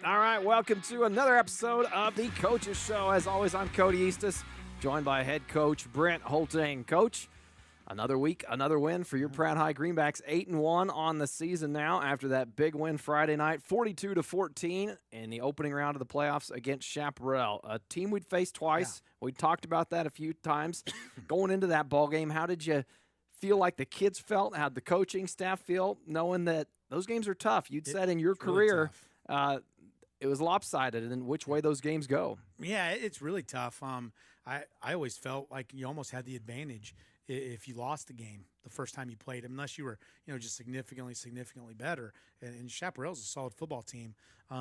All right, welcome to another episode of the Coaches Show. As always, I'm Cody Eastis, joined by head coach Brent Holting. Coach, another week, another win for your Pratt High Greenbacks, 8-1 on the season now after that big win Friday night, 42-14 in the opening round of the playoffs against Chaparral, a team we'd faced twice. Yeah. We talked about that a few times. Going into that ball game, how did you feel like the kids felt? How'd the coaching staff feel, knowing that those games are tough? You'd said in your career it was lopsided in which way those games go. Yeah, it's really tough. I always felt like you almost had the advantage if you lost the game the first time you played, unless you were, just significantly better. And Chaparral's a solid football team.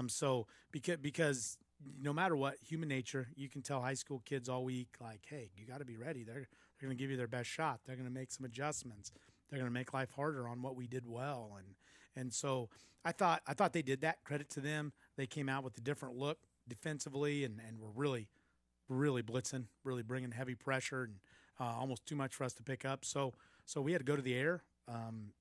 So because no matter what, human nature, you can tell high school kids all week, like, hey, you got to be ready. They're going to give you their best shot. They're going to make some adjustments. They're going to make life harder on what we did well. And so I thought they did that. Credit to them. They came out with a different look defensively and were really blitzing, really bringing heavy pressure and almost too much for us to pick up. So we had to go to the air, and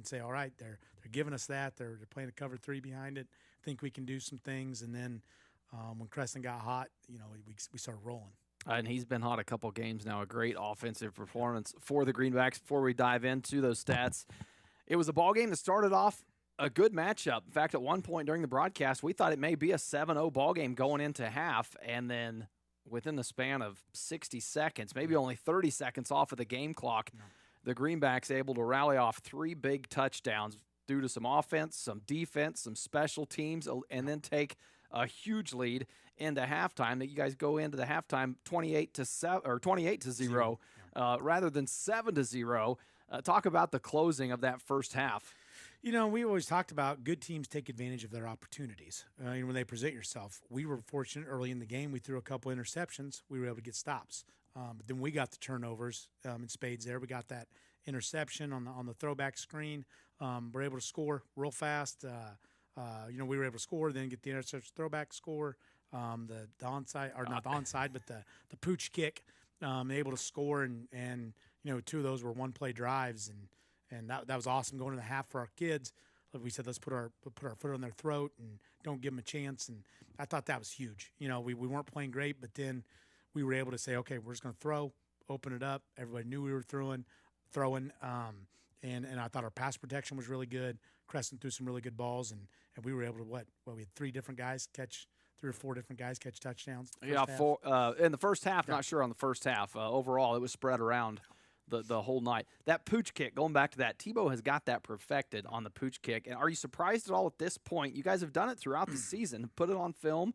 say, all right, they're giving us that. They're playing a cover three behind it. I think we can do some things. And then when Creston got hot, we started rolling. And he's been hot a couple games now. A great offensive performance for the Greenbacks. Before we dive into those stats, it was a ball game that started off a good matchup. In fact, at one point during the broadcast, we thought it may be a 7-0 ball game going into half, and then within the span of 60 seconds, maybe only 30 seconds off of the game clock, the Greenbacks able to rally off 3 big touchdowns due to some offense, some defense, some special teams, and then take a huge lead into halftime. That you guys go into the halftime 28-0 rather than 7-0. Talk about the closing of that first half. We always talked about good teams take advantage of their opportunities when they present yourself. We were fortunate early in the game. We threw a couple interceptions. We were able to get stops. But then we got the turnovers in spades there. We got that interception on the throwback screen. We're able to score real fast. We were able to score, then get the interception throwback score. The onside, or not the onside, but the pooch kick, able to score. And 2 of those were one-play drives. And that was awesome going into the half for our kids. Like we said, let's put our foot on their throat and don't give them a chance. And I thought that was huge. We weren't playing great, but then we were able to say, okay, we're just going to throw, open it up. Everybody knew we were throwing. And I thought our pass protection was really good. Creston threw some really good balls, and we were able to we had 3 or 4 different guys catch touchdowns. In the first half, not sure on the first half. Overall, it was spread around the whole night. That pooch kick, going back to that, Tebow has got that perfected on the pooch kick. And are you surprised at all at this point? You guys have done it throughout the season, put it on film.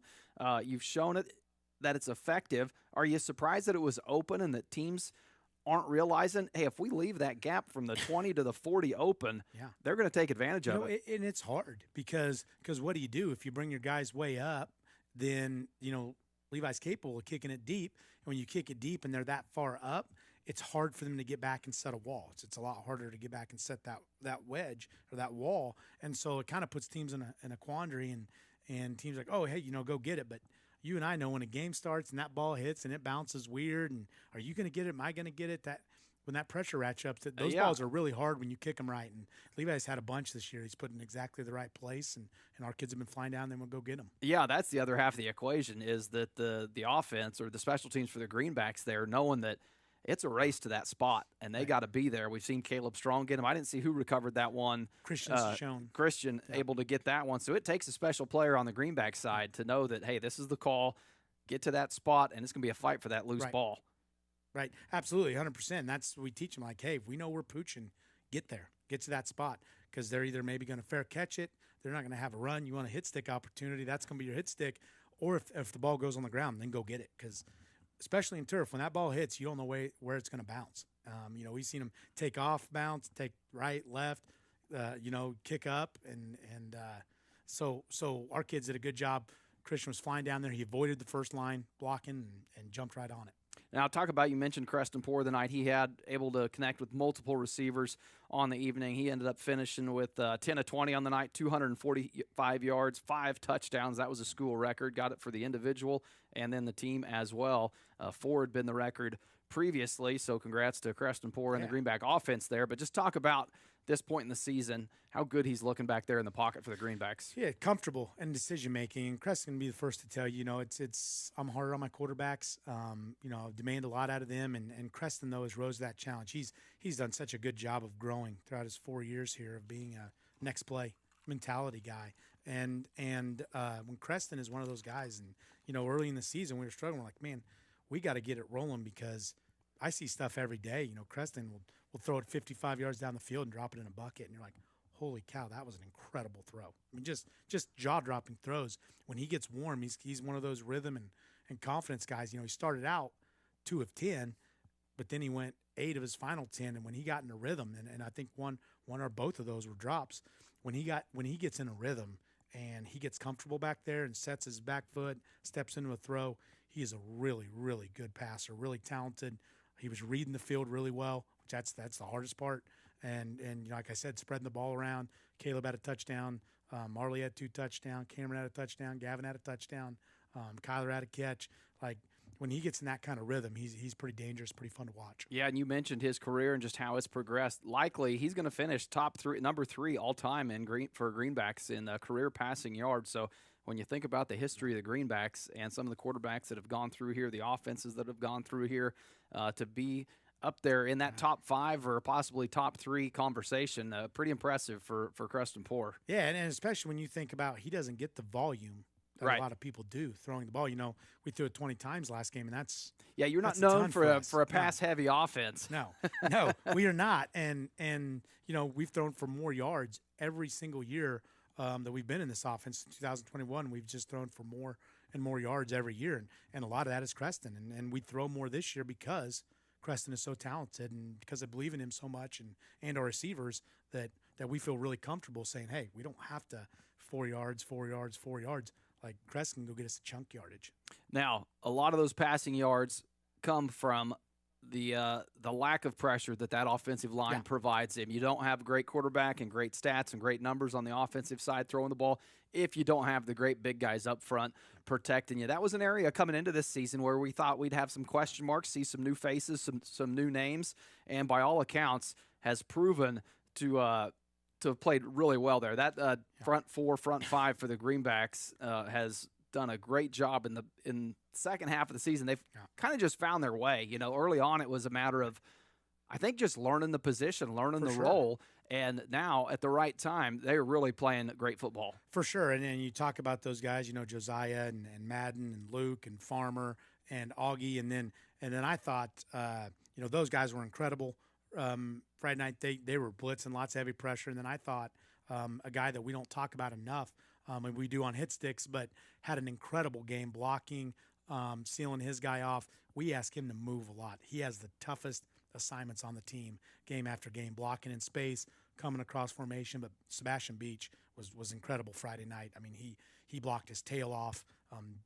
You've shown it that it's effective. Are you surprised that it was open and that teams aren't realizing, hey, if we leave that gap from the 20 to the 40 open, they're going to take advantage of it? And it's hard because what do you do if you bring your guys way up? Then Levi's capable of kicking it deep, and when you kick it deep and they're that far up, it's hard for them to get back and set a wall. It's a lot harder to get back and set that wedge or that wall, and so it kind of puts teams in a quandary, and teams like, oh, hey, go get it. But you and I know when a game starts and that ball hits and it bounces weird, and are you going to get it? Am I going to get it? That when that pressure ratchets up, those balls are really hard when you kick them right. And Levi's had a bunch this year. He's put in exactly the right place, and our kids have been flying down. Then we'll go get them. Yeah, that's the other half of the equation is that the offense or the special teams for the Greenbacks there, knowing that it's a race to that spot, and they got to be there. We've seen Caleb Strong get him. I didn't see who recovered that one. Christian able to get that one. So it takes a special player on the Greenback side to know that, hey, this is the call. Get to that spot, and it's going to be a fight for that loose ball. Right, absolutely, 100%. That's what we teach them. Like, hey, if we know we're pooching, get there. Get to that spot because they're either maybe going to fair catch it. They're not going to have a run. You want a hit stick opportunity. That's going to be your hit stick. Or if the ball goes on the ground, then go get it because – especially in turf, when that ball hits, you don't know where it's going to bounce. We've seen them take off, bounce, take right, left, kick up, and so our kids did a good job. Christian was flying down there. He avoided the first line blocking and jumped right on it. Now, talk about, you mentioned Creston Poor the night. He had able to connect with multiple receivers on the evening. He ended up finishing with 10 of 20 on the night, 245 yards, 5 touchdowns. That was a school record. Got it for the individual and then the team as well. 4 had been the record previously, so congrats to Creston Poor and the Yeah. Greenback offense there. But just talk about this point in the season, how good he's looking back there in the pocket for the Greenbacks. Yeah, comfortable and decision making. And Creston can be the first to tell you, it's I'm harder on my quarterbacks. Demand a lot out of them, and Creston though has rose to that challenge. He's done such a good job of growing throughout his 4 years here of being a next play mentality guy. And when Creston is one of those guys, and early in the season we were struggling, we're like, man, we got to get it rolling because I see stuff every day. Creston will throw it 55 yards down the field and drop it in a bucket, and you're like, holy cow, that was an incredible throw. I mean, just jaw-dropping throws. When he gets warm, he's one of those rhythm and confidence guys. He started out 2 of 10, but then he went 8 of his final 10. And when he got in a rhythm, and I think one or both of those were drops, when he gets in a rhythm and he gets comfortable back there and sets his back foot, steps into a throw, he is a really, really good passer, really talented. He was reading the field really well, which that's the hardest part. And like I said, spreading the ball around. Caleb had a touchdown. Marley had 2 touchdowns. Cameron had a touchdown. Gavin had a touchdown. Kyler had a catch. Like, when he gets in that kind of rhythm, he's pretty dangerous, pretty fun to watch. Yeah, and you mentioned his career and just how it's progressed. Likely, he's going to finish number 3 all time for Greenbacks in career passing yards. So when you think about the history of the Greenbacks and some of the quarterbacks that have gone through here, the offenses that have gone through here, to be up there in that top 5 or possibly top 3 conversation, pretty impressive for Creston Poor. Yeah, and especially when you think about he doesn't get the volume that Right. a lot of people do throwing the ball. We threw it 20 times last game, and that's You're not that's a known ton for us. a pass-heavy offense. No, we are not. And we've thrown for more yards every single year that we've been in this offense. In 2021, we've just thrown for more and more yards every year, and a lot of that is Creston. And we throw more this year because Creston is so talented, and because I believe in him so much, and our receivers that we feel really comfortable saying, hey, we don't have to 4 yards. Like, Creston can go get us a chunk yardage. Now, a lot of those passing yards come from the lack of pressure that offensive line provides him. You don't have a great quarterback and great stats and great numbers on the offensive side throwing the ball if you don't have the great big guys up front protecting you. That was an area coming into this season where we thought we'd have some question marks, see some new faces, some new names, and by all accounts has proven to have played really well there. That front 4, front 5 for the Greenbacks has done a great job in the second half of the season. They've kind of just found their way. Early on it was a matter of, I think, just learning the position, learning the role, and now at the right time they're really playing great football. For sure. And then you talk about those guys, Josiah and Madden and Luke and Farmer and Augie, and then I thought those guys were incredible. Friday night they were blitzing, lots of heavy pressure, and then I thought a guy that we don't talk about enough, and we do on hit sticks, but had an incredible game blocking, sealing his guy off. We ask him to move a lot. He has the toughest assignments on the team, game after game, blocking in space, coming across formation. But Sebastian Beach was incredible Friday night. I mean, he blocked his tail off,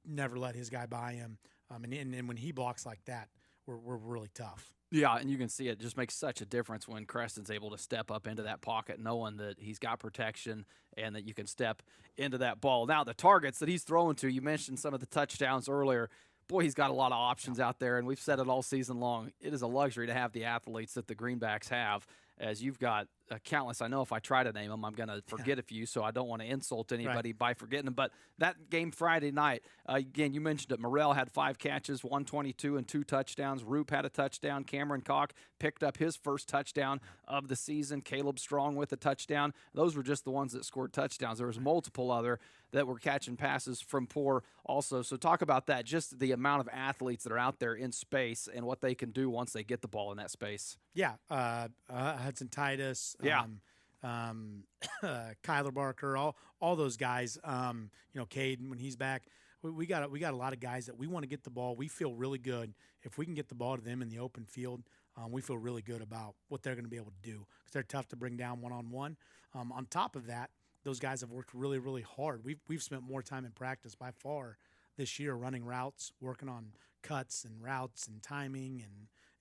never let his guy by him, and when he blocks like that, we're really tough. Yeah, and you can see it just makes such a difference when Creston's able to step up into that pocket knowing that he's got protection and that you can step into that ball. Now, the targets that he's throwing to, you mentioned some of the touchdowns earlier. Boy, he's got a lot of options out there, and we've said it all season long. It is a luxury to have the athletes that the Greenbacks have, as you've got countless. I know if I try to name them, I'm going to forget a few, so I don't want to insult anybody by forgetting them. But that game Friday night, again, you mentioned it. Morrell had 5 catches, 122 and 2 touchdowns. Roop had a touchdown. Cameron Koch picked up his first touchdown of the season. Caleb Strong with a touchdown. Those were just the ones that scored touchdowns. There was multiple other that were catching passes from Poor also. So talk about that, just the amount of athletes that are out there in space and what they can do once they get the ball in that space. Yeah, Hudson Titus, Kyler Barker, all those guys. Caden when he's back, we got a lot of guys that we want to get the ball. We feel really good if we can get the ball to them in the open field. We feel really good about what they're going to be able to do because they're tough to bring down one-on-one. On top of that, those guys have worked really, really hard. We've spent more time in practice by far this year running routes, working on cuts and routes and timing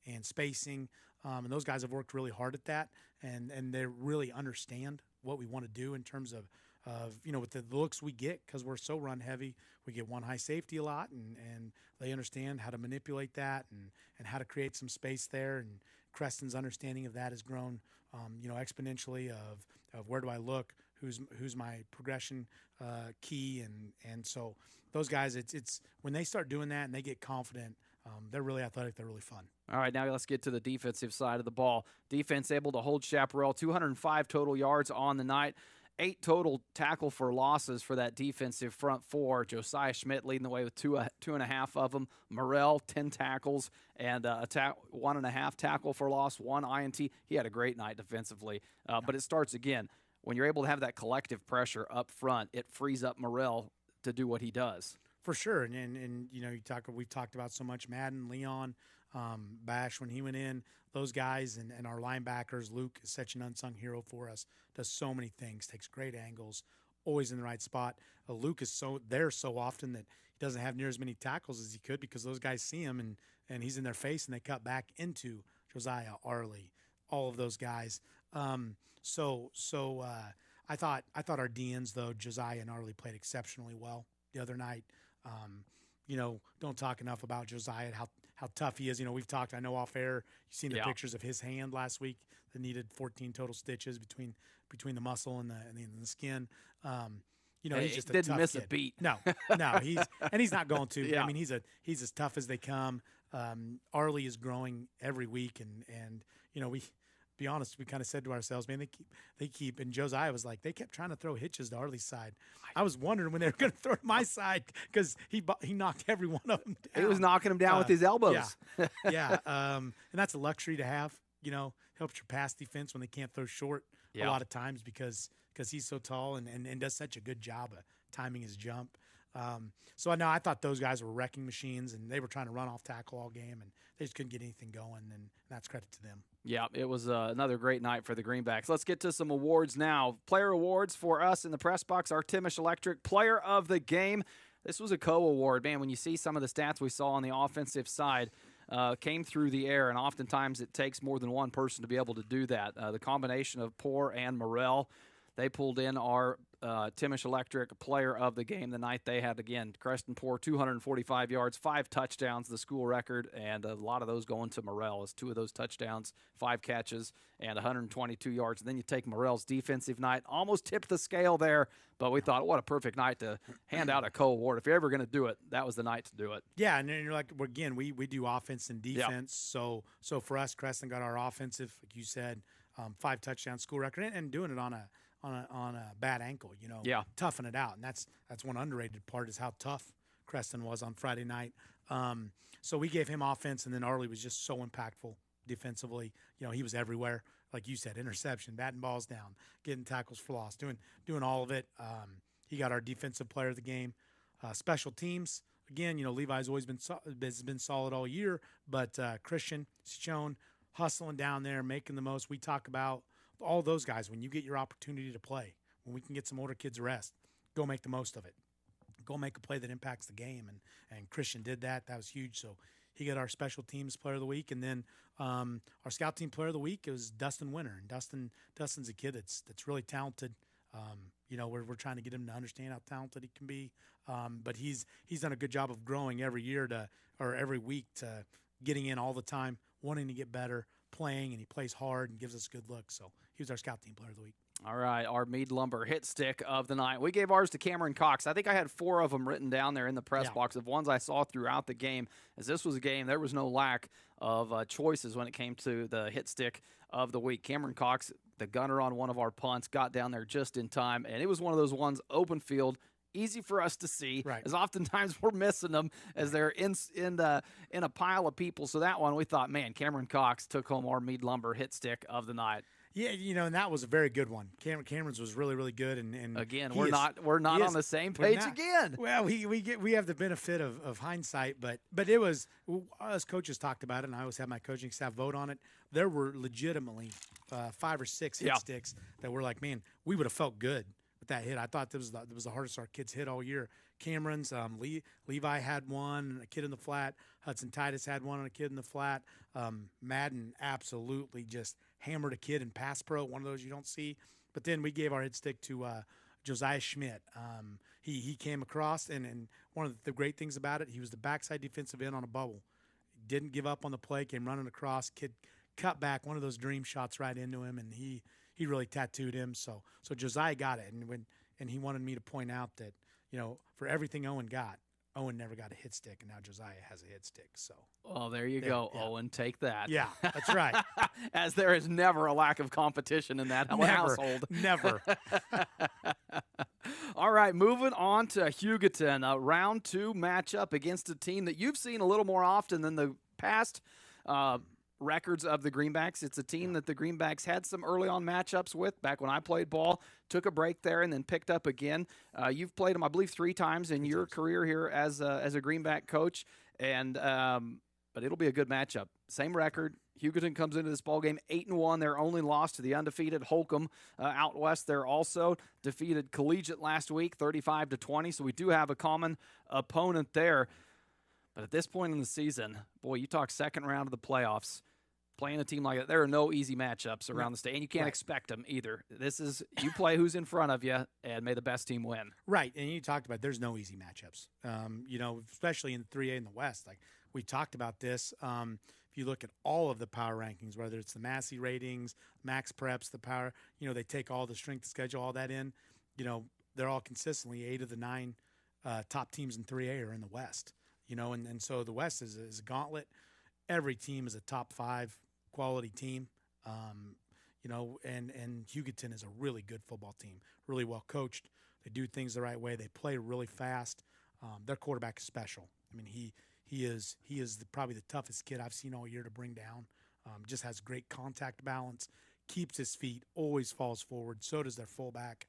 and spacing. And those guys have worked really hard at that, and they really understand what we want to do in terms of with the looks we get because we're so run heavy. We get one high safety a lot, and They understand how to manipulate that and how to create some space there. And Creston's understanding of that has grown, exponentially. Of where do I look? Who's my progression key? And so those guys, it's when they start doing that and they get confident, they're really athletic. They're really fun. All right, now let's get to the defensive side of the ball. Defense able to hold Chaparral, 205 total yards on the night. 8 total tackle for losses for that defensive front four. Josiah Schmidt leading the way with two and a half of them. Morrell, 10 tackles and 1.5 tackle for loss, 1 INT. He had a great night defensively. But it starts again. When you're able to have that collective pressure up front, it frees up Morrell to do what he does. For sure. And we've talked about so much Madden, Leon, Bash when he went in, those guys and our linebackers. Luke is such an unsung hero for us, does so many things, takes great angles, always in the right spot. Luke is there so often that he doesn't have near as many tackles as he could because those guys see him and he's in their face and they cut back into Josiah, Arlie, all of those guys. So I thought our DNs, though, Josiah and Arlie played exceptionally well the other night. Don't talk enough about Josiah, how tough he is. We've talked, I know off air, you've seen the pictures of his hand last week that needed 14 total stitches between the muscle and the skin. He's just didn't miss kid. a beat. No, he's not going to. Yeah. I mean, he's as tough as they come. Arlie is growing every week, and we. Be honest, we kind of said to ourselves, man, they keep, and Josiah was like, they kept trying to throw hitches to Arlie's side. I was wondering when they were going to throw to my side because he knocked every one of them down. He was knocking him down with his elbows. Yeah. And that's a luxury to have, helps your pass defense when they can't throw short a lot of times because he's so tall and does such a good job of timing his jump. So I thought those guys were wrecking machines, and they were trying to run off tackle all game, and they just couldn't get anything going, and that's credit to them. Yeah, it was another great night for the Greenbacks. Let's get to some awards now. Player awards for us in the press box. Artemis Electric Player of the Game. This was a co-award. Man, when you see some of the stats we saw on the offensive side, came through the air, and oftentimes it takes more than one person to be able to do that. The combination of Poor and Morrell, they pulled in our Timish Electric Player of the Game the night they had, again, Creston Poor, 245 yards, 5 touchdowns, the school record, and a lot of those going to Morrell as 2 of those touchdowns, 5 catches, and 122 yards. And then you take Morrell's defensive night, almost tipped the scale there, but we thought, what a perfect night to hand out a co-award. If you're ever going to do it, that was the night to do it. Yeah, and then you're like, again, we do offense and defense. Yep. So for us, Creston got our offensive, like you said, 5 touchdown school record, and doing it on a bad ankle, toughen it out. And that's one underrated part is how tough Creston was on Friday night. So we gave him offense, and then Arlie was just so impactful defensively. He was everywhere. Like you said, interception, batting balls down, getting tackles for loss, doing all of it. He got our defensive player of the game. Special teams, again, Levi's always been solid all year, but Christian has shown hustling down there, making the most. We talk about all those guys, when you get your opportunity to play, when we can get some older kids rest, go make the most of it. Go make a play that impacts the game. And Christian did that. That was huge. So he got our special teams player of the week. And then our scout team player of the week was Dustin Winter. And Dustin's a kid that's really talented. We're trying to get him to understand how talented he can be. But he's done a good job of growing every week to getting in all the time, wanting to get better, playing, and he plays hard and gives us a good look. So he was our scout team player of the week. All right, our Mead Lumber hit stick of the night. We gave ours to Cameron Cox. I think I had 4 of them written down there in the press box of ones I saw throughout the game. As this was a game, there was no lack of choices when it came to the hit stick of the week. Cameron Cox, the gunner on one of our punts, got down there just in time, and it was one of those ones, open field, easy for us to see, as oftentimes we're missing them as they're in a pile of people. So that one, we thought, man, Cameron Cox took home our Mead Lumber hit stick of the night. Yeah, and that was a very good one. Cameron's was really, really good, and again, we're not on the same page again. Well, we have the benefit of hindsight, but it was, us coaches talked about it, and I always have my coaching staff vote on it. There were legitimately 5 or 6 hit sticks that were like, man, we would have felt good with that hit. I thought that was the hardest our kids hit all year. Cameron's, Levi had one, a kid in the flat. Hudson Titus had one on a kid in the flat. Madden absolutely just hammered a kid in pass pro, one of those you don't see. But then we gave our hit stick to Josiah Schmidt. he came across, and one of the great things about it, he was the backside defensive end on a bubble. Didn't give up on the play, came running across, kid cut back one of those dream shots right into him, and he really tattooed him. So Josiah got it, and he wanted me to point out that, for everything Owen got, Owen never got a hit stick, and now Josiah has a hit stick. So, well, there you go, yeah. Owen, take that. Yeah, that's right. As there is never a lack of competition in that household. Never. All right, moving on to Hugoton, a round 2 matchup against a team that you've seen a little more often than the past records of the Greenbacks. It's a team that the Greenbacks had some early on matchups with back when I played ball, took a break there, and then picked up again. You've played them, I believe, 3 times in your career here as a Greenback coach, and but it'll be a good matchup. Same record. Hugoton comes into this ball game 8-1. Their only loss to the undefeated Holcomb out west. They're also defeated Collegiate last week, 35-20. So we do have a common opponent there. But at this point in the season, boy, you talk second round of the playoffs. Playing a team like that, there are no easy matchups around the state, and you can't expect them either. This is, you play who's in front of you, and may the best team win. Right, and you talked about there's no easy matchups. Especially in 3A in the West. Like we talked about this. If you look at all of the power rankings, whether it's the Massey ratings, Max Preps, the power, they take all the strength of schedule, all that in. They're all consistently 8 of the 9 top teams in 3A are in the West. And so the West is a gauntlet. Every team is a top 5 quality team, and Hugoton is a really good football team, really well coached. They do things the right way. They play really fast. Their quarterback is special. I mean, he is probably the toughest kid I've seen all year to bring down. Just has great contact balance, keeps his feet, always falls forward. So does their fullback.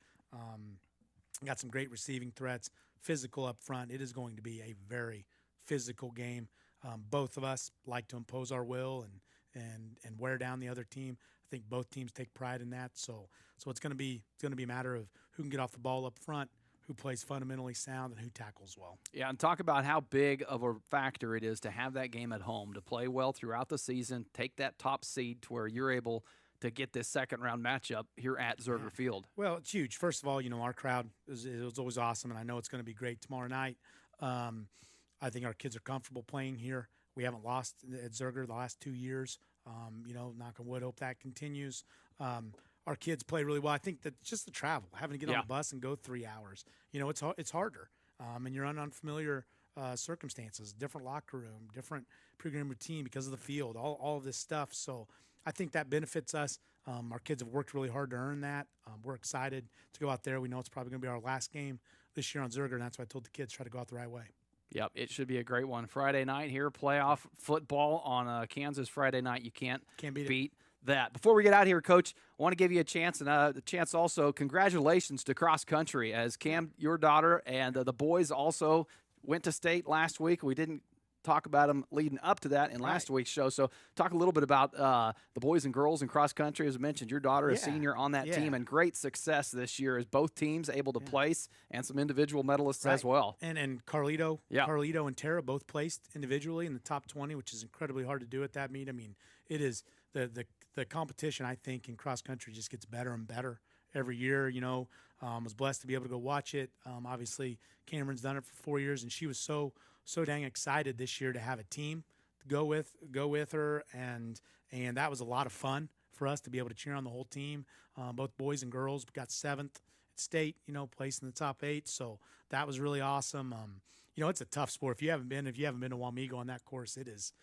Got some great receiving threats, physical up front. It is going to be a very physical game. Both of us like to impose our will and wear down the other team. I think both teams take pride in that. So it's going to be a matter of who can get off the ball up front, who plays fundamentally sound, and who tackles well. Yeah, and talk about how big of a factor it is to have that game at home, to play well throughout the season, take that top seed to where you're able to get this second-round matchup here at Zerger Field. Well, it's huge. First of all, our crowd is always awesome, and I know it's going to be great tomorrow night. I think our kids are comfortable playing here. We haven't lost at Zerger the last 2 years. Knock on wood, hope that continues. Our kids play really well. I think that just the travel, having to get on the bus and go 3 hours, it's harder. And you're in unfamiliar circumstances, different locker room, different pregame routine because of the field, all of this stuff. So I think that benefits us. Our kids have worked really hard to earn that. We're excited to go out there. We know it's probably going to be our last game this year on Zerger, and that's why I told the kids try to go out the right way. Yep, it should be a great one. Friday night here, playoff football on Kansas Friday night. You can't beat that. Before we get out here, Coach, I want to give you a chance, and the chance also, congratulations to cross country, as Cam, your daughter, and the boys also went to state last week. We didn't talk about them leading up to that in last week's show. So talk a little bit about the boys and girls in cross country. As I mentioned, your daughter is senior on that team, and great success this year as both teams able to place, and some individual medalists as well. And Carlito and Tara both placed individually in the top 20, which is incredibly hard to do at that meet. I mean, it is the competition, I think, in cross country just gets better and better every year. Was blessed to be able to go watch it. Obviously, Cameron's done it for 4 years, and she was so dang excited this year to have a team to go with her, and that was a lot of fun for us to be able to cheer on the whole team. Both boys and girls got 7th at state, placed in the top 8, so that was really awesome. It's a tough sport. If you haven't been to Wamego on that course, it is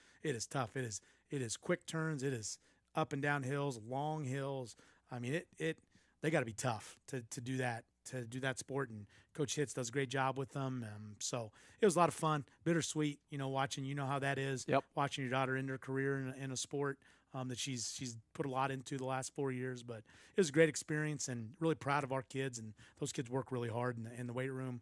tough. It is quick turns, it is up and down hills, long hills. I mean, they got to be tough to do that. To do that sport, and Coach Hitz does a great job with them. So it was a lot of fun, bittersweet, watching, how that is, watching your daughter end her career in a sport that she's put a lot into the last 4 years. But it was a great experience, and really proud of our kids, and those kids work really hard in the weight room,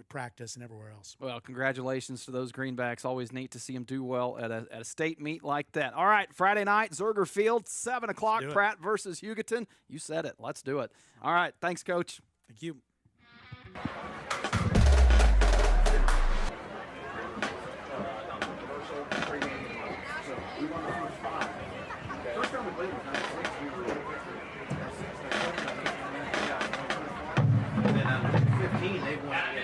practice, and everywhere else. Well, congratulations to those Greenbacks. Always neat to see them do well at a state meet like that. All right, Friday night, Zerger Field, 7 o'clock, Pratt versus Hugoton. You said it. Let's do it. All right, thanks, Coach. Thank you. Then 15, they've won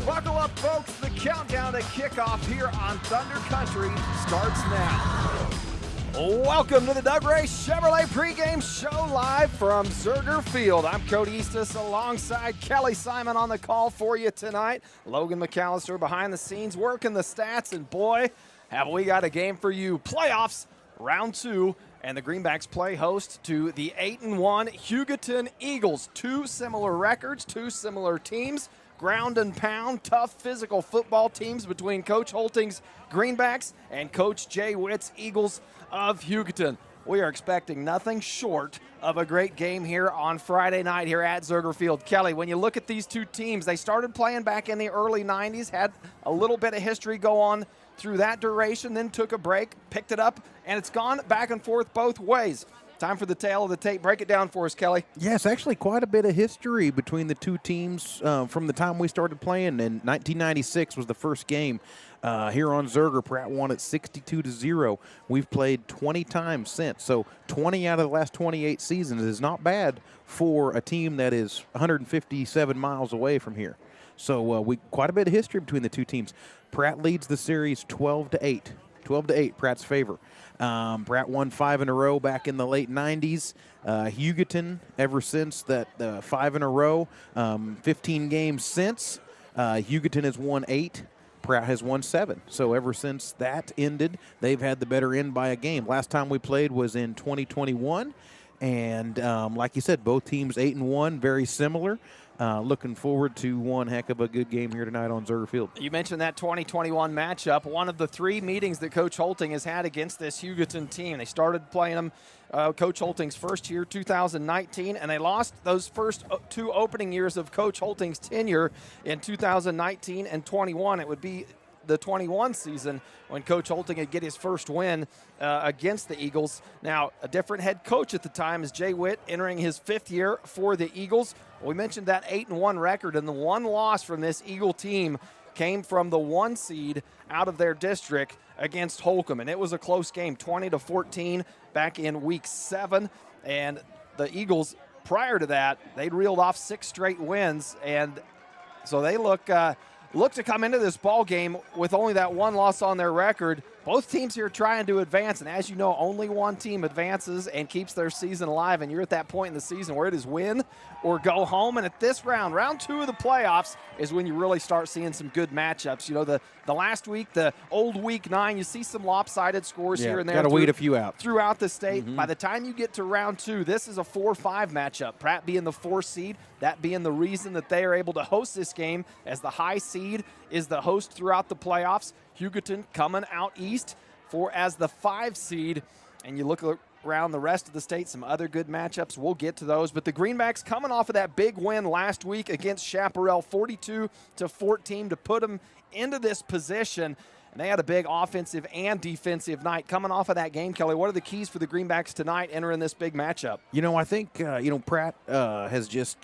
Buckle up, folks. The countdown to kickoff here on Thunder Country starts now. Welcome to the Doug Ray Chevrolet pregame show live from Zerger Field. I'm Cody Eastis alongside Kelly Simon on the call for you tonight. Logan McAllister behind the scenes working the stats, and boy, have we got a game for you. Playoffs, round 2, and the Greenbacks play host to the 8-1 Hugoton Eagles. Two similar records, two similar teams. Ground and pound, tough physical football teams between Coach Holting's Greenbacks and Coach Jay Witt's Eagles of Hugoton. We are expecting nothing short of a great game here on Friday night here at Zerger Field. Kelly, when you look at these two teams, they started playing back in the early 90s, had a little bit of history go on through that duration, then took a break, picked it up, and it's gone back and forth both ways. Time for the tale of the tape. Break it down for us, Kelly. Yes, actually quite a bit of history between the two teams from the time we started playing. And 1996 was the first game here on Zerger. Pratt won it 62-0. We've played 20 times since. So 20 out of the last 28 seasons is not bad for a team that is 157 miles away from here. So we quite a bit of history between the two teams. Pratt leads the series 12-8. 12-8, Pratt's favor. Pratt won 5 in a row back in the late 90s. Hugoton, ever since that 5 in a row, 15 games since. Hugoton has won 8. Pratt has won 7. So ever since that ended, they've had the better end by a game. Last time we played was in 2021. And like you said, both teams 8-1, very similar. Looking forward to one heck of a good game here tonight on Zerger Field. You mentioned that 2021 matchup, one of the 3 meetings that Coach Holting has had against this Hugoton team. They started playing them Coach Holting's first year, 2019, and they lost those first 2 opening years of Coach Holting's tenure in 2019 and 21. It would be the 21 season when Coach Holting would get his first win against the Eagles. Now, a different head coach at the time is Jay Witt, entering his 5th year for the Eagles. We mentioned that 8-1 record, and the one loss from this Eagle team came from the 1 seed out of their district against Holcomb, and it was a close game, 20-14 back in week 7. And the Eagles, prior to that, they'd reeled off 6 straight wins, and so they look to come into this ball game with only that 1 loss on their record. Both teams here trying to advance, and as you know, only one team advances and keeps their season alive, and you're at that point in the season where it is win or go home. And at this round 2 of the playoffs, is when you really start seeing some good matchups. You know, the last week, the old week 9, you see some lopsided scores here and there. Got to weed a few out. Throughout the state. By the time you get to round 2, this is a 4-5 matchup. Pratt being the 4 seed, that being the reason that they are able to host this game, as the high seed is the host throughout the playoffs. Hugoton coming out east as the 5 seed, and you look around the rest of the state, some other good matchups. We'll get to those. But the Greenbacks coming off of that big win last week against Chaparral, 42-14, to put them into this position. And they had a big offensive and defensive night. Coming off of that game, Kelly, what are the keys for the Greenbacks tonight entering this big matchup? I think, Pratt has just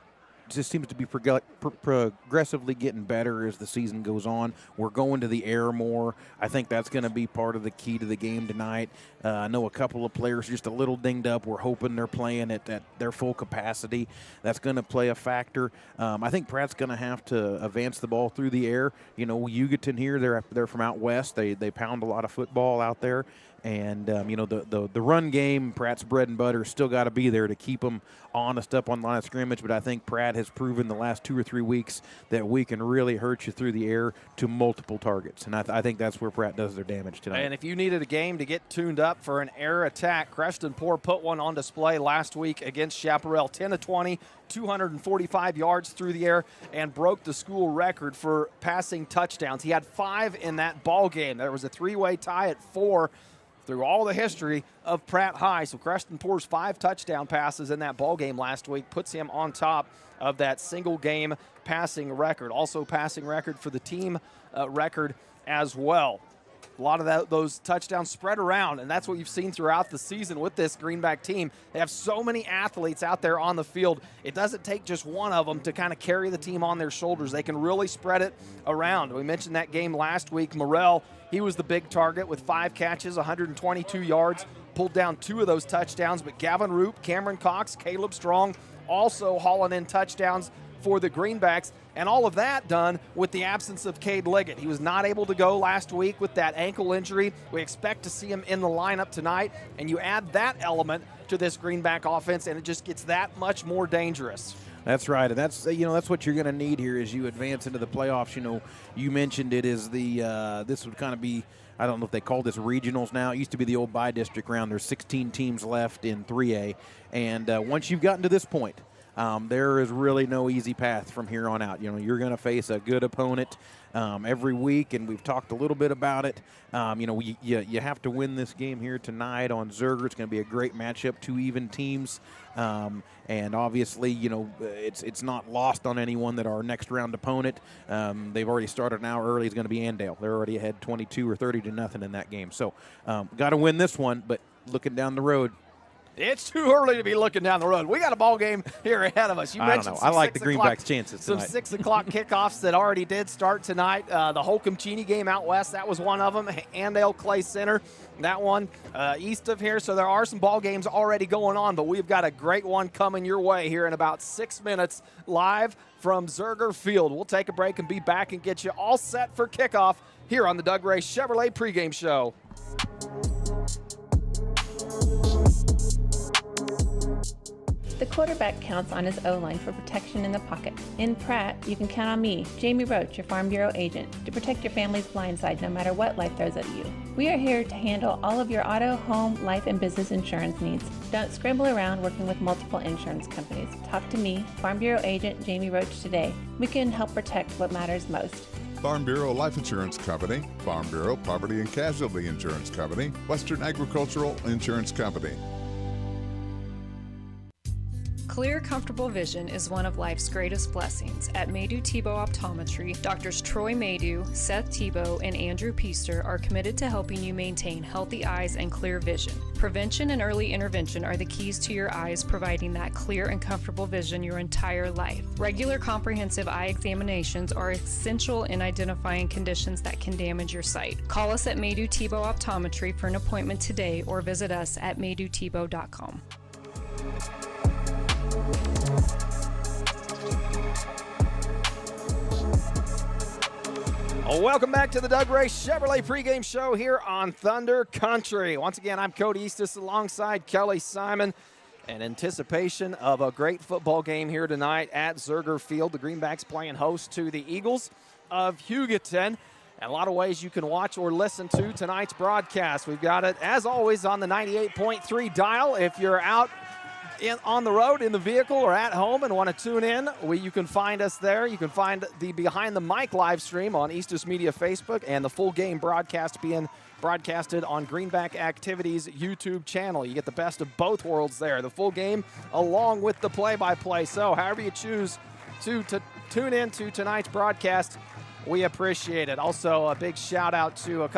seems to be progressively getting better as the season goes on. We're going to the air more. I think that's going to be part of the key to the game tonight. I know a couple of players just a little dinged up. We're hoping they're playing at their full capacity. That's going to play a factor. I think Pratt's going to have to advance the ball through the air. Hugoton here, they're from out west. They pound a lot of football out there. And, the run game, Pratt's bread and butter, still got to be there to keep them honest up on the line of scrimmage. But I think Pratt has proven the last 2 or 3 weeks that we can really hurt you through the air to multiple targets. And I think that's where Pratt does their damage tonight. And if you needed a game to get tuned up for an air attack, Creston-Poor put one on display last week against Chaparral, 10-20, 245 yards through the air, and broke the school record for passing touchdowns. He had 5 in that ball game. There was a 3-way tie at 4 through all the history of Pratt High. So Creston-Poor's 5 touchdown passes in that ball game last week puts him on top of that single game passing record. Also passing record for the team record as well. A lot of those touchdowns spread around, and that's what you've seen throughout the season with this Greenback team. They have so many athletes out there on the field. It doesn't take just one of them to kind of carry the team on their shoulders. They can really spread it around. We mentioned that game last week. Morrell, he was the big target with 5 catches, 122 yards, pulled down 2 of those touchdowns. But Gavin Roop, Cameron Cox, Caleb Strong also hauling in touchdowns for the Greenbacks, and all of that done with the absence of Cade Liggett. He was not able to go last week with that ankle injury. We expect to see him in the lineup tonight, and you add that element to this Greenback offense, and it just gets that much more dangerous. That's right, and that's what you're going to need here as you advance into the playoffs. You mentioned it as this would kind of be, I don't know if they call this regionals now. It used to be the old bi-district round. There's 16 teams left in 3A, and once you've gotten to this point, there is really no easy path from here on out. You're going to face a good opponent every week, and we've talked a little bit about it. You have to win this game here tonight on Zerger. It's going to be a great matchup, 2 even teams. And obviously, it's not lost on anyone that our next round opponent, they've already started an hour early, is going to be Andale. They're already ahead 22 or 30-0 in that game. So got to win this one, but looking down the road, it's too early to be looking down the road. We got a ball game here ahead of us. I don't know. I like the Greenbacks' chances tonight. Some 6 o'clock kickoffs that already did start tonight. The Holcomb-Cheney game out west, that was one of them. Andale Clay Center, that one east of here. So there are some ball games already going on, but we've got a great one coming your way here in about 6 minutes live from Zerger Field. We'll take a break and be back and get you all set for kickoff here on the Doug Ray Chevrolet pregame show. The quarterback counts on his O-line for protection in the pocket. In Pratt, you can count on me, Jamie Roach, your Farm Bureau agent, to protect your family's blind side no matter what life throws at you. We are here to handle all of your auto, home, life, and business insurance needs. Don't scramble around working with multiple insurance companies. Talk to me, Farm Bureau agent Jamie Roach, today. We can help protect what matters most. Farm Bureau Life Insurance Company, Farm Bureau Property and Casualty Insurance Company, Western Agricultural Insurance Company. Clear, comfortable vision is one of life's greatest blessings. At Maydew Tebow Optometry, Doctors Troy Maydew, Seth Tebow, and Andrew Peaster are committed to helping you maintain healthy eyes and clear vision. Prevention and early intervention are the keys to your eyes, providing that clear and comfortable vision your entire life. Regular comprehensive eye examinations are essential in identifying conditions that can damage your sight. Call us at Maydew Tebow Optometry for an appointment today or visit us at maydewtebow.com. Welcome back to the Doug Ray Chevrolet pregame show here on Thunder Country. Once again, I'm Cody Eastis alongside Kelly Simon. In anticipation of a great football game here tonight at Zerger Field. The Greenbacks playing host to the Eagles of Hugoton. And a lot of ways you can watch or listen to tonight's broadcast. We've got it, as always, on the 98.3 dial. If you're out on the road, in the vehicle, or at home and want to tune in, you can find us there. You can find the Behind the Mic live stream on Eastus Media Facebook and the full game broadcast being broadcasted on Greenback Activities YouTube channel. You get the best of both worlds there, the full game along with the play-by-play. So however you choose to tune in to tonight's broadcast, we appreciate it. Also, a big shout out to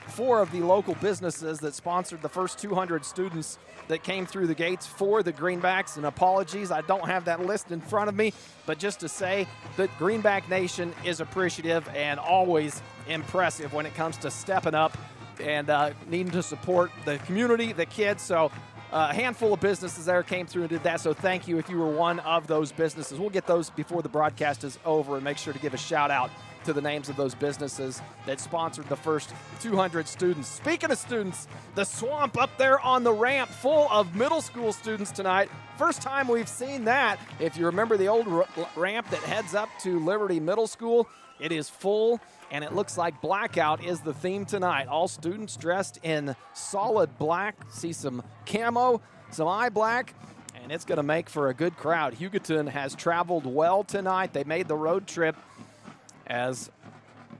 4 of the local businesses that sponsored the first 200 students that came through the gates for the Greenbacks. And apologies, I don't have that list in front of me, but just to say that Greenback Nation is appreciative and always impressive when it comes to stepping up and needing to support the community, the kids. So a handful of businesses there came through and did that, so thank you if you were one of those businesses. We'll get those before the broadcast is over and make sure to give a shout out to the names of those businesses that sponsored the first 200 students. Speaking of students, the swamp up there on the ramp full of middle school students tonight. First time we've seen that. If you remember the old ramp that heads up to Liberty Middle School, it is full, and it looks like blackout is the theme tonight. All students dressed in solid black. See some camo, some eye black, and it's going to make for a good crowd. Hugoton has traveled well tonight. They made the road trip, as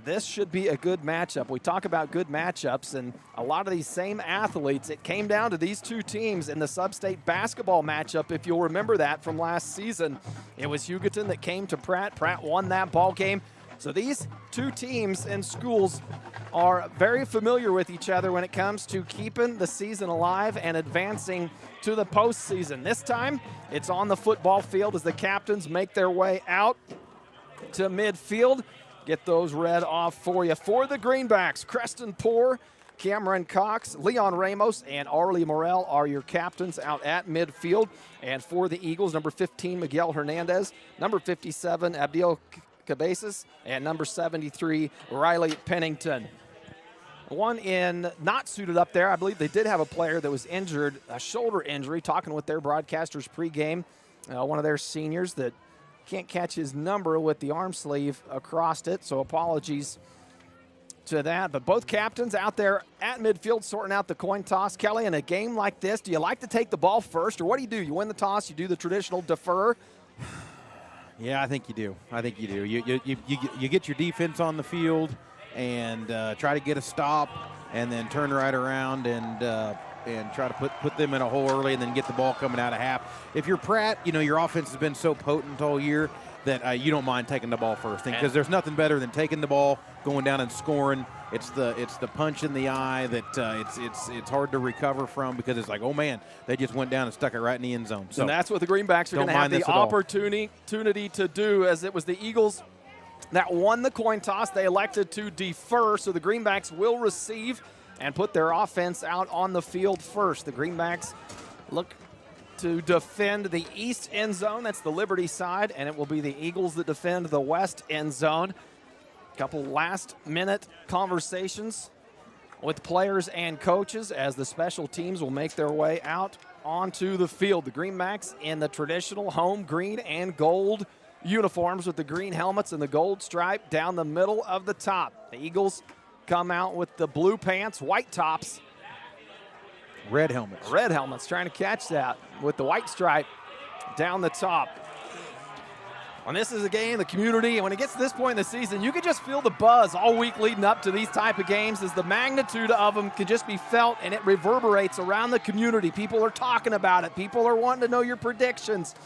this should be a good matchup. We talk about good matchups, and a lot of these same athletes, it came down to these two teams in the sub-state basketball matchup. If you'll remember that from last season, it was Hugoton that came to Pratt. Pratt won that ball game. So these two teams and schools are very familiar with each other when it comes to keeping the season alive and advancing to the postseason. This time, it's on the football field as the captains make their way out to midfield. Get those read off for you. For the Greenbacks, Creston Poor, Cameron Cox, Leon Ramos, and Arlie Morel are your captains out at midfield. And for the Eagles, number 15, Miguel Hernandez, number 57, Abdiel Cabezas, and number 73, Riley Pennington. One in not suited up there. I believe they did have a player that was injured, a shoulder injury, talking with their broadcasters pregame. One of their seniors that can't catch his number with the arm sleeve across it, so apologies to that. But both captains out there at midfield sorting out the coin toss. Kelly, in a game like this, do you like to take the ball first, or what do? You win the toss, you do the traditional defer? Yeah, I think you do. You get your defense on the field and try to get a stop, and then turn right around and try to put them in a hole early and then get the ball coming out of half. If you're Pratt, your offense has been so potent all year that you don't mind taking the ball first, because there's nothing better than taking the ball, going down and scoring. It's the punch in the eye that it's hard to recover from, because it's like, oh man, they just went down and stuck it right in the end zone. So and that's what the Greenbacks are going to have the opportunity to do, as it was the Eagles that won the coin toss. They elected to defer, so the Greenbacks will receive and put their offense out on the field first. The Greenbacks look to defend the east end zone. That's the Liberty side, and it will be the Eagles that defend the west end zone. A couple last-minute conversations with players and coaches as the special teams will make their way out onto the field. The Greenbacks in the traditional home green and gold uniforms with the green helmets and the gold stripe down the middle of the top. The Eagles come out with the blue pants, white tops. Red helmets. Red helmets, trying to catch that with the white stripe down the top. And this is a game, the community, and when it gets to this point in the season, you can just feel the buzz all week leading up to these type of games, as the magnitude of them can just be felt, and it reverberates around the community. People are talking about it. People are wanting to know your predictions.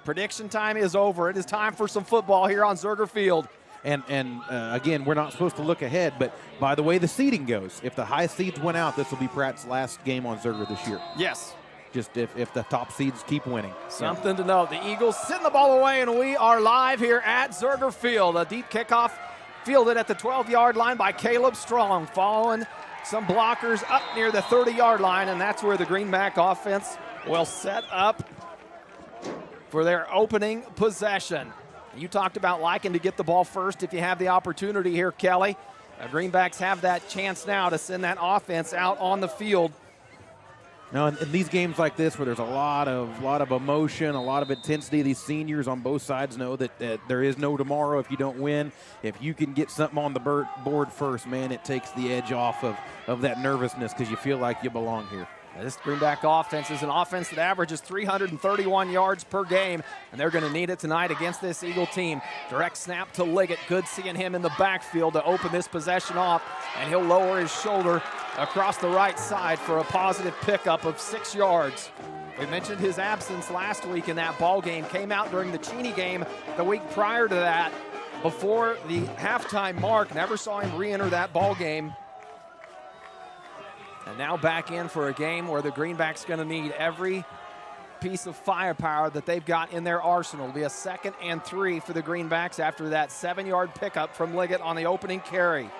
Prediction time is over. It is time for some football here on Zerger Field. And again, we're not supposed to look ahead, but by the way the seeding goes, if the high seeds went out, this will be Pratt's last game on Zerger this year. Yes. Just if the top seeds keep winning. Something to note. The Eagles send the ball away, and we are live here at Zerger Field. A deep kickoff fielded at the 12-yard line by Caleb Strong, following some blockers up near the 30-yard line, and that's where the Greenback offense will set up for their opening possession. You talked about liking to get the ball first if you have the opportunity here, Kelly. The Greenbacks have that chance now to send that offense out on the field. Now, in these games like this, where there's a lot of emotion, a lot of intensity, these seniors on both sides know that there is no tomorrow if you don't win. If you can get something on the board first, man, it takes the edge off of that nervousness, because you feel like you belong here. This Greenback offense is an offense that averages 331 yards per game, and they're going to need it tonight against this Eagle team. Direct snap to Liggett. Good seeing him in the backfield to open this possession off, and he'll lower his shoulder across the right side for a positive pickup of 6 yards. We mentioned his absence last week in that ball game. Came out during the Cheney game the week prior to that, before the halftime mark. Never saw him re-enter that ball game. And now back in for a game where the Greenbacks going to need every piece of firepower that they've got in their arsenal. It'll be a 2nd and 3 for the Greenbacks after that 7-yard pickup from Liggett on the opening carry.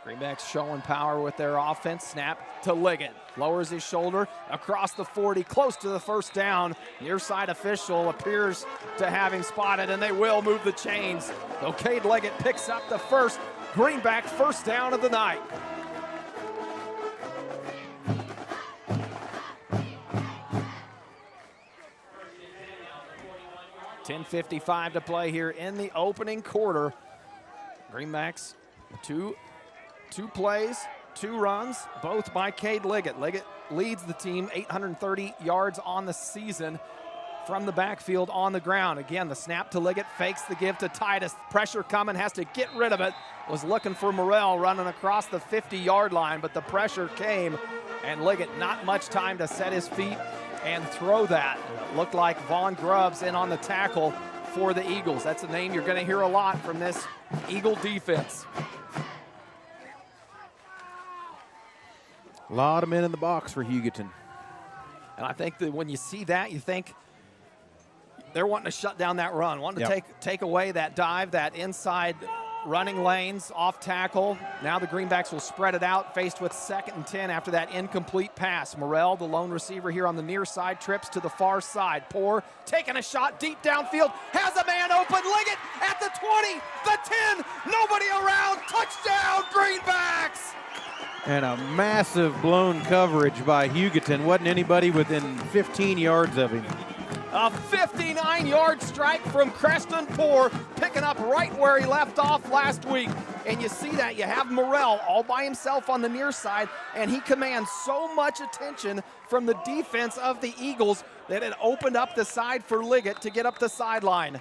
Greenbacks showing power with their offense. Snap to Liggett. Lowers his shoulder across the 40, close to the first down. Near side official appears to have him spotted, and they will move the chains. So Cade Liggett picks up the first Greenback first down of the night. .55 to play here in the opening quarter. Greenbacks, two plays, 2 runs, both by Cade Liggett. Liggett leads the team, 830 yards on the season from the backfield on the ground. Again, the snap to Liggett, fakes the give to Titus. Pressure coming, has to get rid of it. Was looking for Morrell running across the 50-yard line, but the pressure came, and Liggett not much time to set his feet and throw that. It looked like Vaughn Grubbs in on the tackle for the Eagles. That's a name you're going to hear a lot from this Eagle defense. A lot of men in the box for Hugoton. And I think that when you see that, you think they're wanting to shut down that run, wanting to take away that dive, that inside running lanes, off tackle. Now the Greenbacks will spread it out, faced with 2nd and 10 after that incomplete pass. Morrell, the lone receiver here on the near side, trips to the far side. Poor, taking a shot deep downfield, has a man open. Liggett at the 20, the 10, nobody around. Touchdown, Greenbacks! And a massive blown coverage by Hugoton. Wasn't anybody within 15 yards of him. A 59-yard strike from Creston Poor, picking up right where he left off last week. And you see that, you have Morrell all by himself on the near side, and he commands so much attention from the defense of the Eagles that it opened up the side for Liggett to get up the sideline.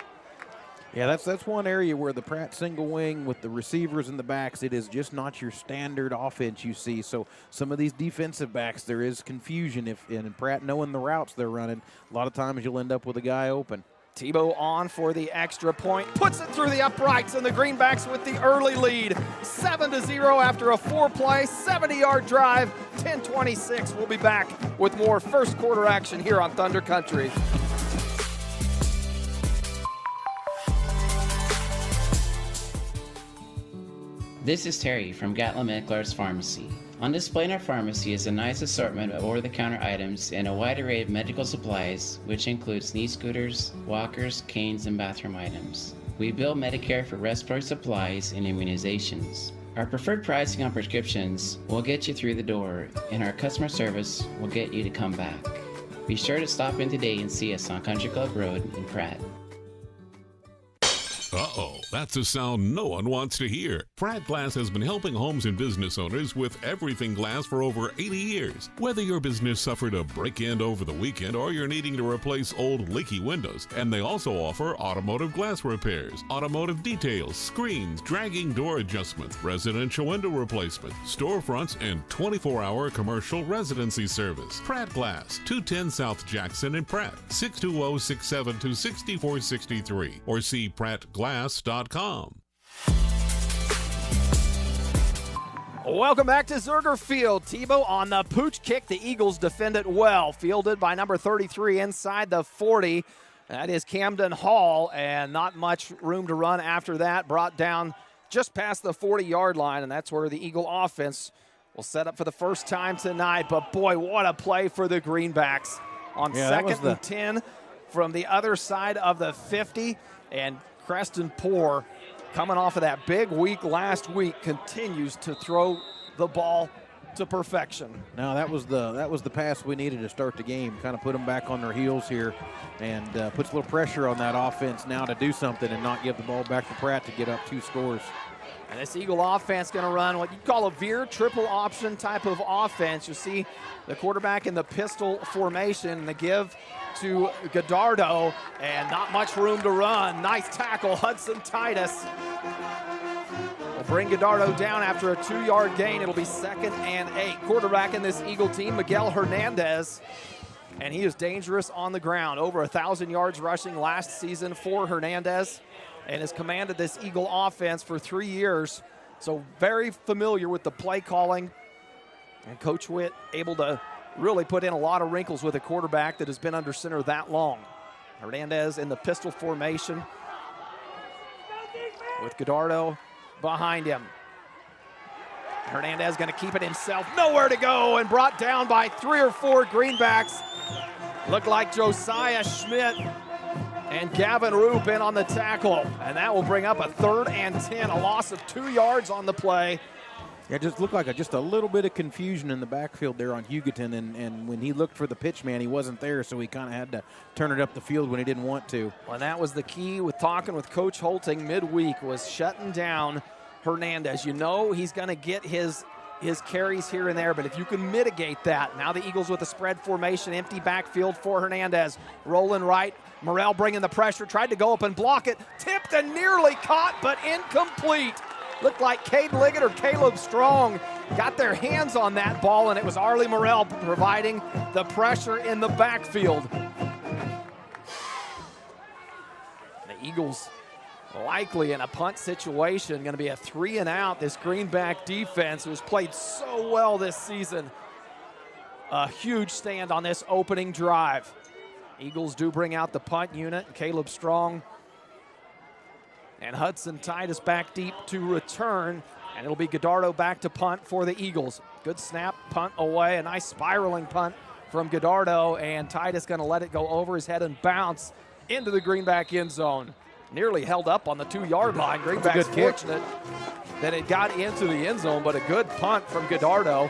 Yeah, that's one area where the Pratt single wing with the receivers and the backs, it is just not your standard offense you see. So some of these defensive backs, there is confusion. And Pratt knowing the routes they're running, a lot of times you'll end up with a guy open. Tebow on for the extra point, puts it through the uprights, and the Greenbacks with the early lead. 7-0 after a 4-play, 70-yard drive, 10:26. We'll be back with more first quarter action here on Thunder Country. This is Terry from Gatlin Meckler's Pharmacy. On display in our pharmacy is a nice assortment of over-the-counter items and a wide array of medical supplies, which includes knee scooters, walkers, canes, and bathroom items. We bill Medicare for respiratory supplies and immunizations. Our preferred pricing on prescriptions will get you through the door, and our customer service will get you to come back. Be sure to stop in today and see us on Country Club Road in Pratt. Uh-oh, that's a sound no one wants to hear. Pratt Glass has been helping homes and business owners with everything glass for over 80 years. Whether your business suffered a break-in over the weekend or you're needing to replace old leaky windows, and they also offer automotive glass repairs, automotive details, screens, dragging door adjustments, residential window replacement, storefronts, and 24-hour commercial residency service. Pratt Glass, 210 South Jackson in Pratt, 620-672-6463, or see prattglass.com. Welcome back to Zerger Field. Tebow on the pooch kick. The Eagles defend it well. Fielded by number 33 inside the 40. That is Camden Hall, and not much room to run after that. Brought down just past the 40-yard line, and that's where the Eagle offense will set up for the first time tonight. But, boy, what a play for the Greenbacks on 2nd and 10 from the other side of the 50. And Creston Poor, coming off of that big week last week, continues to throw the ball to perfection. Now that was the pass we needed to start the game. Kind of put them back on their heels here, and puts a little pressure on that offense now to do something and not give the ball back to Pratt to get up 2 scores. And this Eagle offense going to run what you call a veer triple option type of offense. You see the quarterback in the pistol formation, and the give to Godardo, and not much room to run. Nice tackle, Hudson Titus. Will bring Godardo down after a 2-yard gain. It'll be 2nd and 8. Quarterback in this Eagle team, Miguel Hernandez, and he is dangerous on the ground. Over 1,000 yards rushing last season for Hernandez, and has commanded this Eagle offense for 3 years. So very familiar with the play calling. And Coach Witt able to really put in a lot of wrinkles with a quarterback that has been under center that long. Hernandez in the pistol formation with Godardo behind him. Hernandez going to keep it himself. Nowhere to go, and brought down by 3 or 4 greenbacks. Looked like Josiah Schmidt and Gavin Roop in on the tackle. And that will bring up a 3rd and 10, a loss of 2 yards on the play. Yeah, it just looked like just a little bit of confusion in the backfield there on Hugoton, and when he looked for the pitch man, he wasn't there, so he kind of had to turn it up the field when he didn't want to. Well, and that was the key with talking with Coach Holting midweek, was shutting down Hernandez. You know he's going to get his carries here and there, but if you can mitigate that. Now the Eagles with a spread formation, empty backfield for Hernandez. Rolling right, Morrell bringing the pressure, tried to go up and block it, tipped and nearly caught, but incomplete. Looked like Cade Liggett or Caleb Strong got their hands on that ball, and it was Arlie Morrell providing the pressure in the backfield. The Eagles likely in a punt situation, going to be a 3 and out. This Greenback defense, who's played so well this season, a huge stand on this opening drive. Eagles do bring out the punt unit. Caleb Strong and Hudson Titus back deep to return, and it'll be Godardo back to punt for the Eagles. Good snap, punt away, a nice spiraling punt from Godardo, and Titus going to let it go over his head and bounce into the Greenback end zone. Nearly held up on the 2-yard line. Greenback's fortunate that it got into the end zone, but a good punt from Godardo.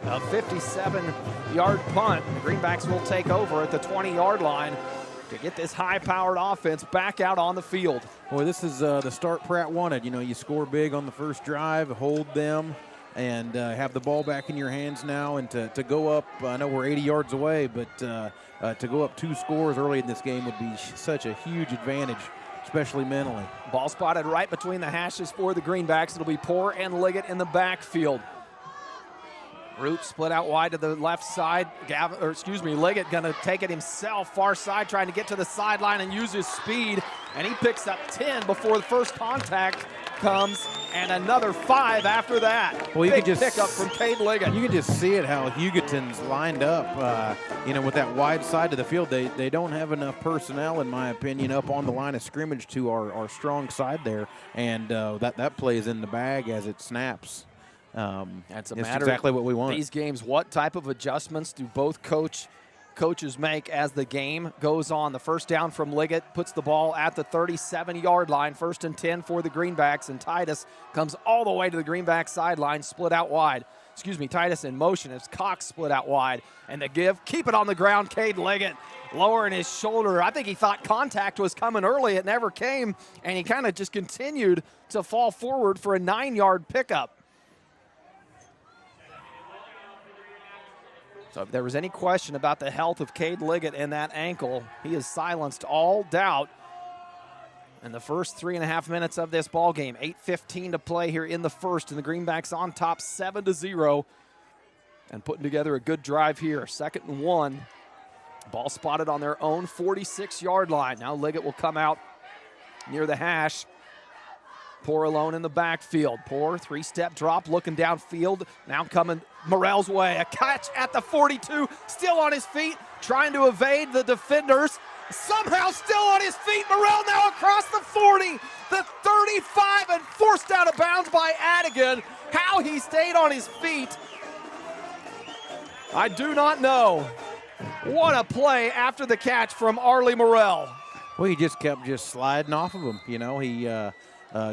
A 57-yard punt. The Greenbacks will take over at the 20-yard line to get this high-powered offense back out on the field. Boy, this is the start Pratt wanted. You know, you score big on the first drive, hold them, and have the ball back in your hands now, and to go up, I know we're 80 yards away, but to go up 2 scores early in this game would be such a huge advantage, especially mentally. Ball spotted right between the hashes for the Greenbacks. It'll be Poor and Liggett in the backfield. Root split out wide to the left side. Liggett going to take it himself, far side, trying to get to the sideline and use his speed. And he picks up 10 before the first contact comes, and another 5 after that. Well, you Big can just pickup from Cade Liggett. You can just see it how Hugoton's lined up. With that wide side of the field, they don't have enough personnel, in my opinion, up on the line of scrimmage to our strong side there, and that plays in the bag as it snaps. That's it's exactly what we want. These games, what type of adjustments do both coaches make as the game goes on? The first down from Liggett puts the ball at the 37-yard line. 1st and 10 for the Greenbacks, and Titus comes all the way to the Greenback sideline, split out wide. Titus in motion as Cox split out wide. And the give, keep it on the ground, Cade Liggett lowering his shoulder. I think he thought contact was coming early. It never came, and he kind of just continued to fall forward for a 9-yard pickup. So if there was any question about the health of Cade Liggett and that ankle, he has silenced all doubt in the first 3.5 minutes of this ball game. 8:15 to play here in the first, and the Greenbacks on top 7-0 and putting together a good drive here. 2nd and 1. Ball spotted on their own 46-yard line. Now Liggett will come out near the hash. Poor alone in the backfield. Poor 3-step drop, looking downfield. Now coming Morrell's way. A catch at the 42. Still on his feet, trying to evade the defenders. Somehow still on his feet. Morrell now across the 40, the 35, and forced out of bounds by Adigan. How he stayed on his feet, I do not know. What a play after the catch from Arlie Morrell. Well, he just kept sliding off of him.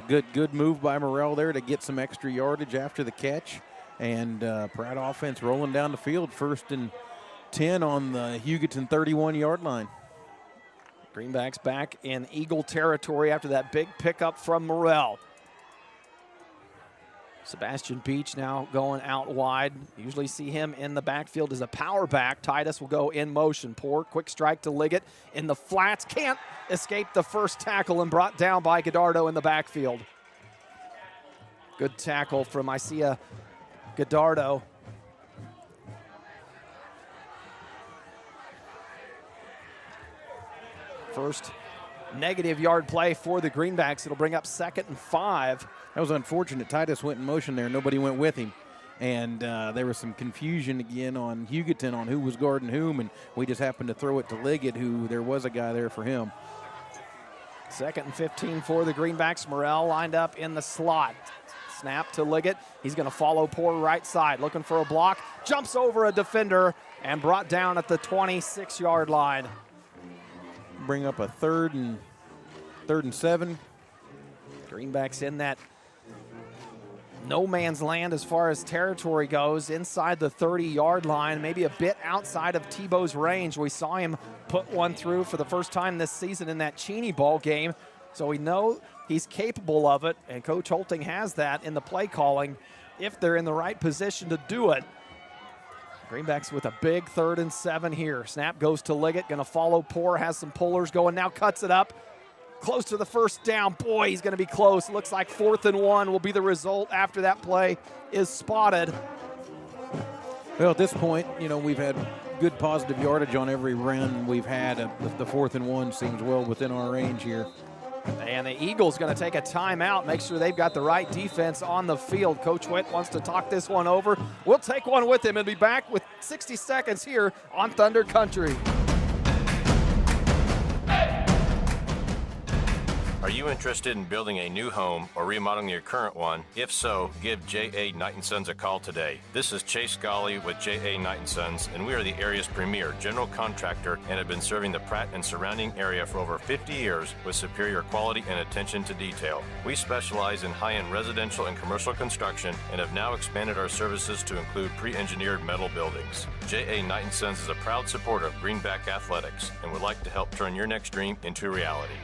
Good move by Morrell there to get some extra yardage after the catch. And Pratt offense rolling down the field, 1st and 10 on the Hugoton 31-yard line. Greenbacks back in Eagle territory after that big pickup from Morrell. Sebastian Beach now going out wide. Usually see him in the backfield as a power back. Titus will go in motion. Poor quick strike to Liggett in the flats. Can't escape the first tackle and brought down by Godardo in the backfield. Good tackle from Isaiah Godardo. First negative yard play for the Greenbacks. It'll bring up 2nd and 5. That was unfortunate. Titus went in motion there. Nobody went with him. And there was some confusion again on Hugoton on who was guarding whom, and we just happened to throw it to Liggett, who there was a guy there for him. 2nd and 15 for the Greenbacks. Morrell lined up in the slot. Snap to Liggett. He's going to follow Poor right side, looking for a block. Jumps over a defender and brought down at the 26-yard line. Bring up a third and 7. Greenbacks in that no man's land as far as territory goes, inside the 30-yard line, maybe a bit outside of Tebow's range. We saw him put one through for the first time this season in that Cheney ball game, so we know he's capable of it, and Coach Holting has that in the play calling if they're in the right position to do it. Greenbacks with a big 3rd and 7 here. Snap goes to Liggett, going to follow Poor, has some pullers going, now cuts it up. Close to the first down. Boy, he's going to be close. Looks like 4th and 1 will be the result after that play is spotted. Well, at this point, you know, we've had good positive yardage on every run we've had. The 4th and 1 seems well within our range here. And the Eagles going to take a timeout, make sure they've got the right defense on the field. Coach Witt wants to talk this one over. We'll take one with him and be back with 60 seconds here on Thunder Country. Are you interested in building a new home or remodeling your current one? If so, give J.A. Knight & Sons a call today. This is Chase Golly with J.A. Knight & Sons, and we are the area's premier general contractor and have been serving the Pratt and surrounding area for over 50 years with superior quality and attention to detail. We specialize in high-end residential and commercial construction and have now expanded our services to include pre-engineered metal buildings. J.A. Knight & Sons is a proud supporter of Greenback Athletics and would like to help turn your next dream into reality.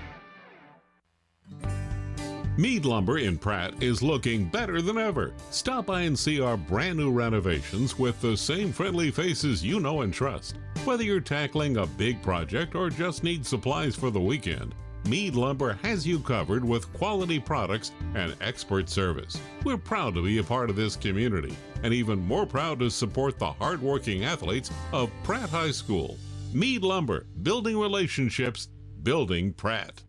Mead Lumber in Pratt is looking better than ever. Stop by and see our brand new renovations with the same friendly faces you know and trust. Whether you're tackling a big project or just need supplies for the weekend, Mead Lumber has you covered with quality products and expert service. We're proud to be a part of this community and even more proud to support the hardworking athletes of Pratt High School. Mead Lumber, building relationships, building Pratt.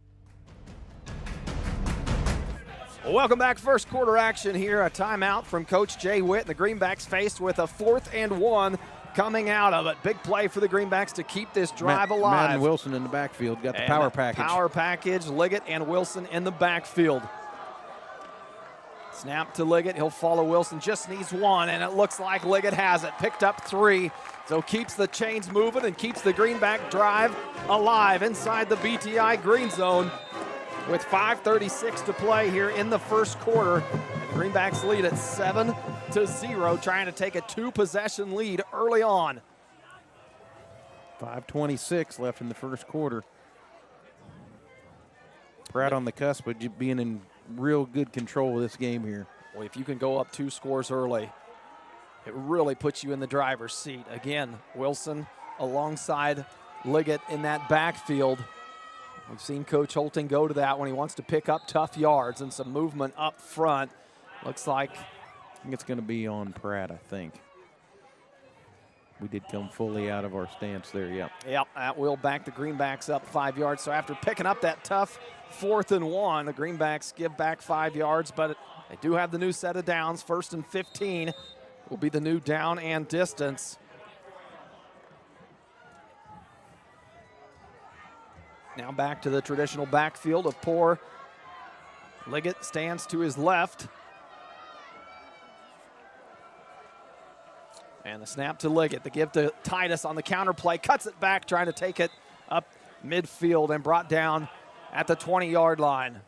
Welcome back. First quarter action here. A timeout from Coach Jay Witt. The Greenbacks faced with a 4th and 1 coming out of it. Big play for the Greenbacks to keep this drive alive. Madden Wilson in the backfield got the power package. Power package. Liggett and Wilson in the backfield. Snap to Liggett. He'll follow Wilson. Just needs one, and it looks like Liggett has it. Picked up 3. So keeps the chains moving and keeps the Greenback drive alive inside the BTI green zone. With 5:36 to play here in the first quarter. The Greenbacks lead at 7-0, trying to take a 2-possession lead early on. 5:26 left in the first quarter. Pratt on the cusp of being in real good control of this game here. Well, if you can go up 2 scores early, it really puts you in the driver's seat. Again, Wilson alongside Liggett in that backfield. We've seen Coach Holting go to that when he wants to pick up tough yards and some movement up front. Looks like I think it's going to be on Pratt, I think. We did come fully out of our stance there, yeah. Yep, that will back the Greenbacks up 5 yards. So after picking up that tough 4th and 1, the Greenbacks give back 5 yards, but they do have the new set of downs. 1st and 15 will be the new down and distance. Now back to the traditional backfield of Poor. Liggett stands to his left. And the snap to Liggett. The give to Titus on the counter play. Cuts it back, trying to take it up midfield and brought down at the 20-yard line.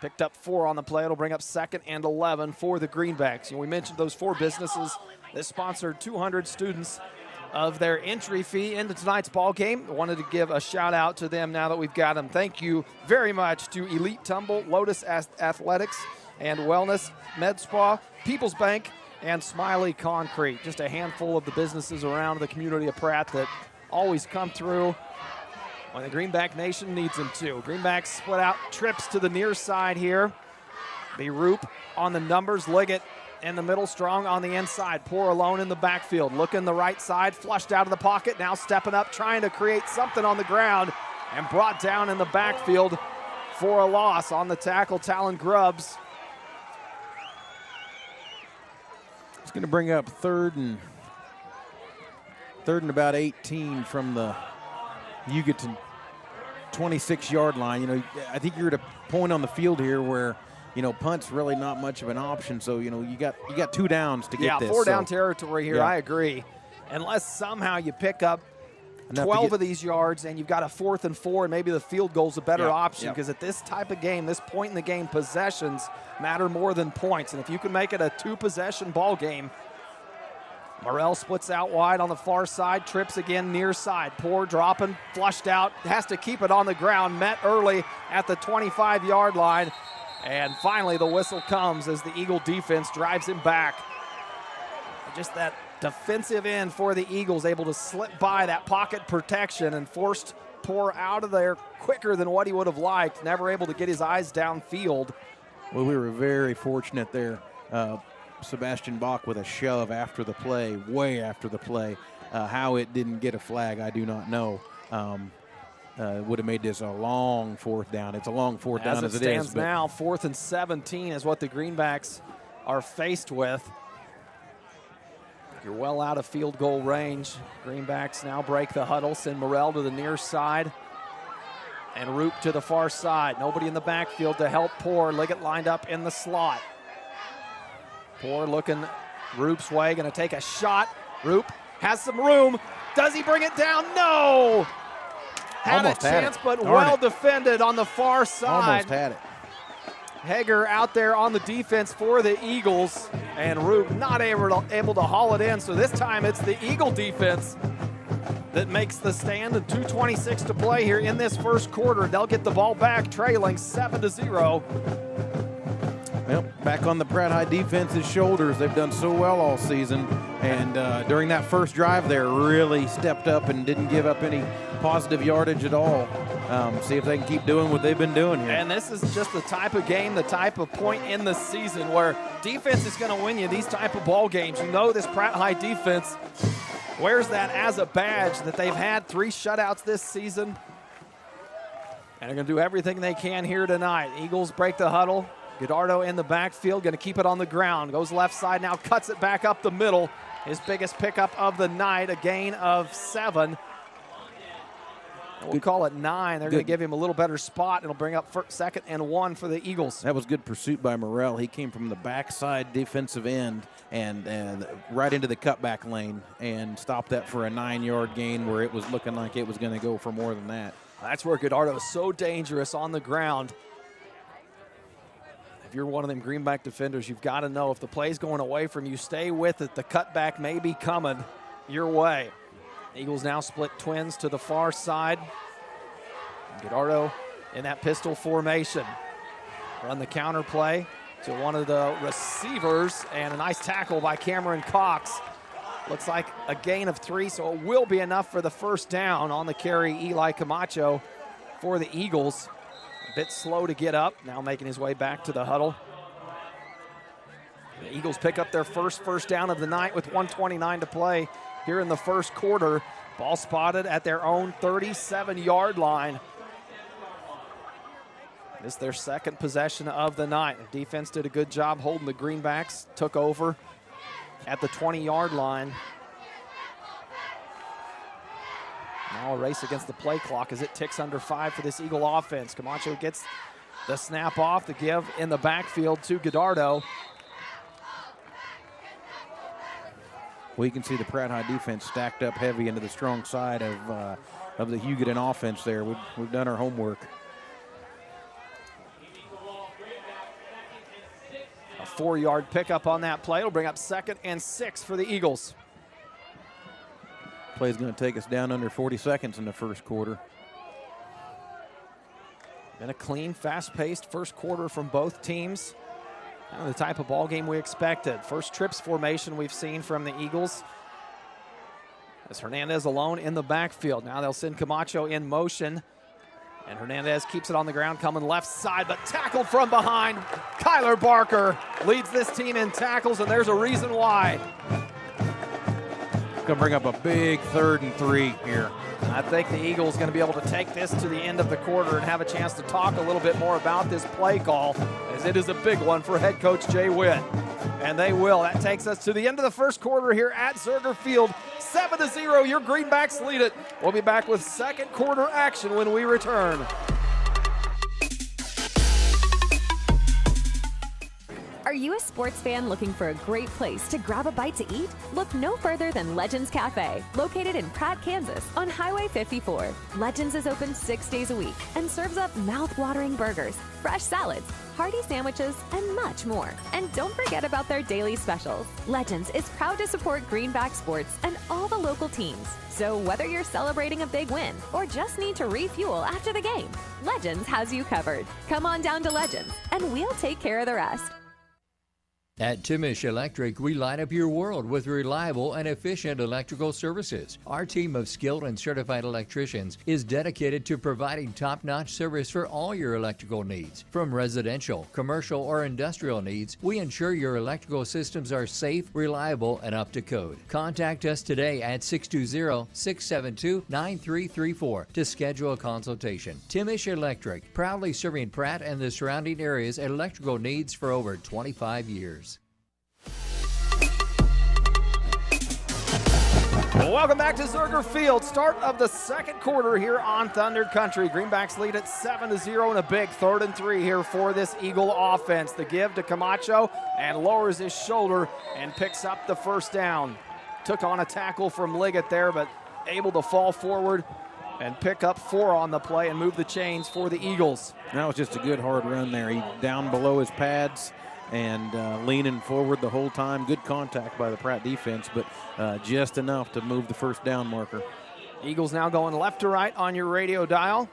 Picked up 4 on the play. It'll bring up 2nd and 11 for the Greenbacks. And we mentioned those 4 businesses that sponsored 200 students of their entry fee into tonight's ball game. I wanted to give a shout out to them now that we've got them. Thank you very much to Elite Tumble, Lotus Athletics, and Wellness, Med Spa, People's Bank, and Smiley Concrete. Just a handful of the businesses around the community of Pratt that always come through when the Greenback Nation needs them to. Greenbacks split out trips to the near side here. Be Roop on the numbers, Liggett in the middle, Strong on the inside. Poor alone in the backfield, looking the right side, flushed out of the pocket, now stepping up, trying to create something on the ground, and brought down in the backfield for a loss on the tackle, Talon Grubbs. It's going to bring up third and about 18 from the Hugoton 26-yard line. You know, I think you're at a point on the field here where, you know, punt's really not much of an option. So, you know, you got 2 downs to get this. Yeah, 4 down territory here. Yeah. I agree. Unless somehow you pick up 12 of these yards and you've got a 4th and 4, and maybe the field goal's a better option, because at this type of game, this point in the game, possessions matter more than points. And if you can make it a 2-possession ball game, Morrell splits out wide on the far side, trips again near side. Poor dropping, flushed out, has to keep it on the ground, met early at the 25-yard line. And finally the whistle comes as the Eagle defense drives him back. Just that defensive end for the Eagles, able to slip by that pocket protection and forced Poor out of there quicker than what he would have liked, never able to get his eyes downfield. Well, we were very fortunate there. Sebastian Bach with a shove after the play, way after the play. How it didn't get a flag, I do not know. Would have made this a long 4th down. It's a long 4th down as it is. Stands now, 4th and 17 is what the Greenbacks are faced with. You're well out of field goal range. Greenbacks now break the huddle, send Morrell to the near side, and Roop to the far side. Nobody in the backfield to help Poor. Liggett lined up in the slot. Poor looking Roop's way, going to take a shot. Roop has some room. Does he bring it down? No! Had Almost a chance, but well defended on the far side. Almost had it. Hager out there on the defense for the Eagles, and Roop not able to haul it in. So this time it's the Eagle defense that makes the stand, and 2:26 to play here in this first quarter. They'll get the ball back, trailing 7-0. Well, back on the Pratt High defense's shoulders. They've done so well all season, and during that first drive there, really stepped up and didn't give up any positive yardage at all. See if they can keep doing what they've been doing here. And this is just the type of game, the type of point in the season where defense is going to win you these type of ball games. You know this Pratt High defense wears that as a badge, that they've had 3 shutouts this season, and they're going to do everything they can here tonight. Eagles break the huddle. Godardo in the backfield, going to keep it on the ground. Goes left side now, cuts it back up the middle. His biggest pickup of the night, a gain of 7. We'll call it 9. They're going to give him a little better spot. It'll bring up 2nd and 1 for the Eagles. That was good pursuit by Morrell. He came from the backside defensive end and right into the cutback lane and stopped that for a 9-yard gain where it was looking like it was going to go for more than that. That's where Godardo is so dangerous on the ground. If you're one of them Greenback defenders, you've got to know if the play's going away from you, stay with it. The cutback may be coming your way. Eagles now split twins to the far side. Godardo in that pistol formation. Run the counter play to one of the receivers, and a nice tackle by Cameron Cox. Looks like a gain of 3, so it will be enough for the first down on the carry. Eli Camacho for the Eagles. A bit slow to get up, now making his way back to the huddle. The Eagles pick up their first down of the night with 1:29 to play here in the first quarter. Ball spotted at their own 37-yard line. This is their 2nd possession of the night. The defense did a good job holding the Greenbacks, took over at the 20-yard line. Now a race against the play clock as it ticks under 5 for this Eagle offense. Camacho gets the snap off, the give in the backfield to Godardo. Well, you can see the Pratt High defense stacked up heavy into the strong side of the Hugoton offense there. We've done our homework. A 4-yard pickup on that play. It'll bring up 2nd and 6 for the Eagles. Play's going to take us down under 40 seconds in the first quarter. Been a clean, fast-paced first quarter from both teams. The type of ball game we expected. First trips formation we've seen from the Eagles. As Hernandez alone in the backfield. Now they'll send Camacho in motion. And Hernandez keeps it on the ground, coming left side, but tackled from behind. Kyler Barker leads this team in tackles, and there's a reason why. Going to bring up a big 3rd and 3 here. I think the Eagles going to be able to take this to the end of the quarter and have a chance to talk a little bit more about this play call, as it is a big one for head coach Jay Witt. And they will. That takes us to the end of the first quarter here at Zerger Field. 7-0, your Greenbacks lead it. We'll be back with second quarter action when we return. Are you a sports fan looking for a great place to grab a bite to eat? Look no further than Legends Cafe, located in Pratt, Kansas, on Highway 54. Legends is open 6 days a week and serves up mouth-watering burgers, fresh salads, hearty sandwiches, and much more. And don't forget about their daily specials. Legends is proud to support Greenback sports and all the local teams. So whether you're celebrating a big win or just need to refuel after the game, Legends has you covered. Come on down to Legends, and we'll take care of the rest. At Timish Electric, we light up your world with reliable and efficient electrical services. Our team of skilled and certified electricians is dedicated to providing top-notch service for all your electrical needs. From residential, commercial, or industrial needs, we ensure your electrical systems are safe, reliable, and up to code. Contact us today at 620-672-9334 to schedule a consultation. Timish Electric, proudly serving Pratt and the surrounding areas electrical needs for over 25 years. Welcome back to Zerger Field. Start of the second quarter here on Thunder Country. Greenbacks lead at 7-0 and a big 3rd and 3 here for this Eagle offense. The give to Camacho and lowers his shoulder and picks up the first down. Took on a tackle from Liggett there, but able to fall forward and pick up 4 on the play and move the chains for the Eagles. That was just a good hard run there. He down below his pads and leaning forward the whole time. Good contact by the Pratt defense, but just enough to move the first down marker. Eagles now going left to right on your radio dial.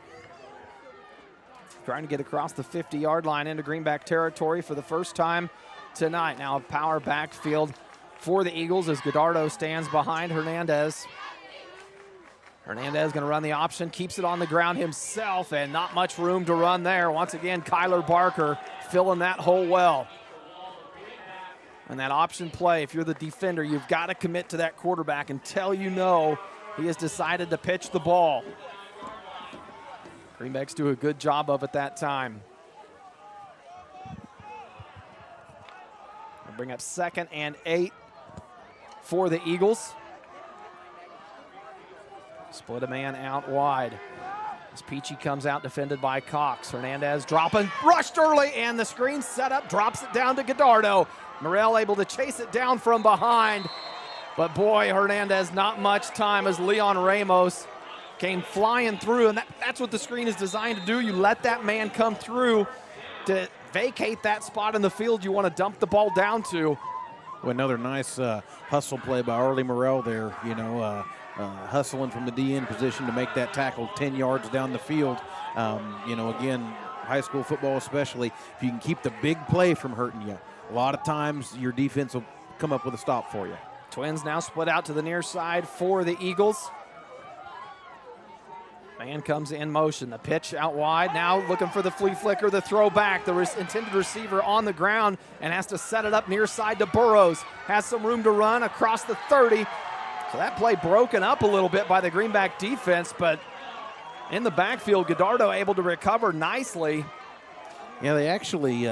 Trying to get across the 50-yard line into Greenback territory for the first time tonight. Now a power backfield for the Eagles as Gallardo stands behind Hernandez. Hernandez going to run the option, keeps it on the ground himself, and not much room to run there. Once again, Kyler Barker filling that hole well. And that option play, if you're the defender, you've got to commit to that quarterback until you know he has decided to pitch the ball. Greenbacks do a good job of it that time. We'll bring up 2nd and 8 for the Eagles. Split a man out wide. As Peachy comes out, defended by Cox. Hernandez dropping, rushed early, and the screen set up, drops it down to Gallardo. Morrell able to chase it down from behind. But boy, Hernandez, not much time as Leon Ramos came flying through, and that's what the screen is designed to do. You let that man come through to vacate that spot in the field you want to dump the ball down to. Well, another nice hustle play by Arlie Morrell there, hustling from the DN position to make that tackle 10 yards down the field. Again, high school football especially, if you can keep the big play from hurting you, a lot of times your defense will come up with a stop for you. Twins now split out to the near side for the Eagles. Man comes in motion, the pitch out wide, now looking for the flea flicker, the throw back, the intended receiver on the ground and has to set it up near side to Burrows. Has some room to run across the 30. So that play broken up a little bit by the Greenback defense, but in the backfield, Gallardo able to recover nicely. Yeah, they actually,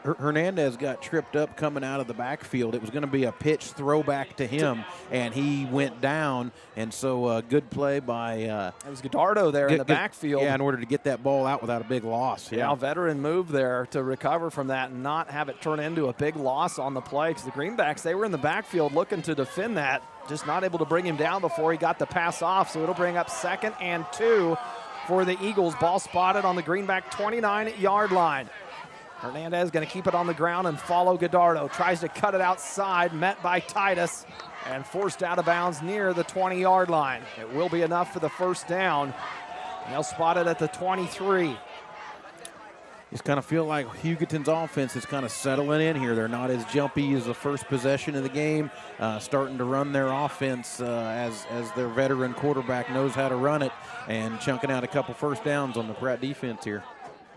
Hernandez got tripped up coming out of the backfield. It was going to be a pitch throwback to him, and he went down. And so good play by it was Gallardo there in the backfield. Yeah, in order to get that ball out without a big loss. Yeah, veteran move there to recover from that and not have it turn into a big loss on the play, because the Greenbacks, they were in the backfield looking to defend that, just not able to bring him down before he got the pass off. So it'll bring up 2nd and 2 for the Eagles. Ball spotted on the Greenback 29-yard line. Hernandez going to keep it on the ground and follow Gallardo. Tries to cut it outside, met by Titus, and forced out of bounds near the 20-yard line. It will be enough for the first down. They'll spot it at the 23. Just kind of feel like Hugoton's offense is kind of settling in here. They're not as jumpy as the first possession of the game, starting to run their offense as their veteran quarterback knows how to run it, and chunking out a couple first downs on the Pratt defense here.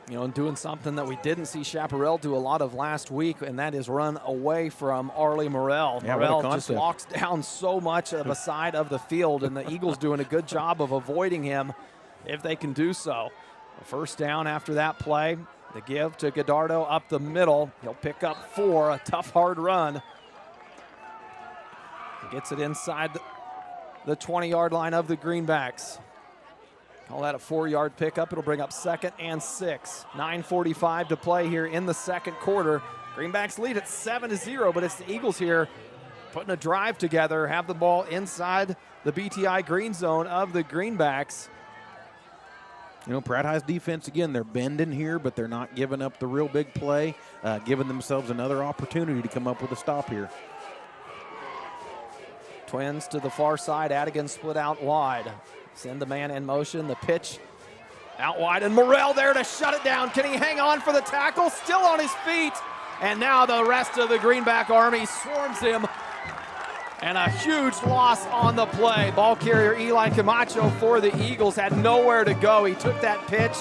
You know, and doing something that we didn't see Chaparral do a lot of last week, and that is run away from Arlie Morrell. Yeah, Morrell just locks down so much of a side of the field, and the Eagles doing a good job of avoiding him if they can do so. A first down after that play. The give to Goddardo up the middle. He'll pick up 4, a tough, hard run. He gets it inside the 20-yard line of the Greenbacks. Call that a 4-yard pickup. It'll bring up 2nd and 6. 9:45 to play here in the second quarter. Greenbacks lead at 7-0, but it's the Eagles here putting a drive together, have the ball inside the BTI green zone of the Greenbacks. You know, Pratt High's defense, again, they're bending here, but they're not giving up the real big play, giving themselves another opportunity to come up with a stop here. Twins to the far side. Adigan split out wide. Send the man in motion. The pitch out wide, and Morrell there to shut it down. Can he hang on for the tackle? Still on his feet. And now the rest of the Greenback Army swarms him. And a huge loss on the play. Ball carrier Eli Camacho for the Eagles had nowhere to go. He took that pitch.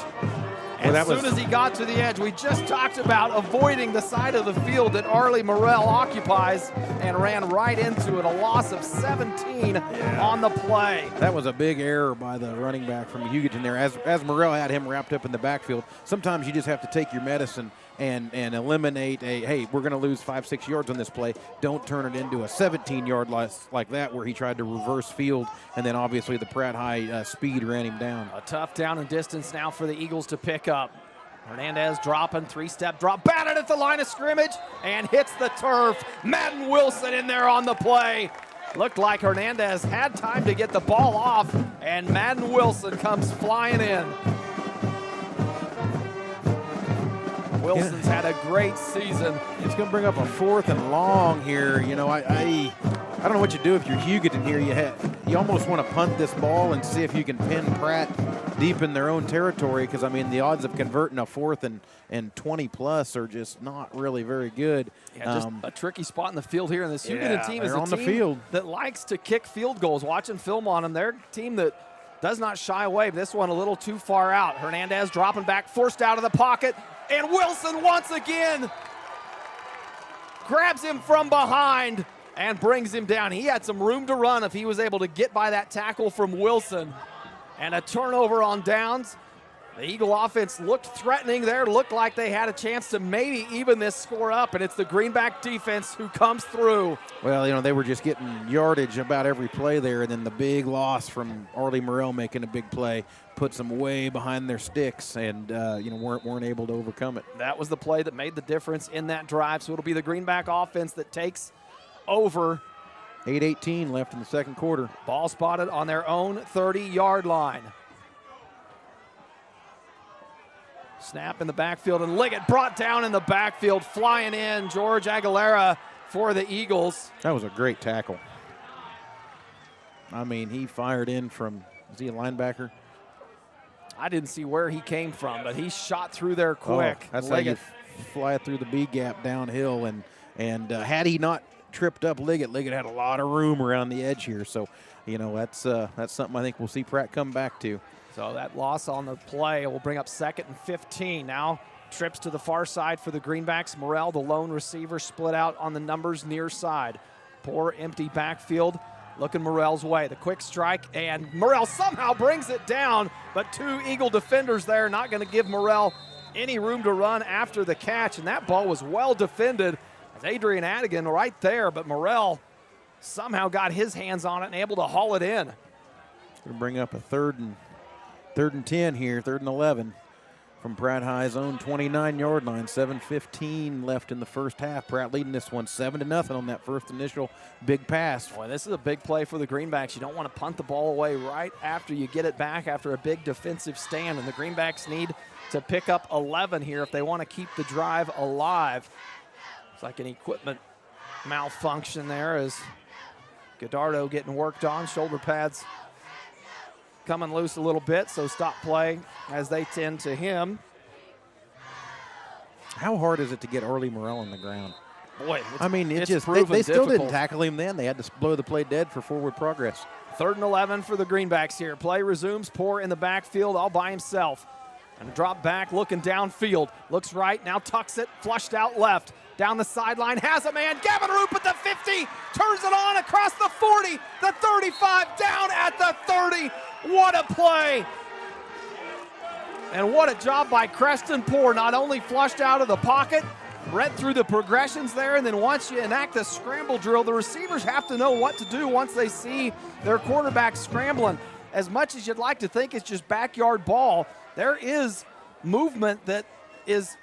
And as soon as he got to the edge, we just talked about avoiding the side of the field that Arlie Morrell occupies, and ran right into it. A loss of 17 on the play. That was a big error by the running back from Hugoton there. As Morrell had him wrapped up in the backfield, sometimes you just have to take your medicine and eliminate hey, we're going to lose 5-6 yards on this play. Don't turn it into a 17-yard loss like that where he tried to reverse field, and then obviously the Pratt High speed ran him down. A tough down and distance now for the Eagles to pick up. Hernandez dropping, 3-step drop, batted at the line of scrimmage, and hits the turf. Madden Wilson in there on the play. Looked like Hernandez had time to get the ball off, and Madden Wilson comes flying in. Wilson's had a great season. It's going to bring up a 4th and long here. You know, I don't know what you do if you're Hugoton here. You almost want to punt this ball and see if you can pin Pratt deep in their own territory, because, I mean, the odds of converting a 4th and 20-plus are just not really very good. Yeah, just a tricky spot in the field here. And this Hugoton team is a on the team field that likes to kick field goals. Watching film on them, they're a team that does not shy away. But this one a little too far out. Hernandez dropping back, forced out of the pocket. And Wilson once again grabs him from behind and brings him down. He had some room to run if he was able to get by that tackle from Wilson. And a turnover on downs. The Eagle offense looked threatening there, looked like they had a chance to maybe even this score up, and it's the Greenback defense who comes through. Well, you know, they were just getting yardage about every play there, and then the big loss from Arlie Morrell making a big play puts them way behind their sticks, and you know, weren't able to overcome it. That was the play that made the difference in that drive, so it'll be the Greenback offense that takes over. 8:18 left in the second quarter. Ball spotted on their own 30-yard line. Snap in the backfield, and Liggett brought down in the backfield, flying in. George Aguilera for the Eagles. That was a great tackle. I mean, he fired in from, is he a linebacker? I didn't see where he came from, but he shot through there quick. Oh, that's Liggett. How you fly through the B gap downhill, and had he not tripped up Liggett had a lot of room around the edge here. So, you know, that's something I think we'll see Pratt come back to. So that loss on the play will bring up 2nd and 15. Now trips to the far side for the Greenbacks. Morrell, the lone receiver, split out on the numbers near side. Poor empty backfield. Looking Morrell's way. The quick strike, and Morrell somehow brings it down, but 2 Eagle defenders there, not going to give Morrell any room to run after the catch, and that ball was well defended. As Adrian Adigan right there, but Morrell somehow got his hands on it and able to haul it in. Going to bring up a third and 10 here, 3rd and 11 from Pratt High's own 29-yard line. 7:15 left in the first half. Pratt leading this one 7-0 on that first initial big pass. Boy, this is a big play for the Greenbacks. You don't want to punt the ball away right after you get it back after a big defensive stand, and the Greenbacks need to pick up 11 here if they want to keep the drive alive. It's like an equipment malfunction there as Goddardo getting worked on. Shoulder pads coming loose a little bit, so stop play as they tend to him. How hard is it to get Arlie Morrell on the ground? Boy, I mean, it's they proven still didn't difficult. tackle him then. They had to blow the play dead for forward progress. 3rd and 11 for the Greenbacks here. Play resumes. Poor in the backfield all by himself. And a drop back, looking downfield. Looks right, now tucks it, flushed out left. Down the sideline, has a man. Gavin Roop at the 50, turns it on across the 40, the 35, down at the 30. What a play. And what a job by Creston Poor. Not only flushed out of the pocket, read through the progressions there, and then once you enact a scramble drill, the receivers have to know what to do once they see their quarterback scrambling. As much as you'd like to think it's just backyard ball, there is movement that is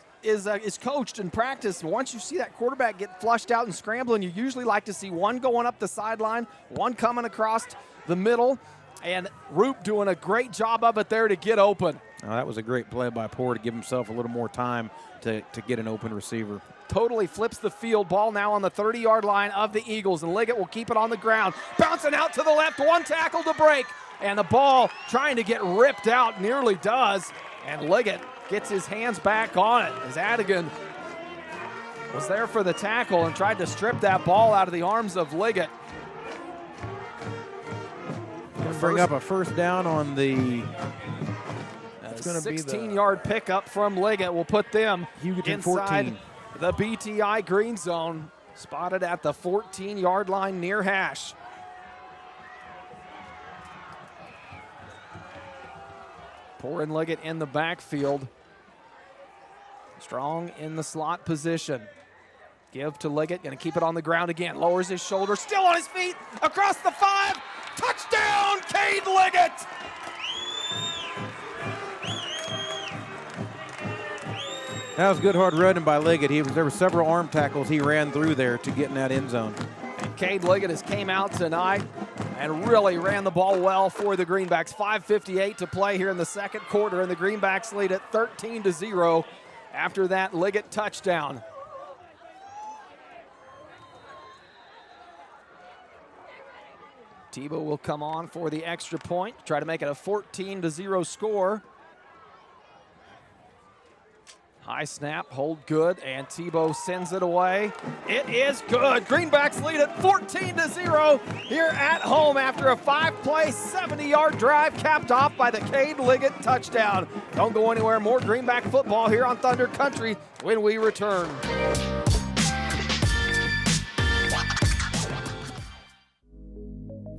coached and practiced. And once you see that quarterback get flushed out and scrambling, you usually like to see one going up the sideline, one coming across the middle, and Roop doing a great job of it there to get open. Oh, that was a great play by Poor to give himself a little more time to get an open receiver. Totally flips the field. Ball now on the 30-yard line of the Eagles, and Liggett will keep it on the ground. Bouncing out to the left, one tackle to break, and the ball trying to get ripped out, nearly does, and Liggett gets his hands back on it as Adigan was there for the tackle and tried to strip that ball out of the arms of Liggett. Going to bring up a first down on the 16-yard pickup from Liggett will put them Hugoton inside 14. the BTI green zone, spotted at the 14-yard line near hash. Poor and Liggett in the backfield. Strong in the slot position. Give to Liggett, going to keep it on the ground again. Lowers his shoulder, still on his feet, across the 5. Touchdown, Cade Liggett! That was good hard running by Liggett. There were several arm tackles he ran through there to get in that end zone. And Cade Liggett has came out tonight and really ran the ball well for the Greenbacks. 5:58 to play here in the second quarter, and the Greenbacks lead at 13-0 after that Liggett touchdown. Tebow will come on for the extra point, try to make it a 14-0 score. High snap, hold good, and Tebow sends it away. It is good. Greenbacks lead at 14-0 here at home after a 5-play, 70-yard drive capped off by the Cade Liggett touchdown. Don't go anywhere. More Greenback football here on Thunder Country when we return.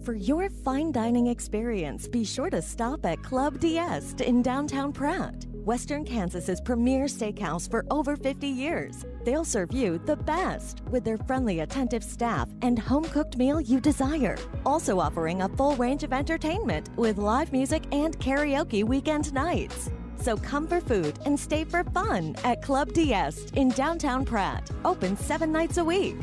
For your fine dining experience, be sure to stop at Club D'Este in downtown Pratt. Western Kansas's premier steakhouse for over 50 years. They'll serve you the best with their friendly, attentive staff and home-cooked meal you desire. Also offering a full range of entertainment with live music and karaoke weekend nights. So come for food and stay for fun at Club D'Este in downtown Pratt. Open 7 nights a week.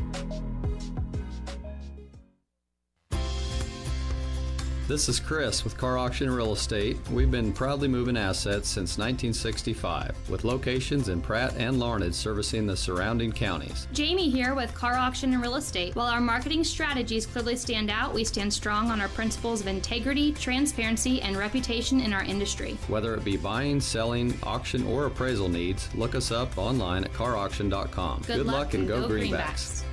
This is Chris with Car Auction Real Estate. We've been proudly moving assets since 1965, with locations in Pratt and Larned servicing the surrounding counties. Jamie here with Car Auction and Real Estate. While our marketing strategies clearly stand out, we stand strong on our principles of integrity, transparency, and reputation in our industry. Whether it be buying, selling, auction, or appraisal needs, look us up online at carauction.com. Good luck and go Greenbacks.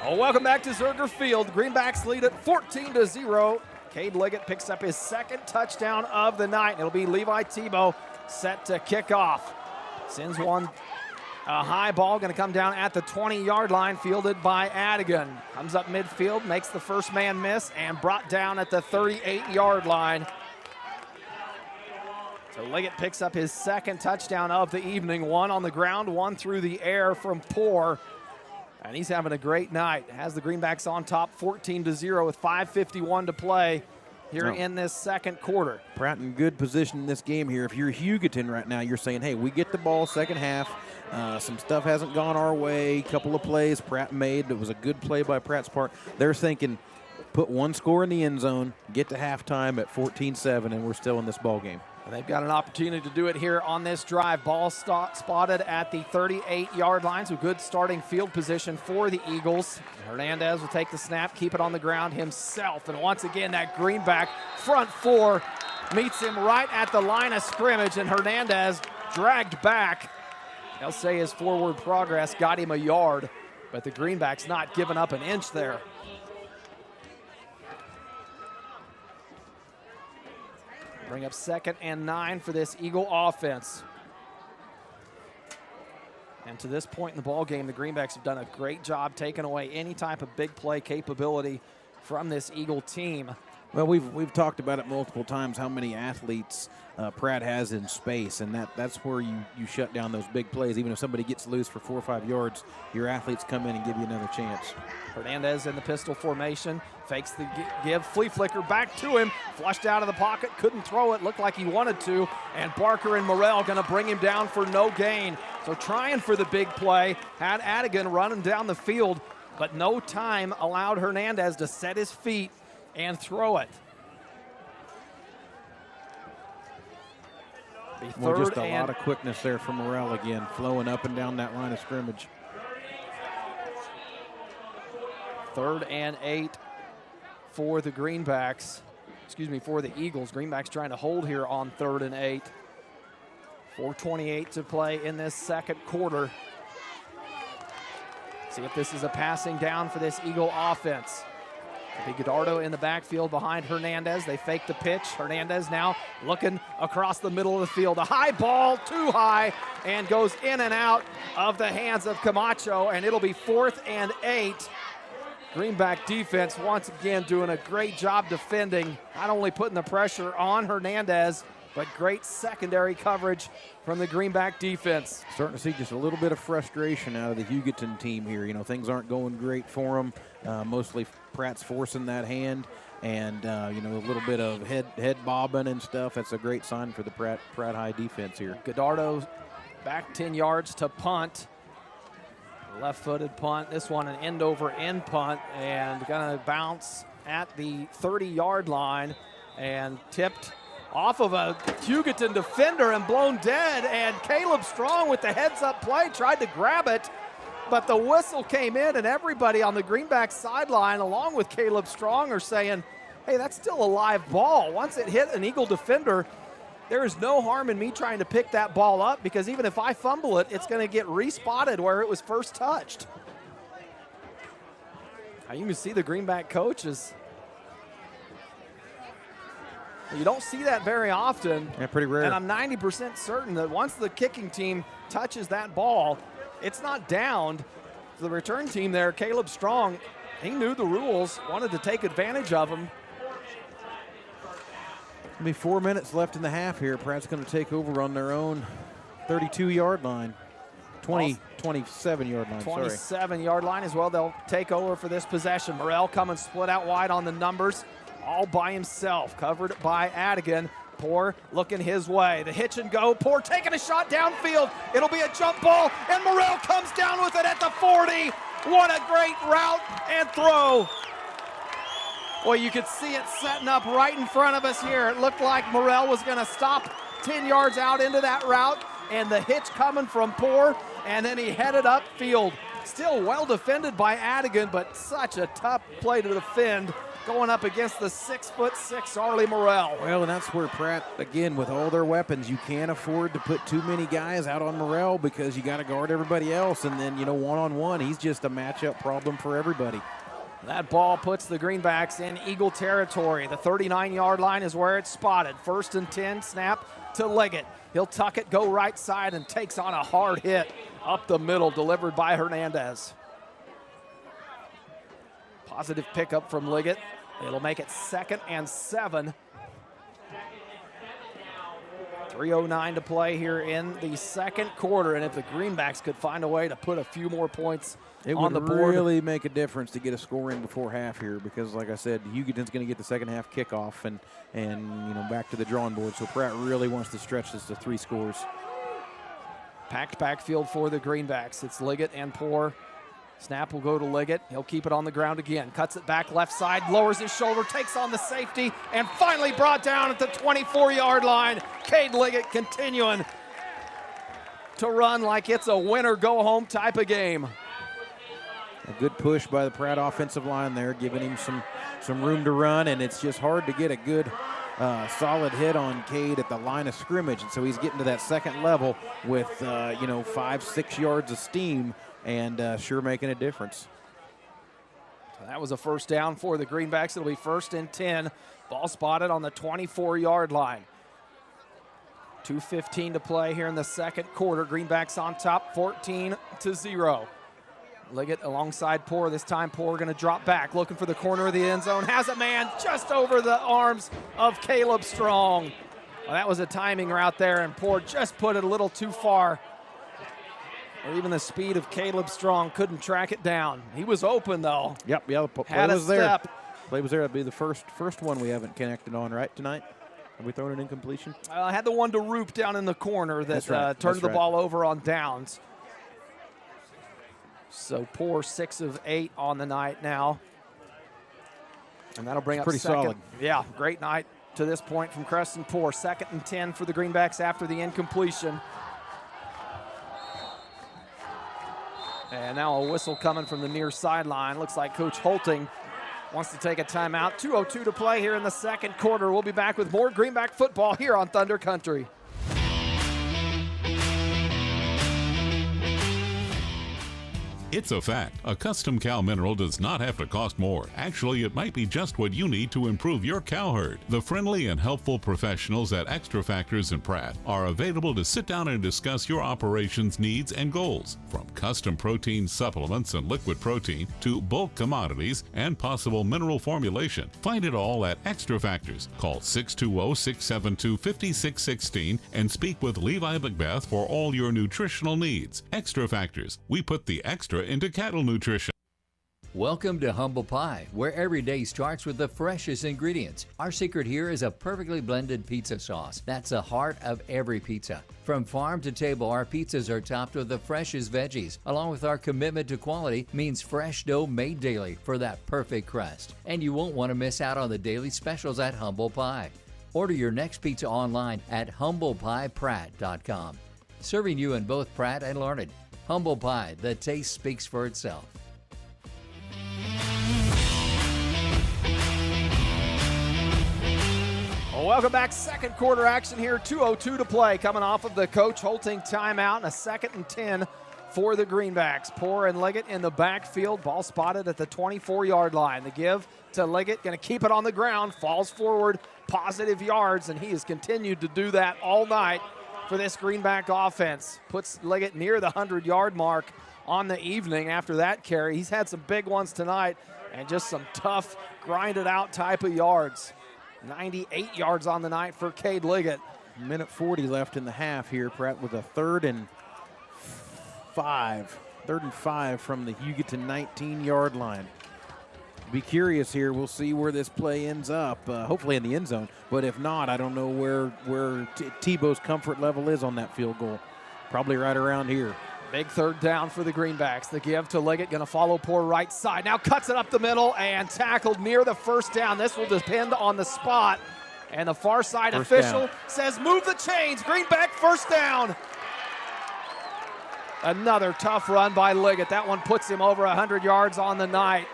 Oh, welcome back to Zerger Field. Greenbacks lead at 14-0. Cade Liggett picks up his second touchdown of the night. It'll be Levi Tebow set to kick off. Sends one, a high ball, going to come down at the 20-yard line, fielded by Adigan. Comes up midfield, makes the first man miss, and brought down at the 38-yard line. So Liggett picks up his second touchdown of the evening. One on the ground, one through the air from Poor. And he's having a great night. Has the Greenbacks on top 14-0 with 5:51 to play here in this second quarter. Pratt in good position in this game here. If you're Hugoton right now, you're saying, hey, we get the ball second half. Some stuff hasn't gone our way. A couple of plays Pratt made. It was a good play by Pratt's part. They're thinking, put one score in the end zone, get to halftime at 14-7, and we're still in this ball game. They've got an opportunity to do it here on this drive. Ball spotted at the 38-yard line, so good starting field position for the Eagles. Hernandez will take the snap, keep it on the ground himself, and once again that greenback front four meets him right at the line of scrimmage, and Hernandez dragged back. They'll say his forward progress got him a yard, but the greenback's not giving up an inch there. Bring up 2nd and 9 for this Eagle offense. And to this point in the ball game, the Greenbacks have done a great job taking away any type of big play capability from this Eagle team. Well, we've talked about it multiple times how many athletes Pratt has in space, and that's where you shut down those big plays. Even if somebody gets loose for 4 or 5 yards, your athletes come in and give you another chance. Hernandez in the pistol formation, fakes the give, flea flicker back to him, flushed out of the pocket, couldn't throw it, looked like he wanted to, and Barker and Morrell going to bring him down for no gain. So trying for the big play, had Adigan running down the field, but no time allowed Hernandez to set his feet and throw it. Well, just a lot of quickness there from Morrell again, flowing up and down that line of scrimmage. 3rd and 8 for the Greenbacks. Excuse me, for the Eagles. Greenbacks trying to hold here on 3rd and 8. 4:28 to play in this second quarter. See if this is a passing down for this Eagle offense. Gallardo in the backfield behind Hernandez. They fake the pitch. Hernandez now looking across the middle of the field. A high ball, too high, and goes in and out of the hands of Camacho, and it'll be 4th and 8. Greenback defense once again doing a great job defending, not only putting the pressure on Hernandez, but great secondary coverage from the Greenback defense. Starting to see just a little bit of frustration out of the Hugoton team here. You know, things aren't going great for them. Mostly Pratt's forcing that hand, and you know, a little bit of head bobbing and stuff. That's a great sign for the Pratt High defense here. Gallardo back 10 yards to punt. Left-footed punt. This one an end-over-end punt, and gonna bounce at the 30-yard line and tipped off of a Hugoton defender and blown dead, and Caleb Strong with the heads-up play tried to grab it, but the whistle came in, and everybody on the Greenback sideline, along with Caleb Strong, are saying, hey, that's still a live ball. Once it hit an Eagle defender, there is no harm in me trying to pick that ball up, because even if I fumble it, it's going to get respotted where it was first touched. Now you can see the Greenback coaches. You don't see that very often. Yeah, pretty rare. And I'm 90% certain that once the kicking team touches that ball, it's not downed. The return team there, Caleb Strong, he knew the rules, wanted to take advantage of them. Be 4 minutes left in the half here. Pratt's going to take over on their own 32-yard line. 27-yard line, 27-yard line as well. They'll take over for this possession. Morrell coming split out wide on the numbers, all by himself, covered by Adigan. Poor looking his way. The hitch and go. Poor taking a shot downfield. It'll be a jump ball, and Morrell comes down with it at the 40. What a great route and throw. Well, you could see it setting up right in front of us here. It looked like Morrell was going to stop 10 yards out into that route, and the hitch coming from Poor, and then he headed upfield. Still well defended by Adigan, but such a tough play to defend going up against the 6'6" Arlie Morrell. Well, and that's where Pratt, again, with all their weapons, you can't afford to put too many guys out on Morrell because you got to guard everybody else, and then, you know, one-on-one, he's just a matchup problem for everybody. That ball puts the Greenbacks in Eagle territory. The 39-yard line is where it's spotted. 1st and 10, snap to Liggett. He'll tuck it, go right side, and takes on a hard hit up the middle, delivered by Hernandez. Positive pickup from Liggett. It'll make it 2nd and 7. 3:09 to play here in the second quarter, and if the Greenbacks could find a way to put a few more points on the board. It would really make a difference to get a score in before half here, because, like I said, Hugoton's going to get the second half kickoff and you know, back to the drawing board. So Pratt really wants to stretch this to 3 scores. Packed backfield for the Greenbacks. It's Liggett and Poor Snap will go to Liggett. He'll keep it on the ground again. Cuts it back left side, lowers his shoulder, takes on the safety, and finally brought down at the 24-yard line. Cade Liggett continuing to run like it's a win-or-go-home type of game. A good push by the Pratt offensive line there, giving him some room to run, and it's just hard to get a good solid hit on Cade at the line of scrimmage. And so he's getting to that second level with, 5-6 yards of steam, and sure making a difference. So that was a first down for the Greenbacks. It'll be 1st and 10. Ball spotted on the 24-yard line. 2:15 to play here in the second quarter. Greenbacks on top, 14-0. Liggett alongside Poor. This time Poor going to drop back, looking for the corner of the end zone. Has a man just over the arms of Caleb Strong. Well, that was a timing route there, and Poor just put it a little too far. Or even the speed of Caleb Strong couldn't track it down. He was open, though. Yep, the play Had a was there. step. Play was there. That'd be the first one we haven't connected on, right, tonight? Have we thrown an incompletion? I had the one to Roop down in the corner that right. turned That's the right. ball over on downs. So Poor 6 of 8 on the night now. And that'll bring up pretty second. solid. Yeah, great night to this point from Creston Poor. 2nd and 10 for the Greenbacks after the incompletion. And now a whistle coming from the near sideline. Looks like Coach Holting wants to take a timeout. 2:02 to play here in the second quarter. We'll be back with more Greenback football here on Thunder Country. It's a fact. A custom cow mineral does not have to cost more. Actually, it might be just what you need to improve your cow herd. The friendly and helpful professionals at Extra Factors in Pratt are available to sit down and discuss your operations needs and goals. From custom protein supplements and liquid protein to bulk commodities and possible mineral formulation. Find it all at Extra Factors. Call 620-672-5616 and speak with Levi Macbeth for all your nutritional needs. Extra Factors. We put the extra into cattle nutrition. Welcome to Humble Pie, where every day starts with the freshest ingredients. Our secret here is a perfectly blended pizza sauce. That's the heart of every pizza. From farm to table, our pizzas are topped with the freshest veggies. Along with our commitment to quality means fresh dough made daily for that perfect crust. And you won't want to miss out on the daily specials at Humble Pie. Order your next pizza online at humblepiepratt.com. Serving you in both Pratt and Larned. Humble Pie, the taste speaks for itself. Well, welcome back. Second quarter action here. 2:02 to play. Coming off of the Coach Holting timeout and a 2nd and 10 for the Greenbacks. Poor and Liggett in the backfield. Ball spotted at the 24-yard line. The give to Liggett. Going to keep it on the ground. Falls forward. Positive yards, and he has continued to do that all night for this Greenback offense. Puts Liggett near the 100-yard mark on the evening after that carry. He's had some big ones tonight and just some tough, grinded-out type of yards. 98 yards on the night for Cade Liggett. Minute 40 left in the half here. Pratt with a 3rd and 5. 3rd and 5 from the Hugoton 19-yard line. Be curious here. We'll see where this play ends up. Hopefully in the end zone. But if not, I don't know where Tebow's comfort level is on that field goal. Probably right around here. Big 3rd down for the Greenbacks. The give to Liggett, going to follow Poor right side. Now cuts it up the middle and tackled near the 1st down. This will depend on the spot. And the far side First official down. says move the chains. Greenback 1st down. Another tough run by Liggett. That one puts him over 100 yards on the night.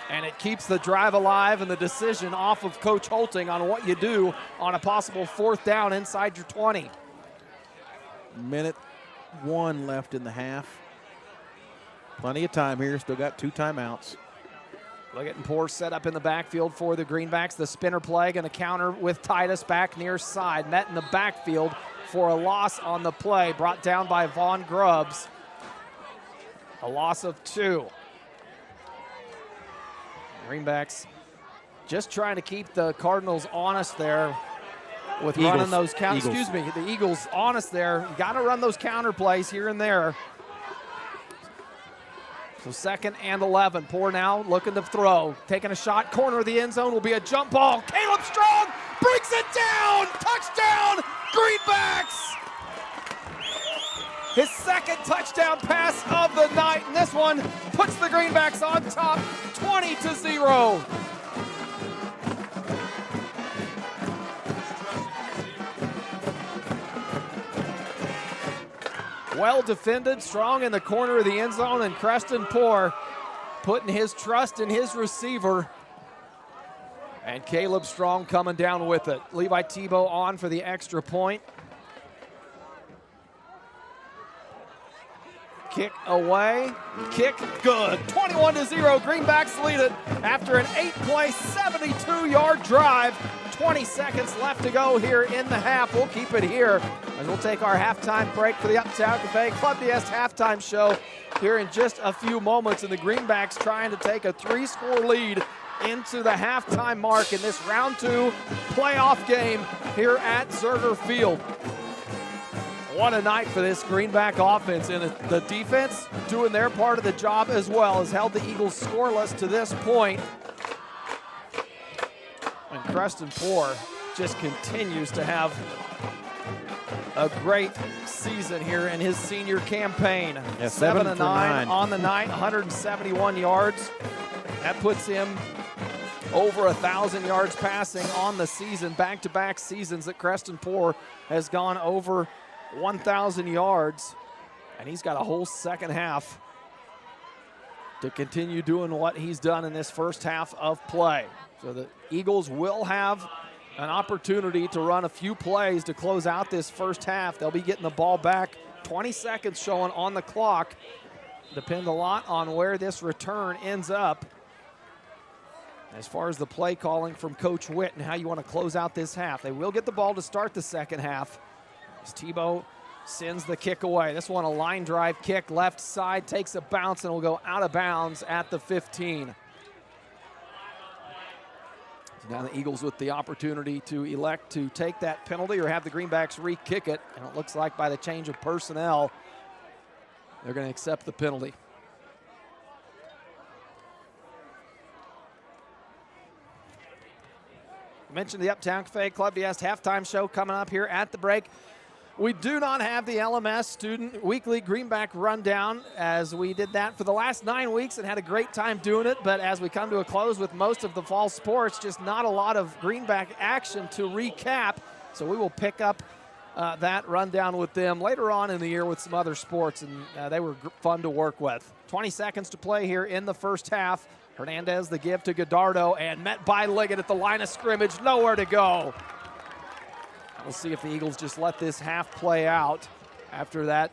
And it keeps the drive alive and the decision off of Coach Holting on what you do on a possible 4th down inside your 20. Minute 1 left in the half. Plenty of time here. Still got 2 timeouts. Liggett and Poor set up in the backfield for the Greenbacks. The spinner play going to counter with Titus back near side. Met in the backfield for a loss on the play. Brought down by Vaughn Grubbs. A loss of 2. Greenbacks just trying to keep the Cardinals honest there with running those counters. Excuse me, the Eagles honest there. You got to run those counter plays here and there. So 2nd and 11. Poor now looking to throw. Taking a shot. Corner of the end zone will be a jump ball. Caleb Strong breaks it down. Touchdown, Greenbacks. his second touchdown pass of the night, and this one puts the Greenbacks on top 20-0. Well defended, strong in the corner of the end zone, and Creston Poor putting his trust in his receiver. And Caleb Strong coming down with it. Levi Tebow on for the extra point. Kick away, kick good. 21-0, Greenbacks lead it after an 8-play, 72-yard drive. 20 seconds left to go here in the half. We'll keep it here as we'll take our halftime break for the Uptown Cafe Club DS halftime show here in just a few moments. And the Greenbacks trying to take a 3-score lead into the halftime mark in this round 2 playoff game here at Zerger Field. What a night for this Greenback offense, and the defense doing their part of the job as well, has held the Eagles scoreless to this point. And Creston Poor just continues to have a great season here in his senior campaign. Yeah, 7-9 on the night, 171 yards. That puts him over 1,000 yards passing on the season. Back-to-back seasons that Creston Poor has gone over 1,000 yards, and he's got a whole second half to continue doing what he's done in this first half of play. So the Eagles will have an opportunity to run a few plays to close out this first half. They'll be getting the ball back. 20 seconds showing on the clock. Depend a lot on where this return ends up as far as the play calling from Coach Witt and how you want to close out this half. They will get the ball to start the second half as Tebow sends the kick away. This one a line drive kick, left side, takes a bounce and will go out of bounds at the 15. So now the Eagles with the opportunity to elect to take that penalty or have the Greenbacks re-kick it. And it looks like by the change of personnel, they're going to accept the penalty. I mentioned the Uptown Cafe Club DS halftime show coming up here at the break. We do not have the LMS Student Weekly Greenback Rundown, as we did that for the last 9 weeks and had a great time doing it. But as we come to a close with most of the fall sports, just not a lot of Greenback action to recap. So we will pick up that rundown with them later on in the year with some other sports, and they were fun to work with. 20 seconds to play here in the first half. Hernandez the give to Godardo, and met by Liggett at the line of scrimmage, nowhere to go. We'll see if the Eagles just let this half play out after that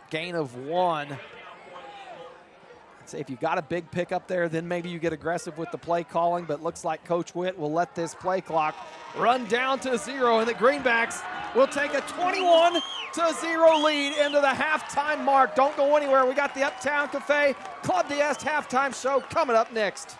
gain of 1. I'd say if you got a big pickup there, then maybe you get aggressive with the play calling, but looks like Coach Witt will let this play clock run down to 0, and the Greenbacks will take a 21-0 lead into the halftime mark. Don't go anywhere. We got the Uptown Cafe Club DS halftime show coming up next.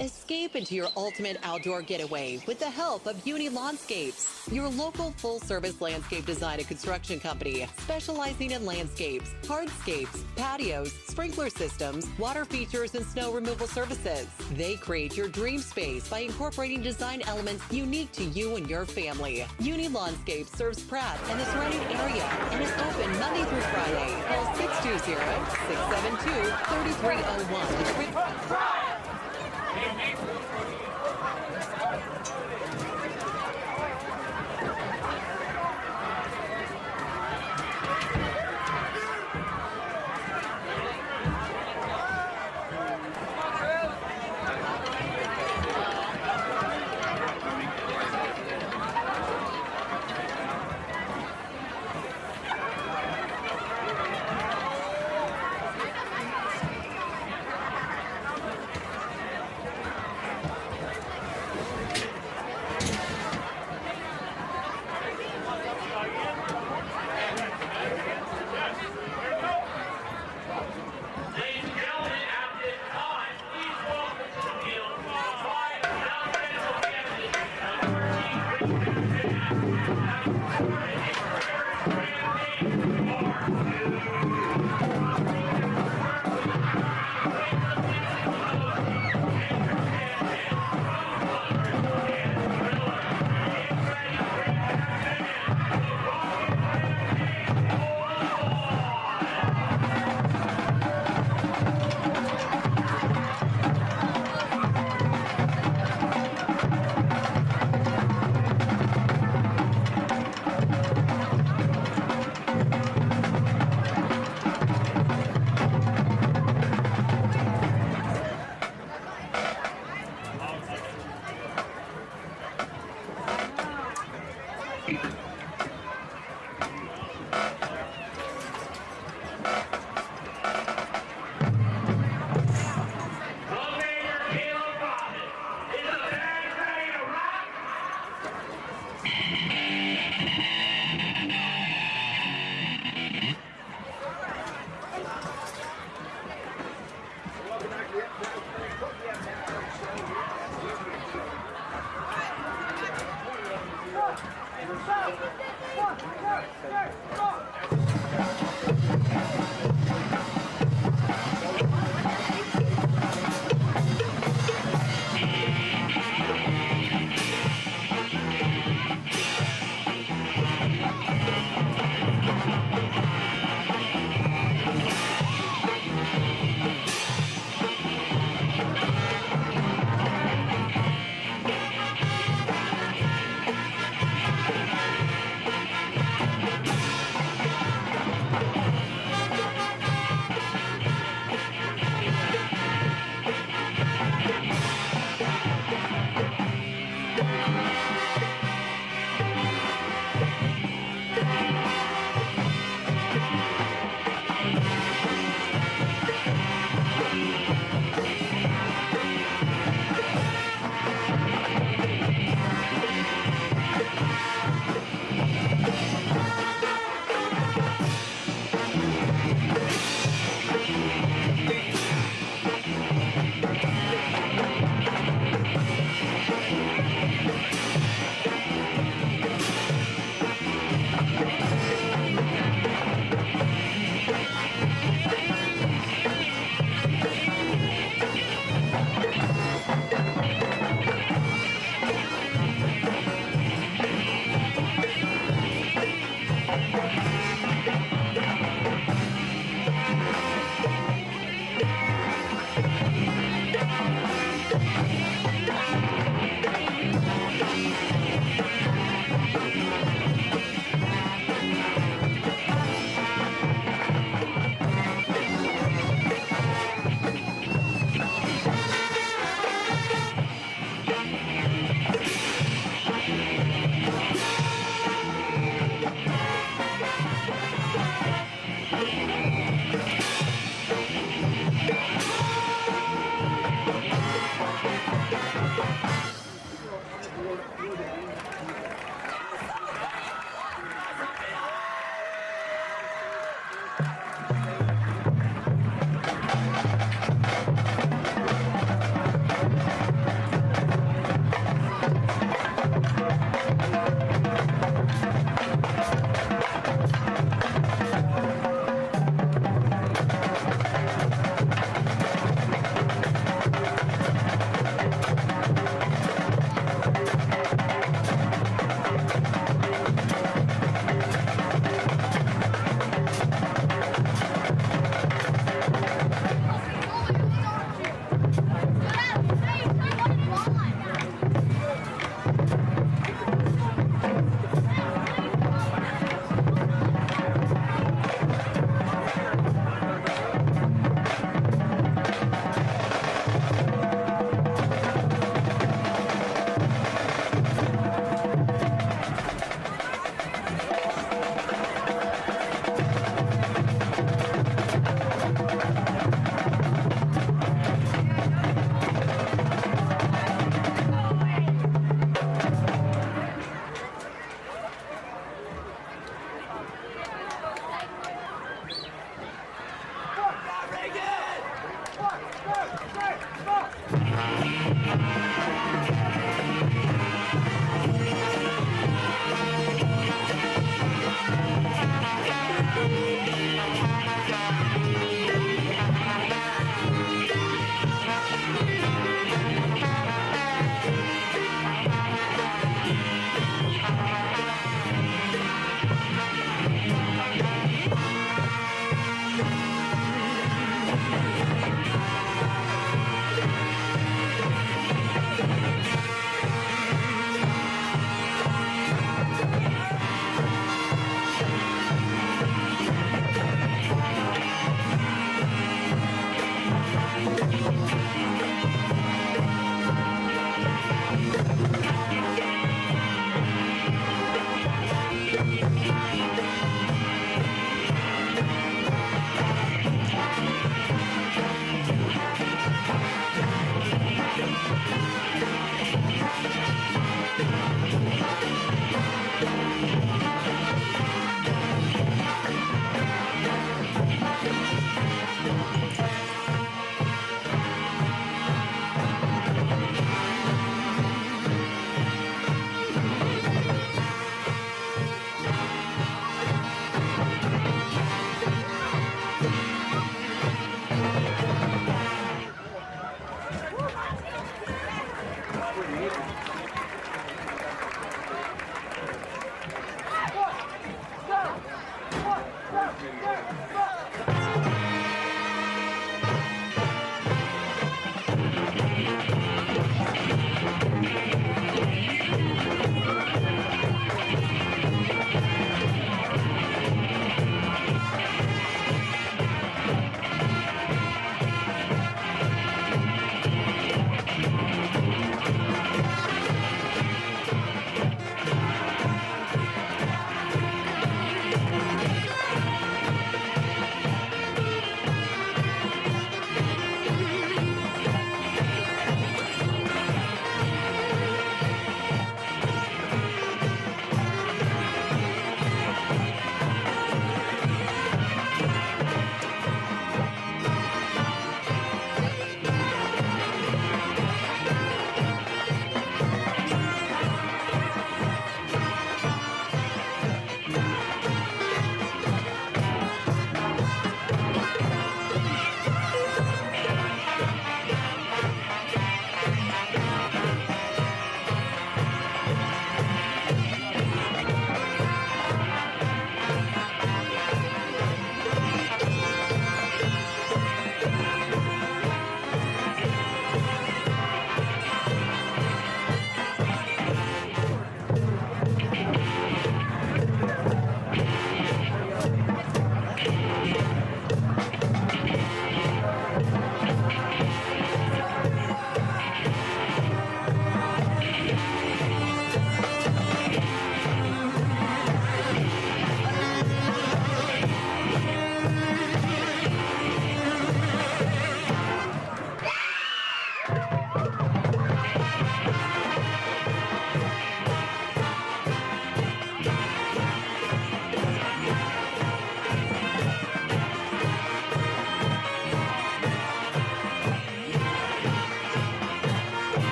Escape into your ultimate outdoor getaway with the help of Uni Landscapes, your local full-service landscape design and construction company specializing in landscapes, hardscapes, patios, sprinkler systems, water features, and snow removal services. They create your dream space by incorporating design elements unique to you and your family. Uni Landscapes serves Pratt and the surrounding area and is open Monday through Friday. Call 620-672-3301.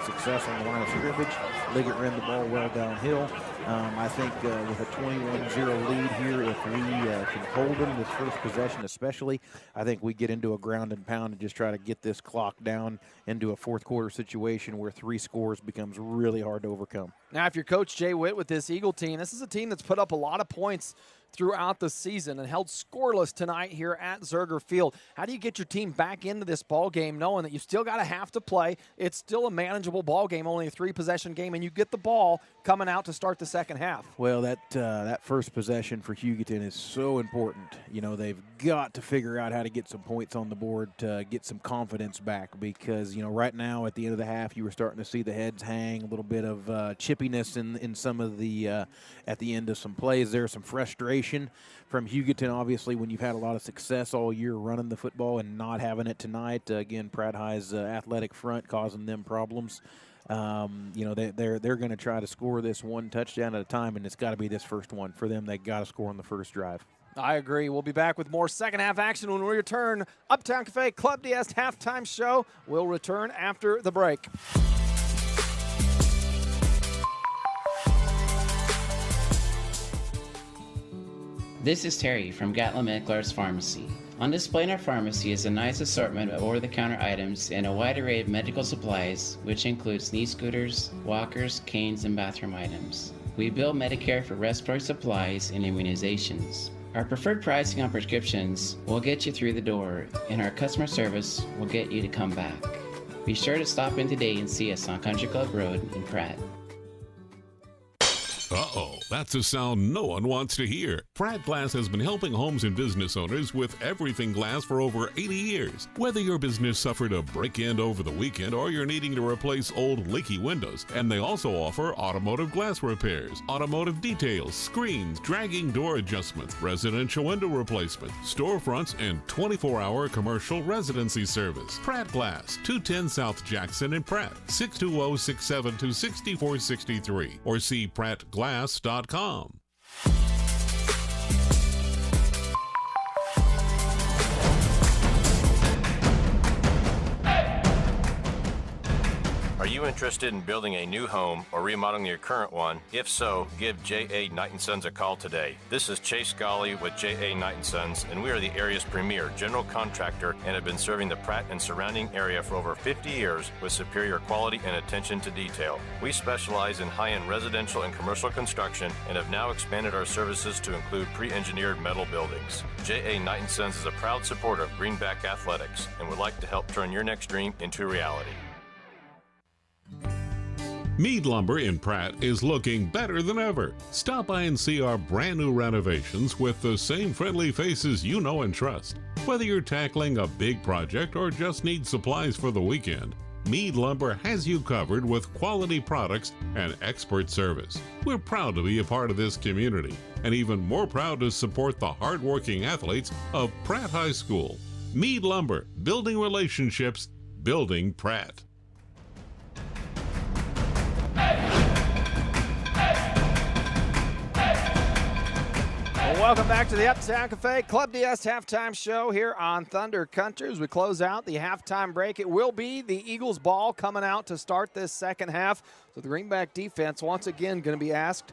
success on the line of scrimmage. Liggett ran the ball well downhill. I think with a 21-0 lead here, if we can hold them this first possession especially, I think we get into a ground and pound and just try to get this clock down into a fourth quarter situation where 3 scores becomes really hard to overcome. Now, if you're Coach Jay Witt with this Eagle team, this is a team that's put up a lot of points throughout the season and held scoreless tonight here at Zerger Field. How do you get your team back into this ball game knowing that you still got a half to play? It's still a manageable ball game, only a 3-possession game, and you get the ball coming out to start the second half? Well, that first possession for Hugoton is so important. You know, they've got to figure out how to get some points on the board to get some confidence back because, you know, right now at the end of the half, you were starting to see the heads hang, a little bit of chippiness in some of the at the end of some plays. There's some frustration from Hugoton, obviously, when you've had a lot of success all year running the football and not having it tonight. Again, Pratt High's athletic front causing them problems. You know, they're going to try to score this one touchdown at a time, and it's got to be this first one. For them, they got to score on the first drive. I agree. We'll be back with more second half action when we return. Uptown Cafe Club DS halftime show will return after the break. This is Terry from Gatlin Meckler's Pharmacy. On display in our pharmacy is a nice assortment of over-the-counter items and a wide array of medical supplies, which includes knee scooters, walkers, canes, and bathroom items. We bill Medicare for respiratory supplies and immunizations. Our preferred pricing on prescriptions will get you through the door, and our customer service will get you to come back. Be sure to stop in today and see us on Country Club Road in Pratt. Uh-oh, that's a sound no one wants to hear. Pratt Glass has been helping homes and business owners with everything glass for over 80 years. Whether your business suffered a break-in over the weekend or you're needing to replace old leaky windows, and they also offer automotive glass repairs, automotive details, screens, dragging door adjustments, residential window replacement, storefronts, and 24-hour commercial residency service. Pratt Glass, 210 South Jackson in Pratt, 620-672-6463, or see prattglass.com. Are you interested in building a new home or remodeling your current one? If so, give J.A. Knight & Sons a call today. This is Chase Golly with J.A. Knight & Sons, and we are the area's premier general contractor and have been serving the Pratt and surrounding area for over 50 years with superior quality and attention to detail. We specialize in high-end residential and commercial construction and have now expanded our services to include pre-engineered metal buildings. J.A. Knight & Sons is a proud supporter of Greenback Athletics and would like to help turn your next dream into reality. Mead Lumber in Pratt is looking better than ever. Stop by and see our brand new renovations with the same friendly faces you know and trust. Whether you're tackling a big project or just need supplies for the weekend, Mead Lumber has you covered with quality products and expert service. We're proud to be a part of this community and even more proud to support the hardworking athletes of Pratt High School. Mead Lumber, building relationships, building Pratt. Welcome back to the Uptown Cafe Club DS halftime show here on Thunder Country. As we close out the halftime break, it will be the Eagles' ball coming out to start this second half. So the Greenback defense once again going to be asked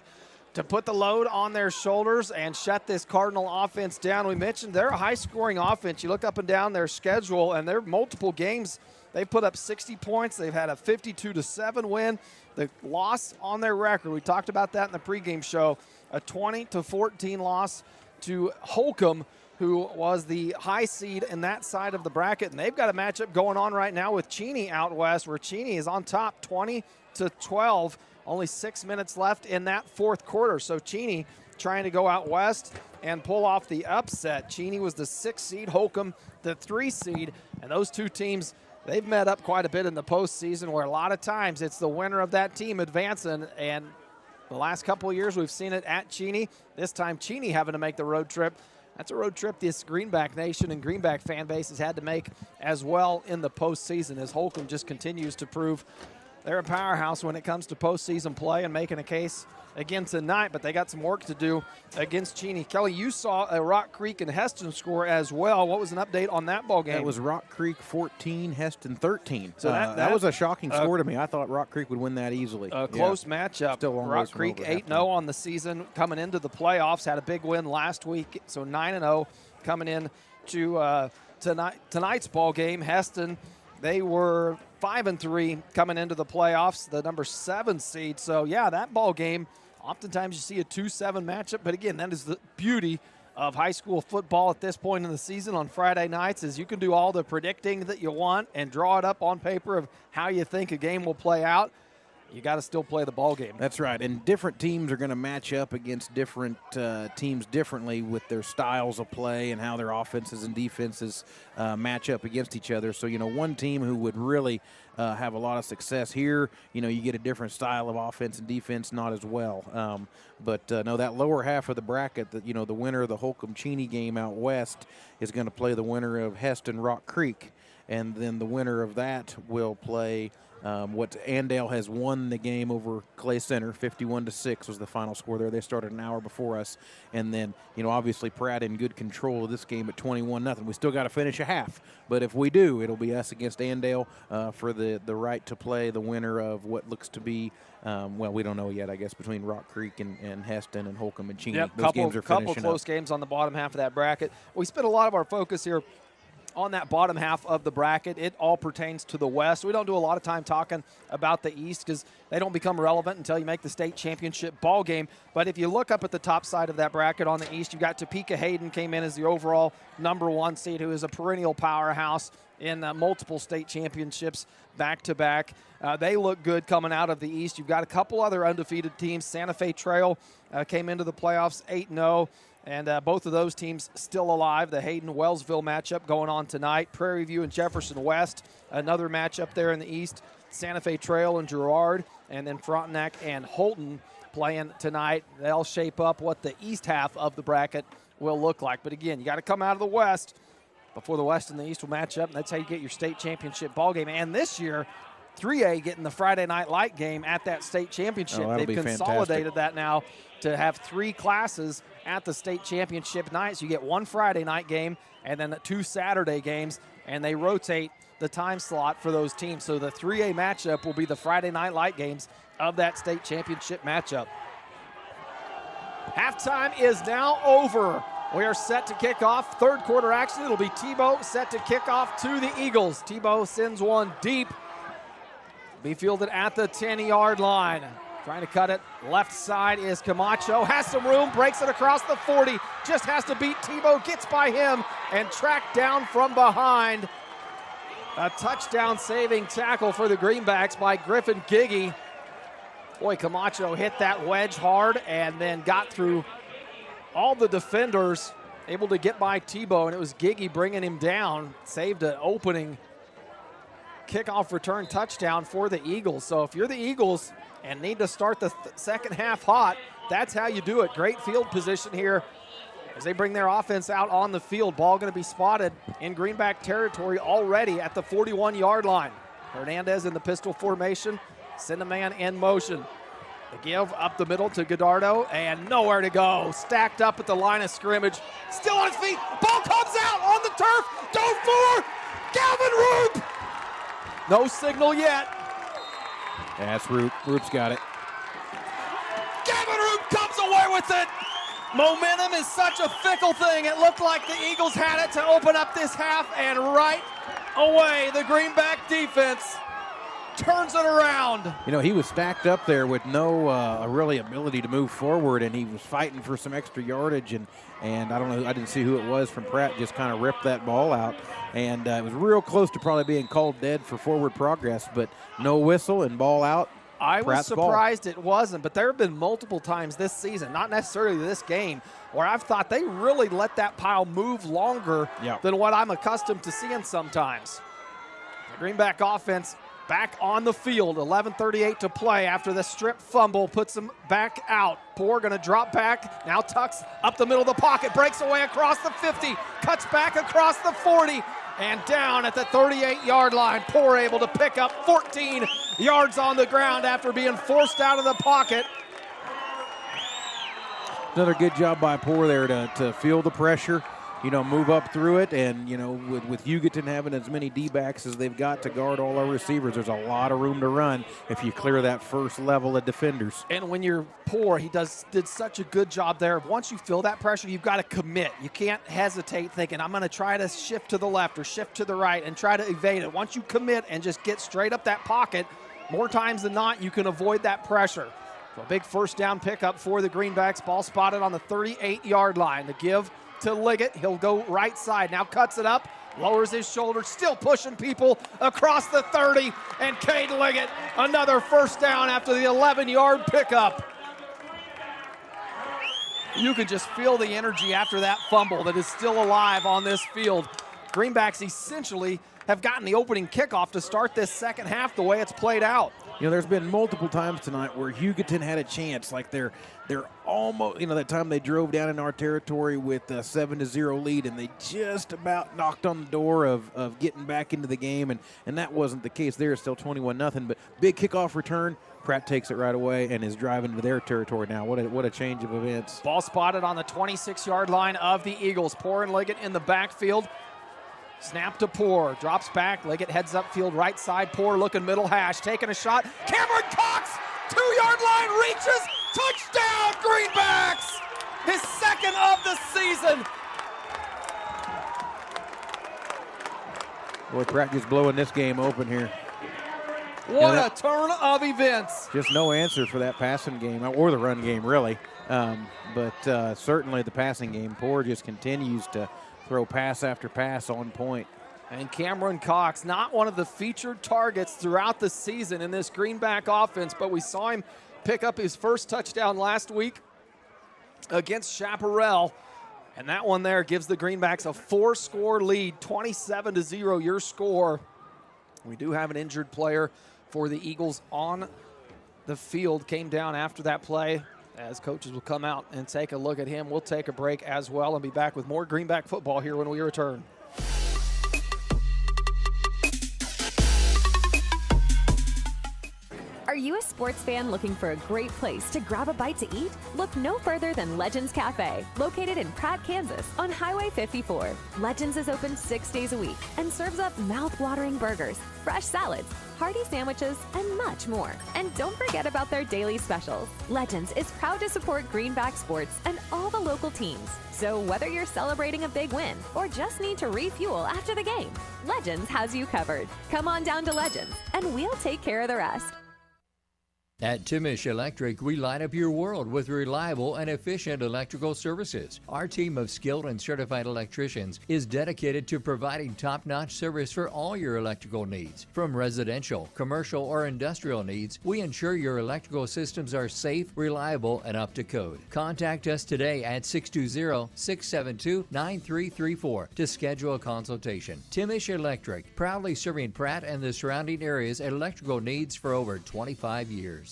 to put the load on their shoulders and shut this Cardinal offense down. We mentioned they're a high-scoring offense. You look up and down their schedule, and they're multiple games. They've put up 60 points. They've had a 52-7 win. The loss on their record, we talked about that in the pregame show, a 20-14 loss to Holcomb, who was the high seed in that side of the bracket. And they've got a matchup going on right now with Cheney out west, where Cheney is on top 20-12. Only 6 minutes left in that fourth quarter. So Cheney trying to go out west and pull off the upset. Cheney was the 6th seed, Holcomb the 3 seed. And those two teams, they've met up quite a bit in the postseason, where a lot of times it's the winner of that team advancing. And the last couple of years we've seen it at Cheney. This time Cheney having to make the road trip. That's a road trip this Greenback Nation and Greenback fan base has had to make as well in the postseason, as Holcomb just continues to prove they're a powerhouse when it comes to postseason play and making a case again tonight, but they got some work to do against Cheney. Kelly, you saw a Rock Creek and Heston score as well. What was an update on that ball game? That was Rock Creek 14, Heston 13. So that was a shocking score to me. I thought Rock Creek would win that easily. A close matchup. Still long Rock Creek 8-0 on the season, coming into the playoffs. Had a big win last week, so 9-0 coming in to tonight's ball game. Heston, they were 5-3 coming into the playoffs, the number 7 seed. So yeah, that ball game. Oftentimes you see a 2-7 matchup, but again, that is the beauty of high school football at this point in the season on Friday nights, is you can do all the predicting that you want and draw it up on paper of how you think a game will play out. You got to still play the ball game. That's right, and different teams are going to match up against different teams differently with their styles of play and how their offenses and defenses match up against each other. So, one team who would really have a lot of success here, you get a different style of offense and defense, not as well. But no, that lower half of the bracket, the winner of the Holcomb-Cheney game out west is going to play the winner of Heston-Rock Creek, and then the winner of that will play what Andale has won the game over Clay Center. 51-6 was the final score there. They started an hour before us. And then, obviously Pratt in good control of this game at 21-0. We still got to finish a half. But if we do, it'll be us against Andale for the right to play the winner of what looks to be, we don't know yet, I guess, between Rock Creek and Heston and Holcomb and Cheney. Yep, Those games are couple finishing close up. games on the bottom half of that bracket. We spent a lot of our focus here on that bottom half of the bracket. It all pertains to the West. We don't do a lot of time talking about the East because they don't become relevant until you make the state championship ball game. But if you look up at the top side of that bracket on the East, you've got Topeka Hayden came in as the overall number 1 seed, who is a perennial powerhouse in multiple state championships back-to-back. They look good coming out of the East. You've got a couple other undefeated teams. Santa Fe Trail came into the playoffs 8-0. And both of those teams still alive. The Hayden-Wellsville matchup going on tonight. Prairie View and Jefferson West, another matchup there in the East. Santa Fe Trail and Girard, and then Frontenac and Holton playing tonight. They'll shape up what the East half of the bracket will look like. But again, you got to come out of the West before the West and the East will match up. And that's how you get your state championship ball game. And this year, 3A getting the Friday Night Light game at that state championship. They've consolidated that now to have 3 classes at the state championship night. So you get 1 Friday night game and then 2 Saturday games, and they rotate the time slot for those teams. So the 3A matchup will be the Friday Night Light games of that state championship matchup. Halftime is now over. We are set to kick off third quarter action. It'll be Tebow set to kick off to the Eagles. Tebow sends one deep. Be fielded at the 10-yard line. Trying to cut it. Left side is Camacho. Has some room. Breaks it across the 40. Just has to beat Tebow. Gets by him and tracked down from behind. A touchdown saving tackle for the Greenbacks by Griffin Giggy. Boy, Camacho hit that wedge hard and then got through all the defenders, able to get by Tebow, and it was Giggy bringing him down. Saved an opening kickoff return touchdown for the Eagles. So if you're the Eagles and need to start the second half hot, that's how you do it. Great field position here as they bring their offense out on the field. Ball going to be spotted in Greenback territory already at the 41-yard line. Hernandez in the pistol formation. Send a man in motion. The give up the middle to Godardo, and nowhere to go. Stacked up at the line of scrimmage. Still on his feet. Ball comes out on the turf. Dove for Galvin Roop. No signal yet. That's Roop. Roop's got it. Gavin Roop comes away with it. Momentum is such a fickle thing. It looked like the Eagles had it to open up this half, and right away, the Greenback defense turns it around. He was stacked up there with no really ability to move forward, and he was fighting for some extra yardage, and I don't know, I didn't see who it was from Pratt, just kind of ripped that ball out, and it was real close to probably being called dead for forward progress, but no whistle and ball out. I was Pratt's surprised ball. It wasn't, but there have been multiple times this season, not necessarily this game, where I've thought they really let that pile move longer than what I'm accustomed to seeing sometimes. The Greenback offense back on the field, 11:38 to play after the strip fumble, puts them back out. Poor going to drop back, now tucks up the middle of the pocket, breaks away across the 50, cuts back across the 40, and down at the 38-yard line. Poor able to pick up 14 yards on the ground after being forced out of the pocket. Another good job by Poor there to feel the pressure, move up through it. And, with Hugoton having as many D-backs as they've got to guard all our receivers, there's a lot of room to run if you clear that first level of defenders. And when you're Poor, he did such a good job there. Once you feel that pressure, you've got to commit. You can't hesitate thinking, I'm going to try to shift to the left or shift to the right and try to evade it. Once you commit and just get straight up that pocket, more times than not, you can avoid that pressure. So a big first down pickup for the Greenbacks. Ball spotted on the 38-yard line. The give to Liggett. He'll go right side. Now cuts it up, lowers his shoulder, still pushing people across the 30. And Cade Liggett, another first down after the 11-yard pickup. You can just feel the energy after that fumble that is still alive on this field. Greenbacks essentially have gotten the opening kickoff to start this second half the way it's played out. There's been multiple times tonight where Hugoton had a chance, like they're almost, that time they drove down in our territory with a 7-0 lead, and they just about knocked on the door of getting back into the game, and that wasn't the case there. It's still 21-0, but big kickoff return. Pratt takes it right away and is driving to their territory now. What a change of events. Ball spotted on the 26-yard line of the Eagles. Poor and Liggett in the backfield. Snap to Poor, drops back, Liggett heads upfield, right side, Poor looking middle hash, taking a shot. Cameron Cox, 2-yard line, reaches, touchdown Greenbacks! His second of the season. Boy, Pratt just blowing this game open here. What a turn of events. Just no answer for that passing game, or the run game, really. But certainly the passing game. Poor just continues to throw pass after pass on point. And Cameron Cox, not one of the featured targets throughout the season in this Greenback offense, but we saw him pick up his first touchdown last week against Chaparral. And that one there gives the Greenbacks a 4-score lead, 27-0 your score. We do have an injured player for the Eagles on the field, came down after that play. As coaches will come out and take a look at him, we'll take a break as well and be back with more Greenback football here when we return. Are you a sports fan looking for a great place to grab a bite to eat? Look no further than Legends Cafe, located in Pratt, Kansas, on Highway 54. Legends is open 6 days a week and serves up mouth-watering burgers, fresh salads, hearty sandwiches, and much more. And don't forget about their daily specials. Legends is proud to support Greenback sports and all the local teams. So whether you're celebrating a big win or just need to refuel after the game, Legends has you covered. Come on down to Legends, and we'll take care of the rest. At Timish Electric, we light up your world with reliable and efficient electrical services. Our team of skilled and certified electricians is dedicated to providing top-notch service for all your electrical needs. From residential, commercial, or industrial needs, we ensure your electrical systems are safe, reliable, and up to code. Contact us today at 620-672-9334 to schedule a consultation. Timish Electric, proudly serving Pratt and the surrounding areas electrical needs for over 25 years.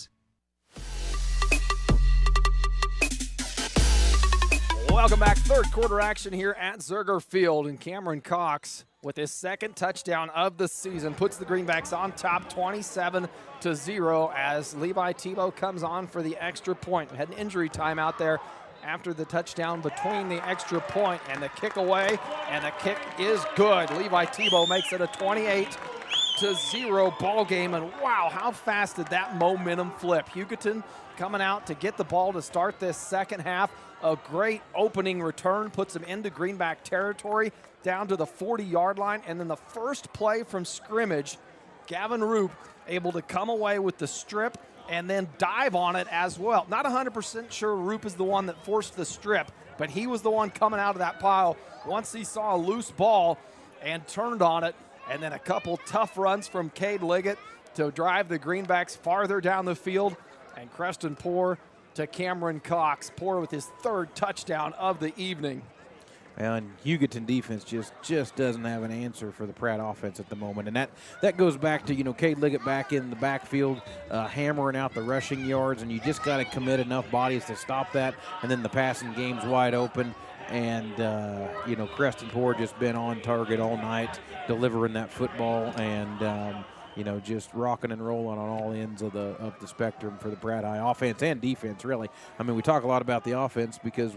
Welcome back. Third quarter action here at Zerger Field, and Cameron Cox with his second touchdown of the season puts the Greenbacks on top 27-0 as Levi Tebow comes on for the extra point. We had an injury timeout there after the touchdown between the extra point and the kick away, and the kick is good. Levi Tebow makes it a 28-0 ball game, and wow, how fast did that momentum flip. Hugoton coming out to get the ball to start this second half. A great opening return puts them into Greenback territory down to the 40-yard line, and then the first play from scrimmage, Gavin Roop able to come away with the strip and then dive on it as well. Not 100% sure Roop is the one that forced the strip, but he was the one coming out of that pile once he saw a loose ball and turned on it. And then a couple tough runs from Cade Liggett to drive the Greenbacks farther down the field. And Creston Poor to Cameron Cox. Poor with his third touchdown of the evening. And Hugoton defense just doesn't have an answer for the Pratt offense at the moment. And that goes back to, Cade Liggett back in the backfield, hammering out the rushing yards, and you just got to commit enough bodies to stop that. And then the passing game's wide open. And, Creston Poor just been on target all night, delivering that football. And, just rocking and rolling on all ends of the spectrum for the Pratt High offense and defense, really. I mean, we talk a lot about the offense because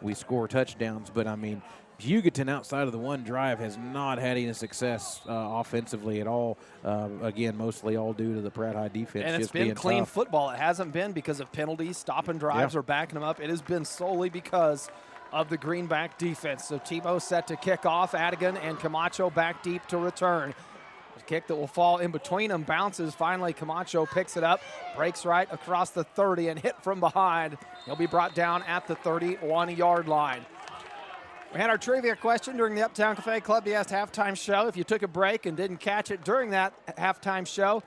we score touchdowns, but, I mean, Hugoton outside of the one drive has not had any success offensively at all. Again, mostly all due to the Pratt High defense. And it's just been being clean tough. football. It hasn't been because of penalties, stopping drives, or backing them up. It has been solely because of the Greenback defense. So Tebow set to kick off. Adigan and Camacho back deep to return. A kick that will fall in between them, bounces. Finally, Camacho picks it up, breaks right across the 30 and hit from behind. He'll be brought down at the 31-yard line. We had our trivia question during the Uptown Cafe Club DS halftime show. If you took a break and didn't catch it during that halftime show,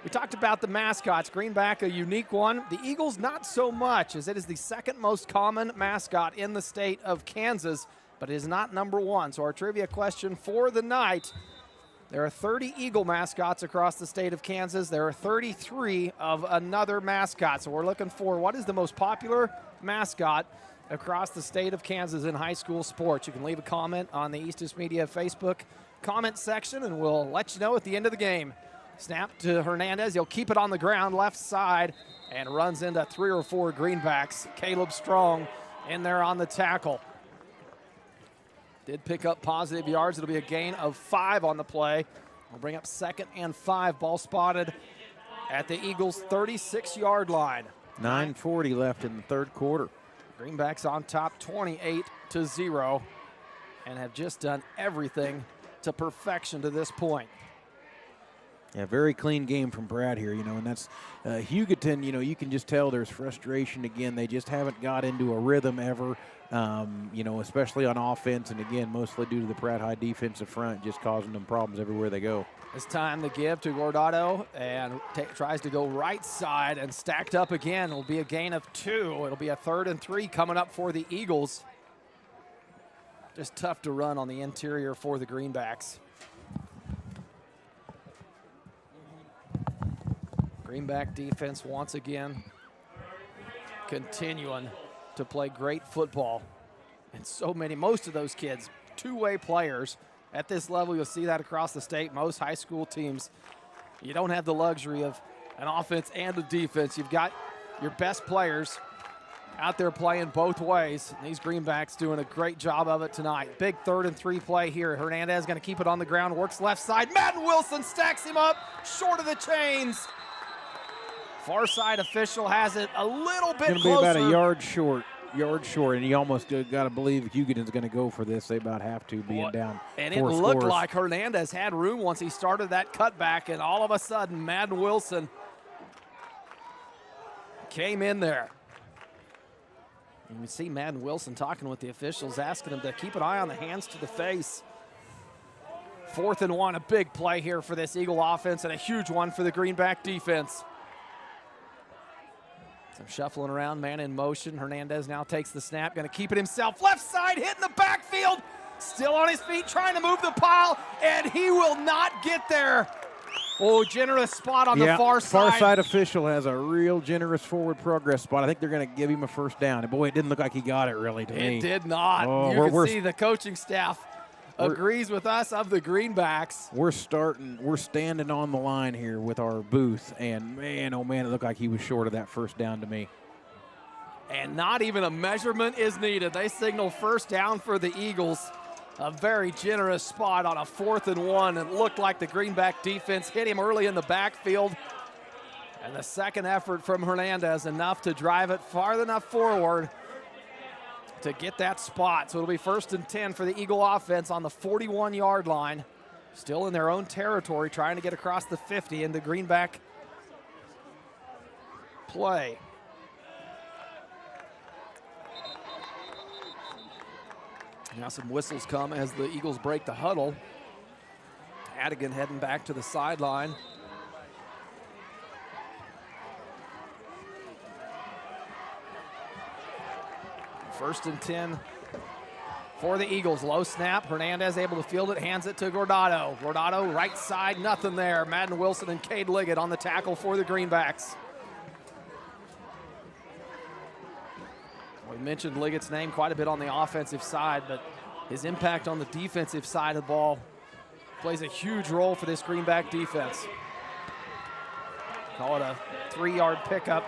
we talked about the mascots. Greenback, a unique one. The Eagles, not so much, as it is the second most common mascot in the state of Kansas, but it is not number one. So our trivia question for the night, there are 30 Eagle mascots across the state of Kansas. There are 33 of another mascot. So we're looking for what is the most popular mascot across the state of Kansas in high school sports. You can leave a comment on the Eastus Media Facebook comment section, and we'll let you know at the end of the game. Snap to Hernandez. He'll keep it on the ground, left side, and runs into 3 or 4 Greenbacks. Caleb Strong in there on the tackle. Did pick up positive yards. It'll be a gain of 5 on the play. We'll bring up 2nd and 5. Ball spotted at the Eagles' 36-yard line. 9:40 left in the third quarter. Greenbacks on top 28-0 and have just done everything to perfection to this point. Yeah, very clean game from Brad here, and that's Hugoton, you can just tell there's frustration again. They just haven't got into a rhythm ever, especially on offense, and again, mostly due to the Pratt High defensive front just causing them problems everywhere they go. It's time to give to Gordado, and tries to go right side and stacked up again. It'll be a gain of 2. It'll be a 3rd and 3 coming up for the Eagles. Just tough to run on the interior for the Greenbacks. Greenback defense once again continuing to play great football. And most of those kids, two-way players. At this level, you'll see that across the state. Most high school teams, you don't have the luxury of an offense and a defense. You've got your best players out there playing both ways. And these Greenbacks doing a great job of it tonight. Big 3rd and 3 play here. Hernandez going to keep it on the ground, works left side. Madden Wilson stacks him up short of the chains. Far side official has it a little bit closer. Going to be about a yard short, and you almost got to believe Hugoton's going to go for this. They about have to, being down. And 4 it looked scores. like Hernandez had room once he started that cutback, and all of a sudden, Madden Wilson came in there. And you see Madden Wilson talking with the officials, asking them to keep an eye on the hands to the face. 4th and 1, a big play here for this Eagle offense, and a huge one for the Greenback defense. Some shuffling around, man in motion. Hernandez now takes the snap, going to keep it himself. Left side, hitting the backfield. Still on his feet, trying to move the pile, and he will not get there. Oh, generous spot on the far side. Far side official has a real generous forward progress spot. I think they're going to give him a first down. And boy, it didn't look like he got it really to me. It did not. Oh, you can see the coaching staff agrees with us of the Greenbacks. We're standing on the line here with our booth, and man, oh man, it looked like he was short of that first down to me. And not even a measurement is needed. They signal first down for the Eagles. A very generous spot on a 4th and 1. It looked like the Greenback defense hit him early in the backfield. And the second effort from Hernandez, enough to drive it far enough forward to get that spot. So it'll be 1st and 10 for the Eagle offense on the 41-yard line. Still in their own territory, trying to get across the 50 into Greenback play. Now some whistles come as the Eagles break the huddle. Adigan heading back to the sideline. First and 10 for the Eagles. Low snap. Hernandez able to field it, hands it to Gordado. Gordado right side, nothing there. Madden Wilson and Cade Liggett on the tackle for the Greenbacks. We mentioned Liggett's name quite a bit on the offensive side, but his impact on the defensive side of the ball plays a huge role for this Greenback defense. Call it a 3-yard pickup.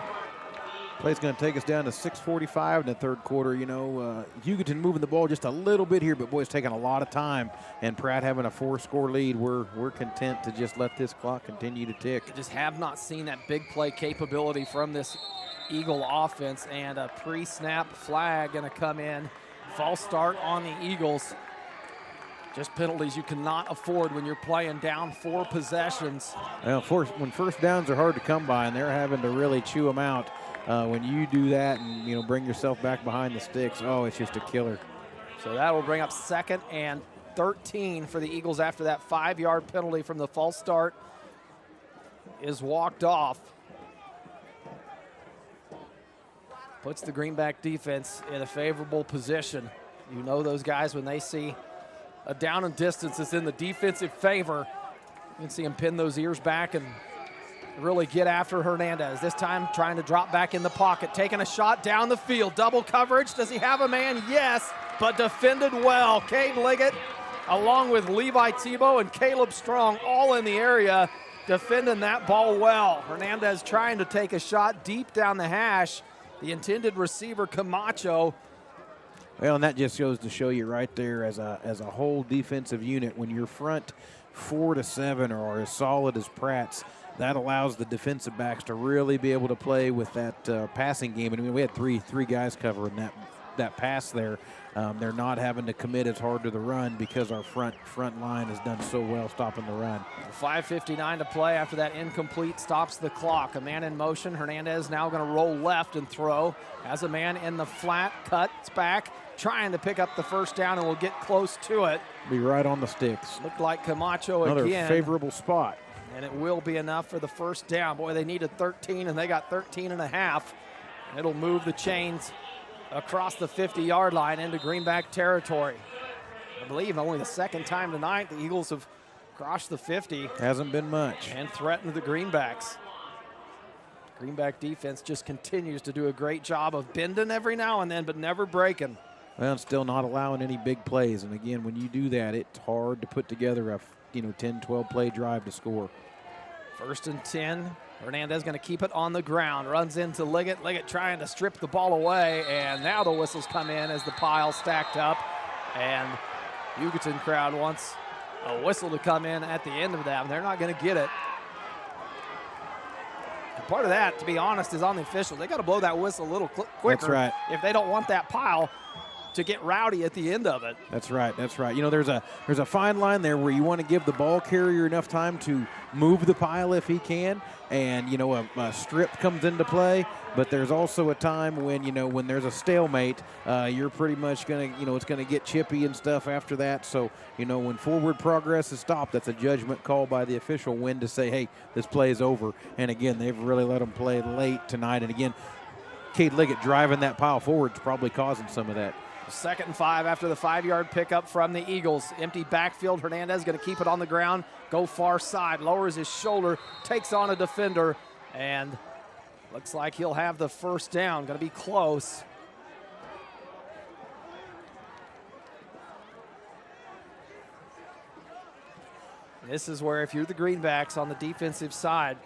Play's going to take us down to 6:45 in the third quarter. You know, Hugoton moving the ball just a little bit here, but boy, it's taking a lot of time. And Pratt having a 4-score lead, we're content to just let this clock continue to tick. Just have not seen that big play capability from this Eagle offense, and a pre-snap flag going to come in. False start on the Eagles. Just penalties you cannot afford when you're playing down 4 possessions. Well, when first downs are hard to come by, and they're having to really chew them out. When you do that and, you know, bring yourself back behind the sticks, oh, it's just a killer. So that will bring up 2nd and 13 for the Eagles after that 5-yard penalty from the false start is walked off. Puts the Greenback defense in a favorable position. You know those guys, when they see a down and distance that's in the defensive favor, you can see them pin those ears back and really get after Hernandez. This time trying to drop back in the pocket, taking a shot down the field. Double coverage. Does he have a man? Yes, but defended well. Cade Liggett, along with Levi Tebow and Caleb Strong, all in the area, defending that ball well. Hernandez trying to take a shot deep down the hash. The intended receiver, Camacho. Well, and that just goes to show you right there, as a whole defensive unit, when your front 4 to 7 are as solid as Pratt's, that allows the defensive backs to really be able to play with that passing game. And I mean, we had three guys covering that pass there. They're not having to commit as hard to the run because our front line has done so well stopping the run. 5:59 to play after that incomplete stops the clock. A man in motion. Hernandez now going to roll left and throw. Has a man in the flat, cuts back, trying to pick up the first down, and will get close to it. Be right on the sticks. Looked like Camacho Another again. favorable spot. And it will be enough for the first down. Boy, they needed 13, and they got 13 and a half. It'll move the chains across the 50-yard line into Greenback territory. I believe only the second time tonight the Eagles have crossed the 50. Hasn't been much. And threatened the Greenbacks. Greenback defense just continues to do a great job of bending every now and then, but never breaking. Well, and still not allowing any big plays. And again, when you do that, it's hard to put together a 10, 12 play drive to score. 1st and 10. Hernandez going to keep it on the ground. Runs into Liggett. Liggett trying to strip the ball away. And now the whistles come in as the pile stacked up. And Hugoton crowd wants a whistle to come in at the end of that. They're not going to get it. And part of that, to be honest, is on the officials. They got to blow that whistle a little quicker. That's right. If they don't want that pile to get rowdy at the end of it. That's right. That's right. You know, there's a fine line there where you want to give the ball carrier enough time to move the pile if he can, and, you know, a strip comes into play, but there's also a time when, you know, when there's a stalemate, you're pretty much going to, you know, it's going to get chippy and stuff after that. So, you know, when forward progress is stopped, that's a judgment call by the official when to say, hey, this play is over. And again, they've really let them play late tonight. And again, Cade Liggett driving that pile forward is probably causing some of that. 2nd and 5 after the 5-yard pickup from the Eagles. Empty backfield. Hernandez going to keep it on the ground. Go far side. Lowers his shoulder. Takes on a defender. And looks like he'll have the first down. Going to be close. This is where, if you're the Greenbacks on the defensive side,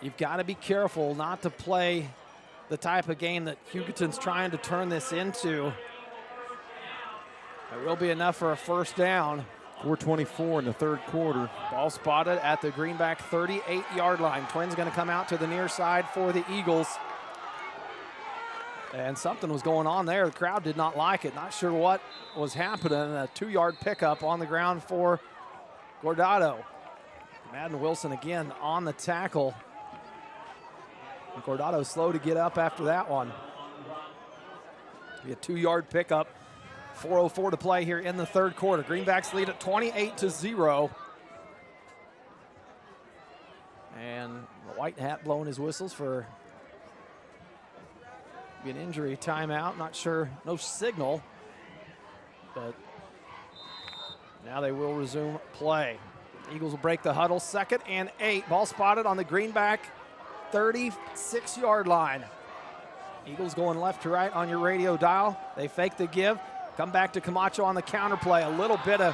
you've got to be careful not to play the type of game that Hugoton's trying to turn this into. It will be enough for a first down. 4:24 in the third quarter. Ball spotted at the Greenback 38-yard line. Twins going to come out to the near side for the Eagles. And something was going on there. The crowd did not like it. Not sure what was happening. A 2-yard pickup on the ground for Gordado. Madden Wilson again on the tackle. Gordado slow to get up after that one. Be a 2-yard pickup. 4:04 to play here in the third quarter. Greenbacks lead at 28-0. And the white hat blowing his whistles for an injury timeout. Not sure, no signal, but now they will resume play. Eagles will break the huddle. 2nd and 8. Ball spotted on the Greenback 36-yard line. Eagles going left to right on your radio dial. They fake the give. Come back to Camacho on the counter play. A little bit of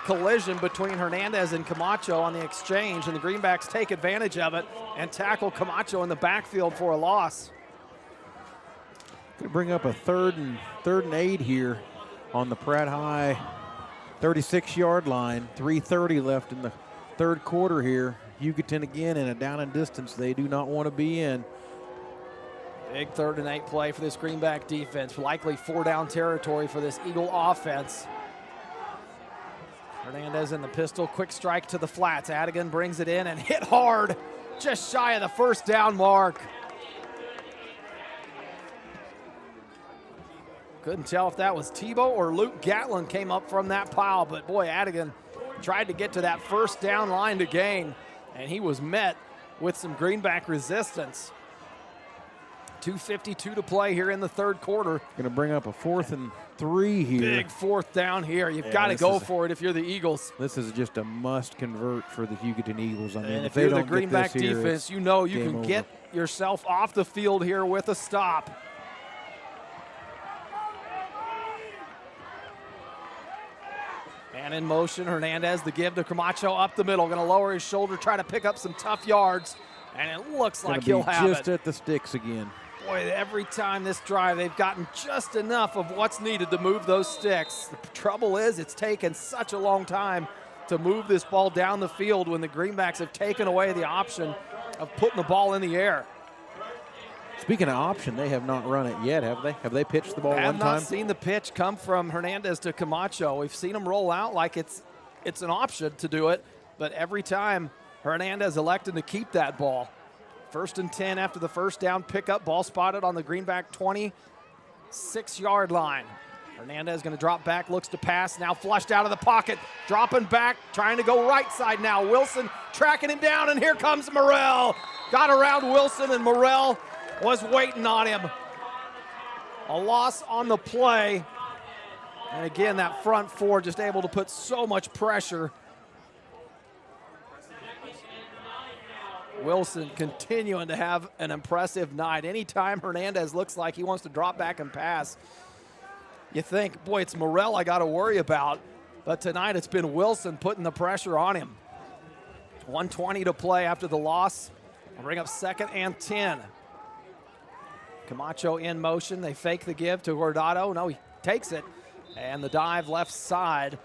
collision between Hernandez and Camacho on the exchange, and the Greenbacks take advantage of it and tackle Camacho in the backfield for a loss. Going to bring up a third and 8 here on the Pratt High 36-yard line. 3:30 left in the third quarter here. Hugoton again in a down and distance they do not want to be in. Big 3rd and 8 play for this Greenback defense. Likely 4-down territory for this Eagle offense. Hernandez in the pistol. Quick strike to the flats. Adigan brings it in and hit hard. Just shy of the first down mark. Couldn't tell if that was Tebow or Luke Gatlin came up from that pile, but boy, Adigan tried to get to that first down line to gain, and he was met with some Greenback resistance. 2:52 to play here in the third quarter. Going to bring up a 4th and 3 here. Big 4th down here. You've got to go for it if you're the Eagles. This is just a must convert for the Hugoton Eagles. I mean, and if they you're don't the Greenback get this here, defense, you know you can over. get yourself off the field here with a stop. And in motion, Hernandez, the give to Camacho up the middle. Going to lower his shoulder, try to pick up some tough yards. And it looks like he'll have just it. at the sticks again. Boy, every time this drive, they've gotten just enough of what's needed to move those sticks. The trouble is it's taken such a long time to move this ball down the field when the Greenbacks have taken away the option of putting the ball in the air. Speaking of option, they have not run it yet, have they? Have they pitched the ball I have one time? not seen the pitch come from Hernandez to Camacho. We've seen him roll out like it's an option to do it, but every time Hernandez elected to keep that ball. 1st and 10 after the first down pickup. Ball spotted on the Greenback 26-yard line. Hernandez going to drop back, looks to pass, now flushed out of the pocket, dropping back, trying to go right side now. Wilson tracking him down, and here comes Morrell. Got around Wilson, and Morrell was waiting on him. A loss on the play. And again, that front four just able to put so much pressure. Wilson continuing to have an impressive night. Anytime Hernandez looks like he wants to drop back and pass, you think, boy, it's Morrell I got to worry about. But tonight it's been Wilson putting the pressure on him. 1:20 to play after the loss. We'll bring up 2nd and 10. Camacho in motion. They fake the give to Guardado. No, he takes it. And the dive left side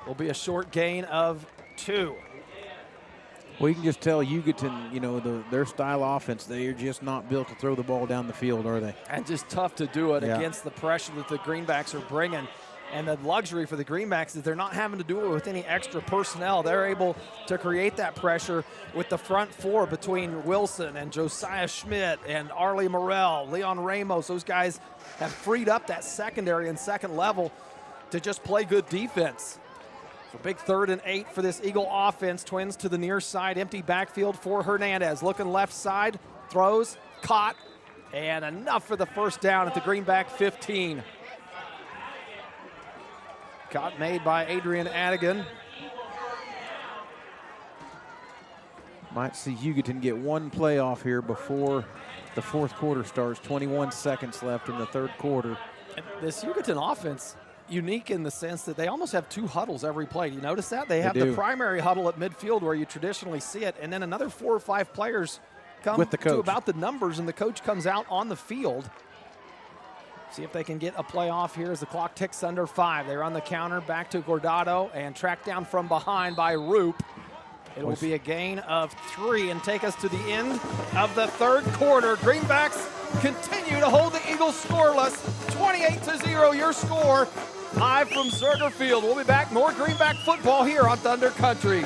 will be a short gain of 2. Well, you can just tell Hugoton, you know, their style offense, they are just not built to throw the ball down the field, are they? And just tough to do it against the pressure that the Greenbacks are bringing. And the luxury for the Greenbacks is they're not having to do it with any extra personnel. They're able to create that pressure with the front four between Wilson and Josiah Schmidt and Arlie Morrell, Leon Ramos. Those guys have freed up that secondary and second level to just play good defense. So big 3rd and 8 for this Eagle offense. Twins to the near side, empty backfield for Hernandez. Looking left side, throws, caught, and enough for the first down at the Greenback 15. Caught made by Adrian Adigan. Might see Hugoton get one play off here before the fourth quarter starts. 21 seconds left in the third quarter. And this Hugoton offense, unique in the sense that they almost have 2 huddles every play. Do you notice that? They have the primary huddle at midfield where you traditionally see it, and then another 4 or 5 players come with the coach to about the numbers, and the coach comes out on the field. See if they can get a play off here as the clock ticks under 5. They run the counter back to Guardado and tracked down from behind by Roop. It will be a gain of 3 and take us to the end of the third quarter. Greenbacks continue to hold the Eagles scoreless. 28-0 your score. Live from Zerger Field. We'll be back. More Greenback football here on Thunder Country.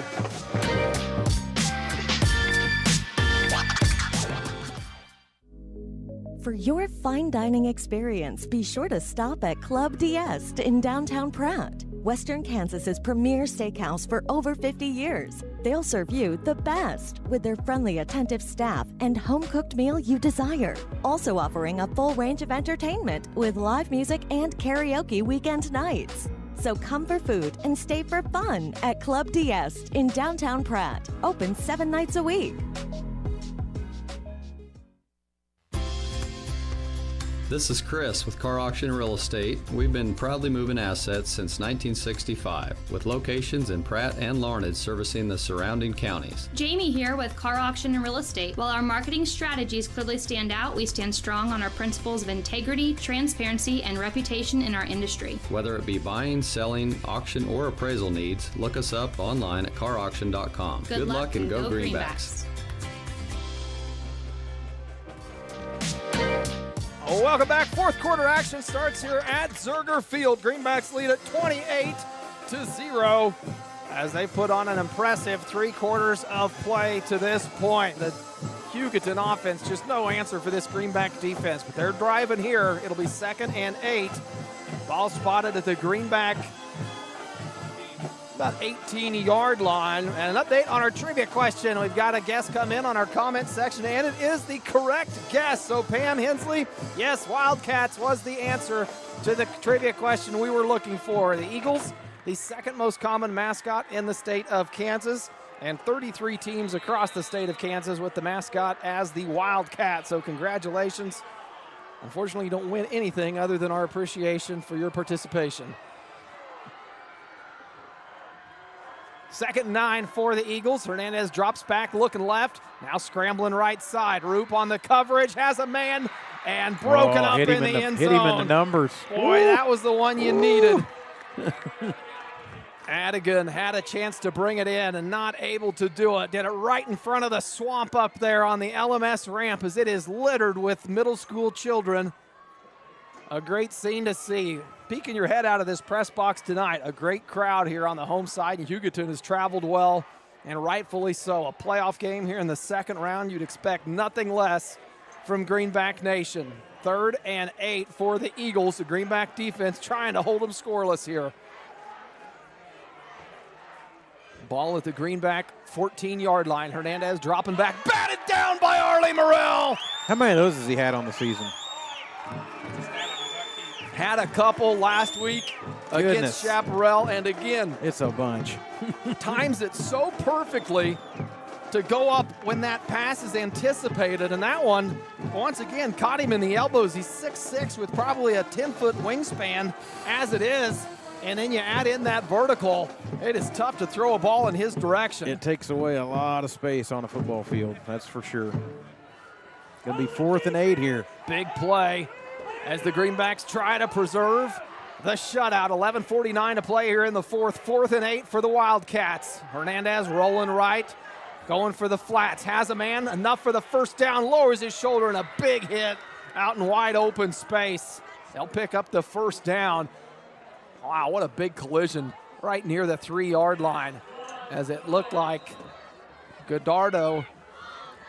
For your fine dining experience, be sure to stop at Club D'Este in downtown Pratt. Western Kansas's premier steakhouse for over 50 years. They'll serve you the best with their friendly, attentive staff and home-cooked meal you desire. Also offering a full range of entertainment with live music and karaoke weekend nights. So come for food and stay for fun at Club D'Este in downtown Pratt. Open 7 nights a week. This is Chris with Car Auction and Real Estate. We've been proudly moving assets since 1965, with locations in Pratt and Larned servicing the surrounding counties. Jamie here with Car Auction and Real Estate. While our marketing strategies clearly stand out, we stand strong on our principles of integrity, transparency, and reputation in our industry. Whether it be buying, selling, auction, or appraisal needs, look us up online at carauction.com. Good luck and go Greenbacks. Welcome back. Fourth quarter action starts here at Zerger Field. Greenbacks lead at 28-0 as they put on an impressive 3 quarters of play to this point. The Hugoton offense, just no answer for this Greenback defense, but they're driving here. It'll be 2nd and 8. Ball spotted at the Greenback about 18-yard line. And an update on our trivia question. We've got a guest come in on our comment section, and it is the correct guess. So Pam Hensley, yes, Wildcats was the answer to the trivia question we were looking for. The Eagles, the second most common mascot in the state of Kansas, and 33 teams across the state of Kansas with the mascot as the Wildcat. So congratulations. Unfortunately, you don't win anything other than our appreciation for your participation. 2nd and 9 for the Eagles. Hernandez drops back, looking left. Now scrambling right side. Roop on the coverage, has a man, and broken up in the end zone. Hit him in the numbers. Boy, that was the one you needed. Adigan had a chance to bring it in and not able to do it. Did it right in front of the swamp up there on the LMS ramp as it is littered with middle school children. A great scene to see. Peeking your head out of this press box tonight, a great crowd here on the home side, and Hugoton has traveled well, and rightfully so. A playoff game here in the second round, you'd expect nothing less from Greenback Nation. 3rd and 8 for the Eagles. The Greenback defense trying to hold them scoreless here. Ball at the Greenback 14-yard line. Hernandez dropping back, batted down by Arlie Morrell. How many of those has he had on the season? Had a couple last week against Chaparral, and again, it's a bunch. Times it so perfectly to go up when that pass is anticipated, and that one, once again, caught him in the elbows. He's 6'6" with probably a 10-foot wingspan as it is, and then you add in that vertical. It is tough to throw a ball in his direction. It takes away a lot of space on a football field, that's for sure. It's going to be 4th and 8 here. Big play as the Greenbacks try to preserve the shutout. 11:49 to play here in the fourth. 4th and 8 for the Wildcats. Hernandez rolling right, going for the flats. Has a man, enough for the first down, lowers his shoulder, and a big hit out in wide open space. They'll pick up the first down. Wow, what a big collision right near the 3-yard line, as it looked like Godardo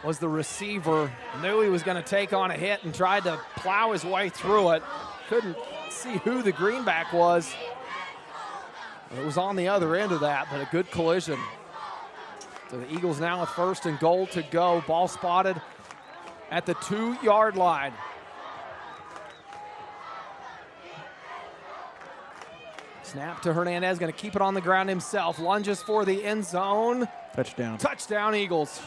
was the receiver, knew he was going to take on a hit and tried to plow his way through it. Couldn't see who the Greenback was. It was on the other end of that, but a good collision. So the Eagles now with 1st and goal to go. Ball spotted at the 2-yard line. Snap to Hernandez, going to keep it on the ground himself. Lunges for the end zone. Touchdown. Touchdown, Eagles.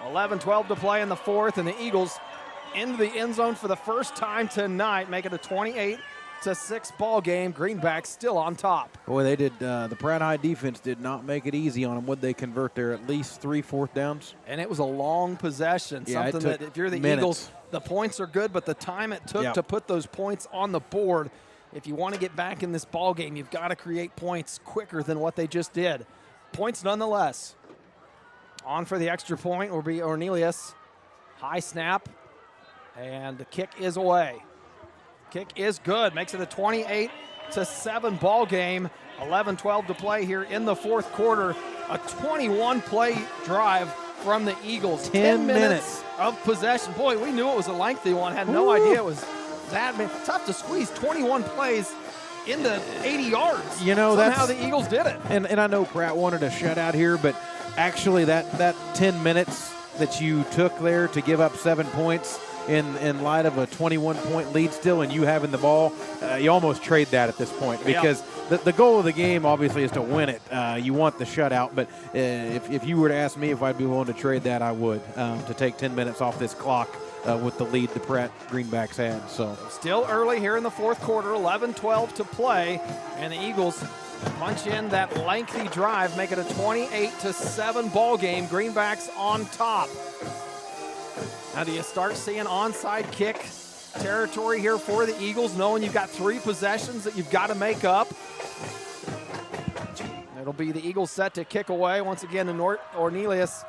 11-12 to play in the 4th, and the Eagles into the end zone for the first time tonight, make it a 28-6 ball game. Greenback still on top. Boy, they did. The Pratt High defense did not make it easy on them. Would they convert there at least 3 4th downs? And it was a long possession. Yeah, something that if you're the Eagles, the points are good, but the time it took to put those points on the board, if you want to get back in this ball game, you've got to create points quicker than what they just did. Points nonetheless. On for the extra point will be Ornelius. High snap, and the kick is away. Kick is good, makes it a 28-7 ball game. 11-12 to play here in the 4th quarter. A 21-play drive from the Eagles. 10 minutes of possession. Boy, we knew it was a lengthy one. Had no idea it was that. Tough to squeeze 21 plays into 80 yards. You know, somehow the Eagles did it. And I know Pratt wanted a shutout here, but actually that 10 minutes that you took there to give up 7 points in light of a 21-point lead still and you having the ball, you almost trade that at this point because the goal of the game obviously is to win it. You want the shutout, but if you were to ask me if I'd be willing to trade that, I would, to take 10 minutes off this clock with the lead the Pratt Greenbacks had. So still early here in the fourth quarter, 11-12 to play, and the Eagles punch in that lengthy drive, make it a 28-7 ball game. Greenbacks on top. Now do you start seeing onside kick territory here for the Eagles, knowing you've got 3 possessions that you've got to make up? It'll be the Eagles set to kick away once again to Ornelius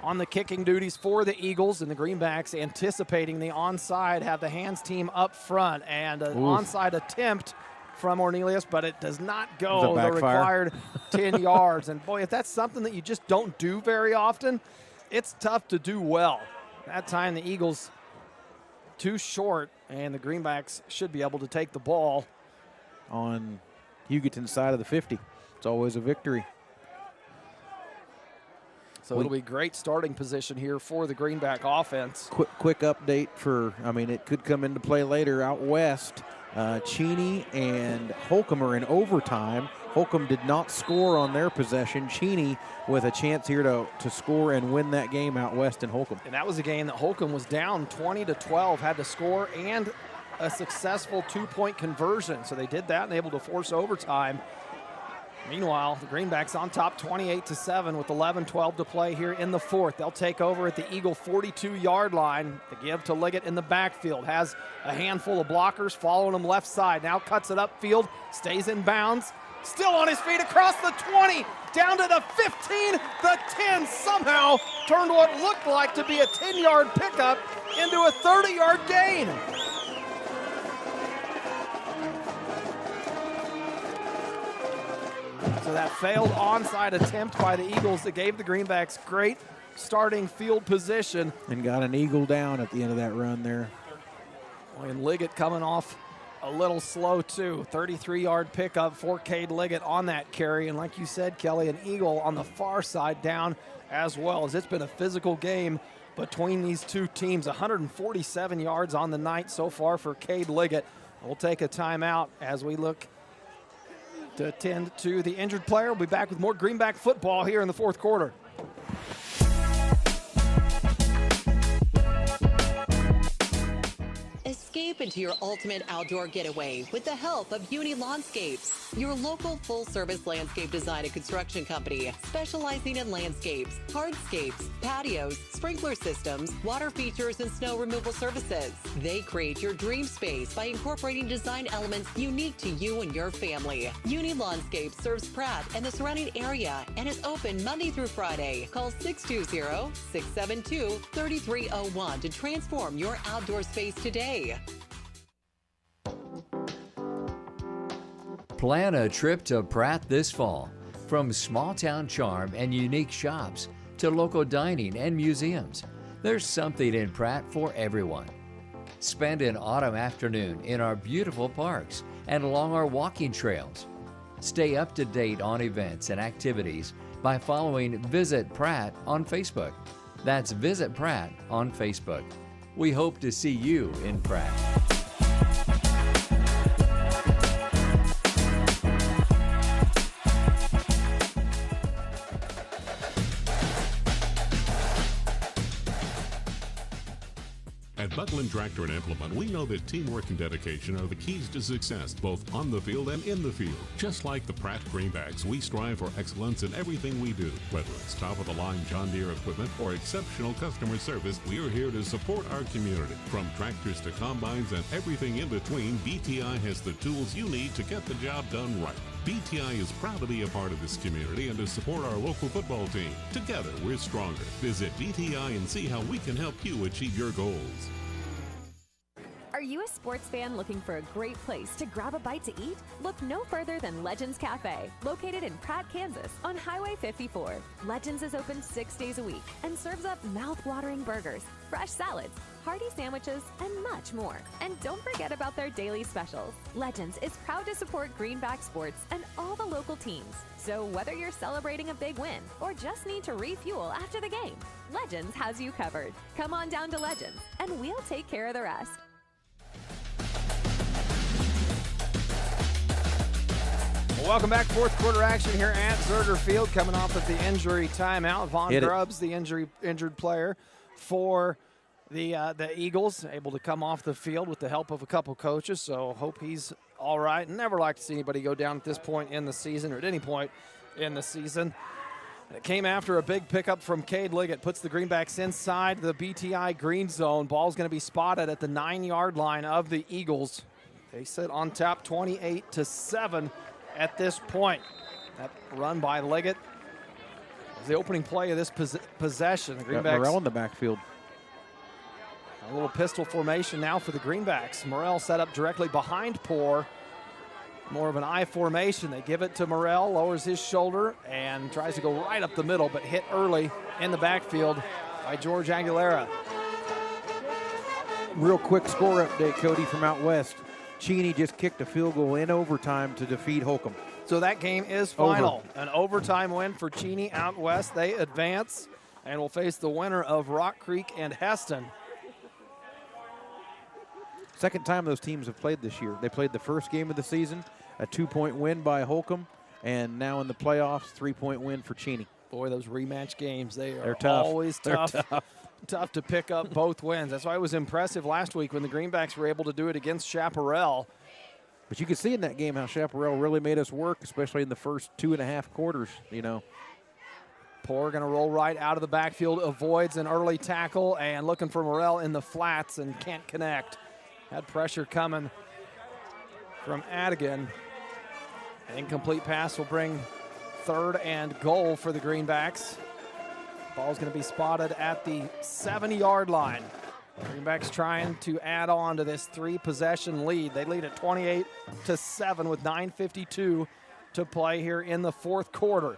on the kicking duties for the Eagles, and the Greenbacks anticipating the onside, have the hands team up front, and an onside attempt from Ornelius, but it does not go the required 10 yards. And boy, if that's something that you just don't do very often, it's tough to do well. That time the Eagles too short, and the Greenbacks should be able to take the ball on Hugoton's side of the 50. It's always a victory. So it'll be great starting position here for the Greenback offense. Quick update for, it could come into play later out west. Cheney and Holcomb are in overtime. Holcomb did not score on their possession. Cheney with a chance here to score and win that game out west in Holcomb. And that was a game that Holcomb was down 20-12, had to score and a successful 2-point conversion. So they did that and able to force overtime. Meanwhile, the Greenbacks on top 28-7 with 11-12 to play here in the fourth. They'll take over at the Eagle 42-yard line. The give to Liggett in the backfield. Has a handful of blockers following him left side. Now cuts it upfield, stays in bounds. Still on his feet across the 20, down to the 15, the 10. Somehow turned what looked like to be a 10-yard pickup into a 30-yard gain. So that failed onside attempt by the Eagles that gave the Greenbacks great starting field position. And got an Eagle down at the end of that run there. And Liggett coming off a little slow too. 33-yard pickup for Cade Liggett on that carry. And like you said, Kelly, an Eagle on the far side down as well, as it's been a physical game between these two teams. 147 yards on the night so far for Cade Liggett. We'll take a timeout as we look to attend to the injured player. We'll be back with more Greenback football here in the fourth quarter. Escape into your ultimate outdoor getaway with the help of Uni Landscapes, your local full-service landscape design and construction company specializing in landscapes, hardscapes, patios, sprinkler systems, water features, and snow removal services. They create your dream space by incorporating design elements unique to you and your family. Uni Landscapes serves Pratt and the surrounding area and is open Monday through Friday. Call 620-672-3301 to transform your outdoor space today. Plan a trip to Pratt this fall. From small-town charm and unique shops to local dining and museums, there's something in Pratt for everyone. Spend an autumn afternoon in our beautiful parks and along our walking trails. Stay up to date on events and activities by following Visit Pratt on Facebook. That's Visit Pratt on Facebook. We hope to see you in Pratt. At Buckland Tractor and Implement, we know that teamwork and dedication are the keys to success, both on the field and in the field. Just like the Pratt Greenbacks, we strive for excellence in everything we do. Whether it's top-of-the-line John Deere equipment or exceptional customer service, we are here to support our community. From tractors to combines and everything in between, BTI has the tools you need to get the job done right. BTI is proud to be a part of this community and to support our local football team. Together, we're stronger. Visit BTI and see how we can help you achieve your goals. Are you a sports fan looking for a great place to grab a bite to eat? Look no further than Legends Cafe, located in Pratt, Kansas, on Highway 54. Legends is open 6 days a week and serves up mouth-watering burgers, fresh salads, hearty sandwiches, and much more. And don't forget about their daily specials. Legends is proud to support Greenback sports and all the local teams. So whether you're celebrating a big win or just need to refuel after the game, Legends has you covered. Come on down to Legends, and we'll take care of the rest. Welcome back. Fourth quarter action here at Zerger Field, coming off of the injury timeout. Von Grubbs, the injured player for The Eagles able to come off the field with the help of a couple coaches, so hope he's all right. Never like to see anybody go down at this point in the season or at any point in the season. It came after a big pickup from Cade Liggett, puts the Greenbacks inside the BTI green zone. Ball's going to be spotted at the 9-yard line of the Eagles. They sit on top 28-7 at this point. That run by Liggett was the opening play of this possession. The Greenbacks. Got Morrell in the backfield. A little pistol formation now for the Greenbacks. Morrell set up directly behind Poor. More of an I formation. They give it to Morrell, lowers his shoulder, and tries to go right up the middle, but hit early in the backfield by George Aguilera. Real quick score update, Cody, from out west. Cheney just kicked a field goal in overtime to defeat Holcomb. So that game is final. An overtime win for Cheney out west. They advance and will face the winner of Rock Creek and Heston. Second time those teams have played this year. They played the first game of the season, a 2-point win by Holcomb, and now in the playoffs, 3-point win for Cheney. Boy, those rematch games, they're tough. Always tough. Tough to pick up both wins. That's why it was impressive last week when the Greenbacks were able to do it against Chaparral. But you could see in that game how Chaparral really made us work, especially in the first 2.5 quarters, you know. Poor going to roll right out of the backfield, avoids an early tackle, and looking for Morrell in the flats and can't connect. Had pressure coming from Adigan. An incomplete pass will bring 3rd and goal for the Greenbacks. Ball's going to be spotted at the 70-yard line. Greenbacks trying to add on to this 3-possession lead. They lead at 28-7 with 9:52 to play here in the 4th quarter.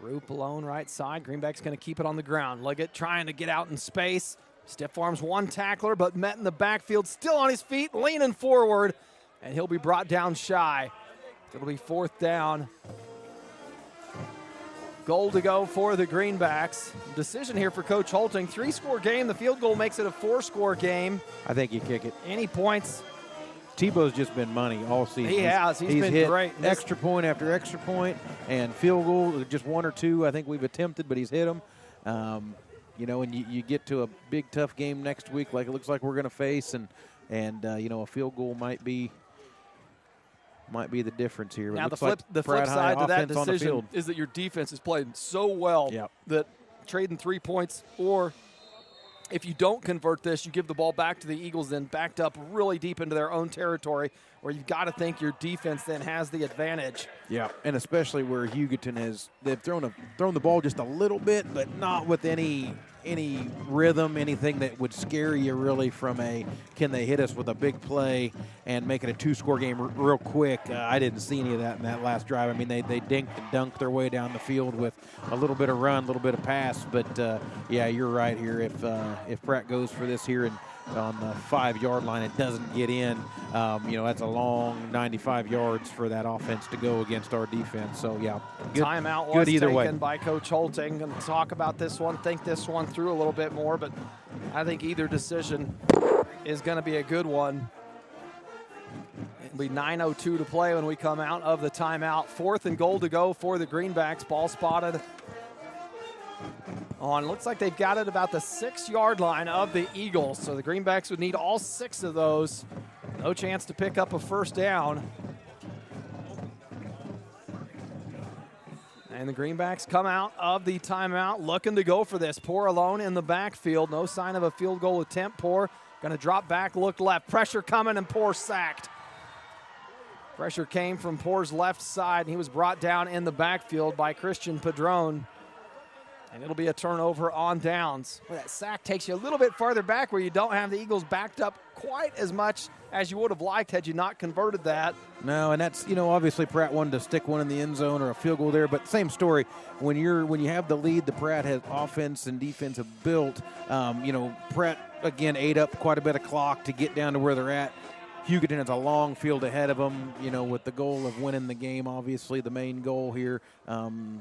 Roop alone right side. Greenback's going to keep it on the ground. Liggett trying to get out in space. Stiff arms one tackler, but met in the backfield. Still on his feet, leaning forward, and he'll be brought down shy. It'll be 4th down. Goal to go for the Greenbacks. Decision here for Coach Holting. 3-score game. The field goal makes it a 4-score game. I think you kick it. Any points? Tebow's just been money all season. He has. He's been hit great. Extra point after extra point, and field goal, just 1 or 2 I think we've attempted, but he's hit them. You know, and you get to a big, tough game next week like it looks like we're going to face, and you know, a field goal might be the difference here. Now, the flip side to that decision is that your defense is playing so well that trading 3 points, or if you don't convert this, you give the ball back to the Eagles, then backed up really deep into their own territory, where you've got to think your defense then has the advantage. Yeah, and especially where Hugoton they've thrown the ball just a little bit, but not with any rhythm, anything that would scare you really from can they hit us with a big play and make it a 2-score game real quick. I didn't see any of that in that last drive. I mean, they dinked and dunked their way down the field with a little bit of run, a little bit of pass. But, yeah, you're right here. If Pratt goes for this here and on the 5-yard line, it doesn't get in. You know, that's a long 95 yards for that offense to go against our defense. So, yeah, good, timeout was good either taken way. by Coach Holting. Going to talk about this one, think this one through a little bit more, but I think either decision is going to be a good one. It'll be 9:02 to play when we come out of the timeout. 4th and goal to go for the Greenbacks. Ball spotted on, looks like they've got it about the 6-yard line of the Eagles. So the Greenbacks would need all 6 of those. No chance to pick up a 1st down. And the Greenbacks come out of the timeout looking to go for this. Poor alone in the backfield. No sign of a field goal attempt. Poor going to drop back, look left. Pressure coming, and Poor sacked. Pressure came from Poor's left side, and he was brought down in the backfield by Christian Padron. And it'll be a turnover on downs. Well, that sack takes you a little bit farther back where you don't have the Eagles backed up quite as much as you would have liked had you not converted that. No, and that's, you know, obviously Pratt wanted to stick one in the end zone or a field goal there, but same story. When you have the lead the Pratt has offense and defense have built, you know, Pratt, again, ate up quite a bit of clock to get down to where they're at. Hugoton has a long field ahead of them, with the goal of winning the game, obviously the main goal here.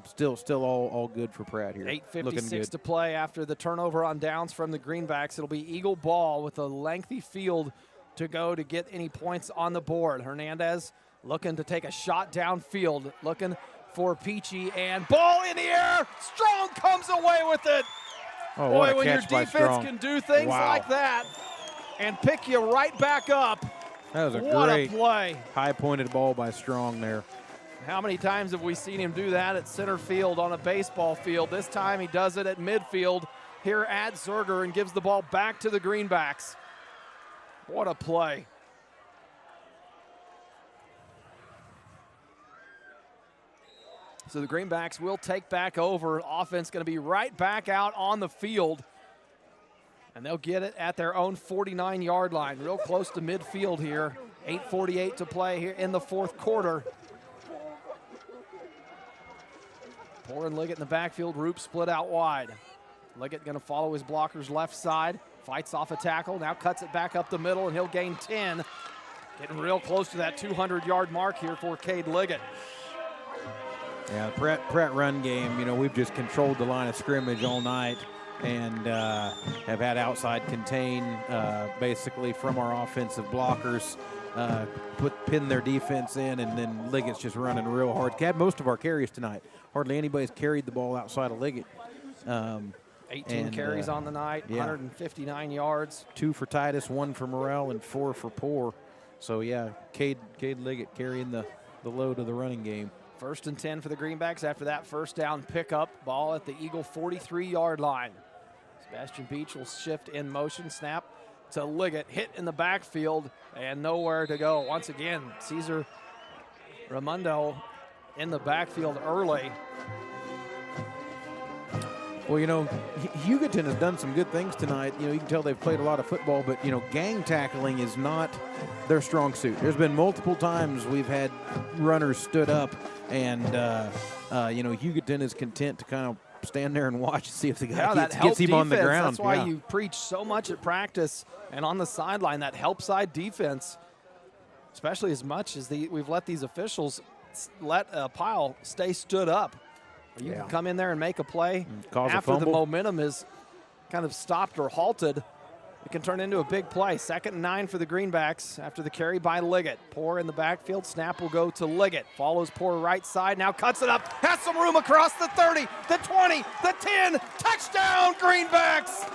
Still all good for Pratt here. 8:56 to play after the turnover on downs from the Greenbacks. It'll be Eagle ball with a lengthy field to go to get any points on the board. Hernandez looking to take a shot downfield, looking for Peachy, and ball in the air. Strong comes away with it. Oh, boy, when your defense can do things like that and pick you right back up. That was a what great a play. High-pointed ball by Strong there. How many times have we seen him do that at center field on a baseball field? This time he does it at midfield here at Zerger and gives the ball back to the Greenbacks. What a play. So the Greenbacks will take back over. Offense going to be right back out on the field. And they'll get it at their own 49-yard line, real close to midfield here. 8:48 to play here in the fourth quarter. Poor and Liggett in the backfield. Roop split out wide. Liggett going to follow his blocker's left side. Fights off a tackle. Now cuts it back up the middle, and he'll gain 10. Getting real close to that 200-yard mark here for Cade Liggett. Yeah, the Pratt run game, we've just controlled the line of scrimmage all night and have had outside contain basically from our offensive blockers, pin their defense in, and then Liggett's just running real hard. Had most of our carries tonight. Hardly anybody's carried the ball outside of Liggett. 18 carries on the night, 159 yards. 2 for Titus, 1 for Morrell, and 4 for Poor. So, yeah, Cade Liggett carrying the load of the running game. 1st and 10 for the Greenbacks after that first down pickup. Ball at the Eagle 43-yard line. Sebastian Beach will shift in motion. Snap to Liggett. Hit in the backfield and nowhere to go. Once again, Cesar Raimondo in the backfield early. Well, Hugoton has done some good things tonight. You can tell they've played a lot of football, but, gang tackling is not their strong suit. There's been multiple times we've had runners stood up, and, Hugoton is content to kind of stand there and watch and see if the guy gets him on the ground. That's why you preach so much at practice and on the sideline, that help side defense, especially as much as we've let these officials let a pile stay stood up. You can come in there and make a play after the momentum is kind of stopped or halted. It can turn into a big play. 2nd and 9 for the Greenbacks after the carry by Liggett. Poor in the backfield. Snap will go to Liggett. Follows Poor right side. Now cuts it up. Has some room across the 30, the 20, the 10. Touchdown, Greenbacks!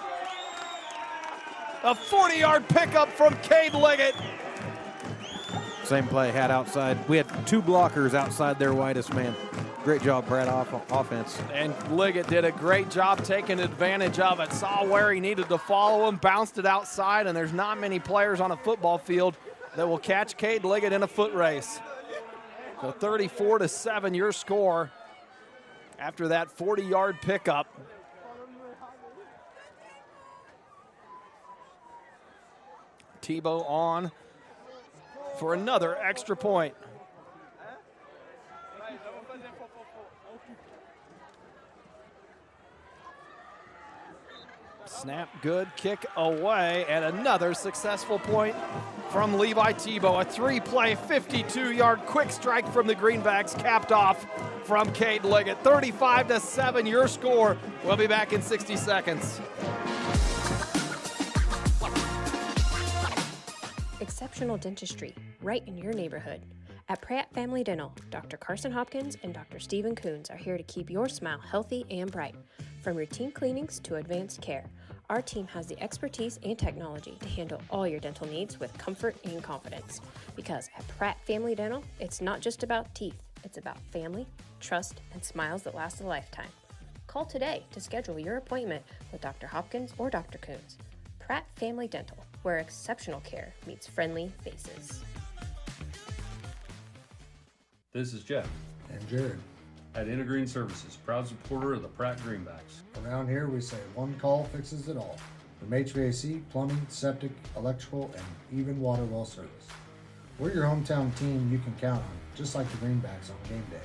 A 40-yard pickup from Cade Liggett. Same play had outside. We had 2 blockers outside their widest man. Great job, Brad, offense. And Liggett did a great job taking advantage of it. Saw where he needed to follow him, bounced it outside, and there's not many players on a football field that will catch Cade Liggett in a foot race. So 34-7 your score after that 40-yard pickup. Tebow on for another extra point. Snap, good, kick away, and another successful point from Levi Tebow. A 3-play, 52-yard quick strike from the Greenbacks, capped off from Cade Liggett. 35-7 your score. We'll be back in 60 seconds. Exceptional dentistry, right in your neighborhood. At Pratt Family Dental, Dr. Carson Hopkins and Dr. Stephen Coons are here to keep your smile healthy and bright. From routine cleanings to advanced care, our team has the expertise and technology to handle all your dental needs with comfort and confidence. Because at Pratt Family Dental, it's not just about teeth, it's about family, trust, and smiles that last a lifetime. Call today to schedule your appointment with Dr. Hopkins or Dr. Coons. Pratt Family Dental, where exceptional care meets friendly faces. This is Jeff. And Jared. At Intergreen Services, proud supporter of the Pratt Greenbacks. Around here we say one call fixes it all. From HVAC, plumbing, septic, electrical, and even water well service. We're your hometown team you can count on, just like the Greenbacks on game day.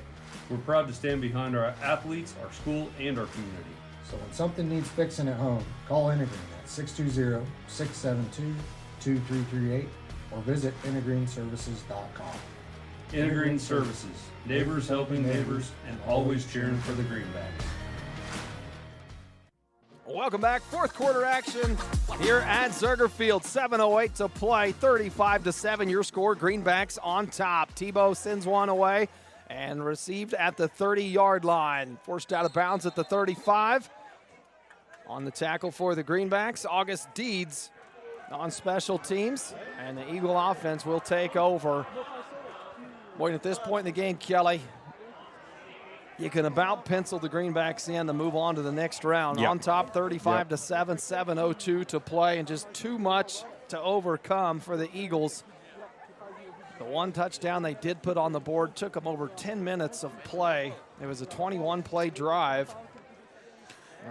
We're proud to stand behind our athletes, our school, and our community. So when something needs fixing at home, call Intergreen at 620-672-2338 or visit intergreenservices.com. Intergreen Services, neighbors helping neighbors, and always cheering for the Greenbacks. Welcome back. Fourth quarter action here at Zerger Field. 7:08 to play. 35-7 your score. Greenbacks on top. Tebow sends one away and received at the 30-yard line. Forced out of bounds at the 35. On the tackle for the Greenbacks, August Deeds on special teams. And the Eagle offense will take over. Boy, at this point in the game, Kelly, you can about pencil the Greenbacks in to move on to the next round. Yep. On top, 35-7, 7:02 to play, and just too much to overcome for the Eagles. The one touchdown they did put on the board took them over 10 minutes of play. It was a 21-play drive.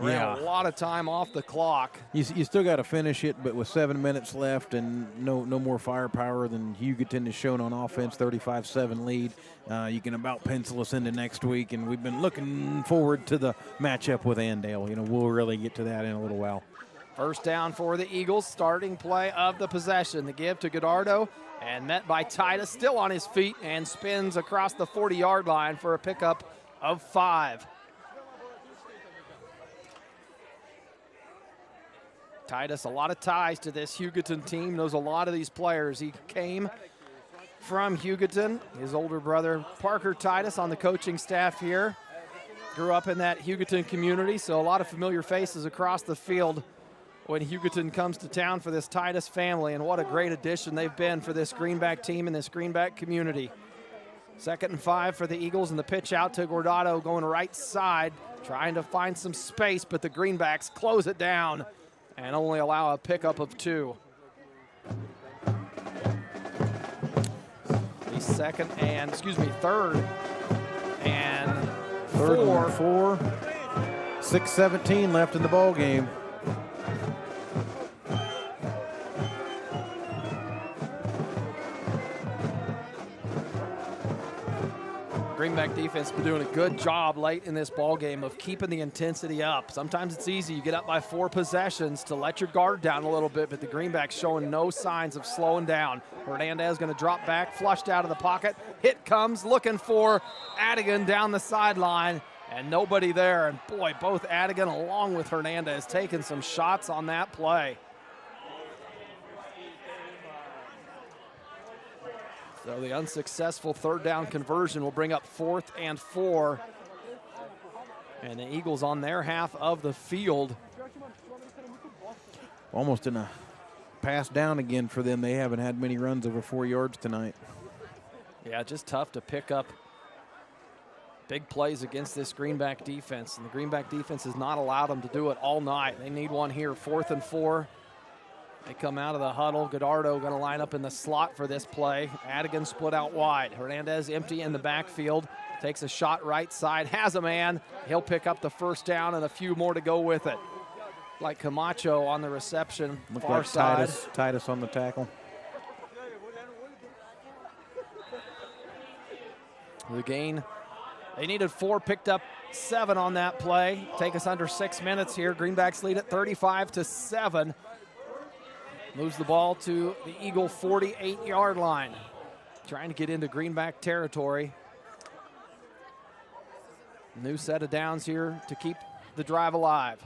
They ran a lot of time off the clock. You still got to finish it, but with 7 minutes left and no more firepower than Hugoton has shown on offense, 35-7 lead, you can about pencil us into next week, and we've been looking forward to the matchup with Andale. We'll really get to that in a little while. First down for the Eagles, starting play of the possession. The give to Godardo, and met by Titus, still on his feet, and spins across the 40-yard line for a pickup of 5. Titus, a lot of ties to this Hugoton team, knows a lot of these players. He came from Hugoton. His older brother, Parker Titus, on the coaching staff here. Grew up in that Hugoton community, so a lot of familiar faces across the field when Hugoton comes to town for this Titus family, and what a great addition they've been for this Greenback team and this Greenback community. 2nd and 5 for the Eagles, and the pitch out to Gordado going right side, trying to find some space, but the Greenbacks close it down and only allow a pickup of 2. The third and 4. 6:17 left in the ball game. Greenback defense has been doing a good job late in this ball game of keeping the intensity up. Sometimes it's easy, you get up by 4 possessions, to let your guard down a little bit, but the Greenbacks showing no signs of slowing down. Hernandez going to drop back, flushed out of the pocket. Hit comes, looking for Adigan down the sideline, and nobody there. And boy, both Adigan along with Hernandez taking some shots on that play. So the unsuccessful 3rd down conversion will bring up 4th and 4. And the Eagles on their half of the field. Almost in a pass down again for them. They haven't had many runs over 4 yards tonight. Yeah, just tough to pick up big plays against this Greenback defense. And the Greenback defense has not allowed them to do it all night. They need one here, 4th and 4. They come out of the huddle. Godardo going to line up in the slot for this play. Adigan split out wide. Hernandez empty in the backfield. Takes a shot right side. Has a man. He'll pick up the 1st down and a few more to go with it. Like Camacho on the reception. Looked far like side. Titus on the tackle. The gain. They needed 4, picked up 7 on that play. Take us under 6 minutes here. Greenbacks lead at 35-7. Moves the ball to the Eagle 48-yard line. Trying to get into Greenback territory. New set of downs here to keep the drive alive.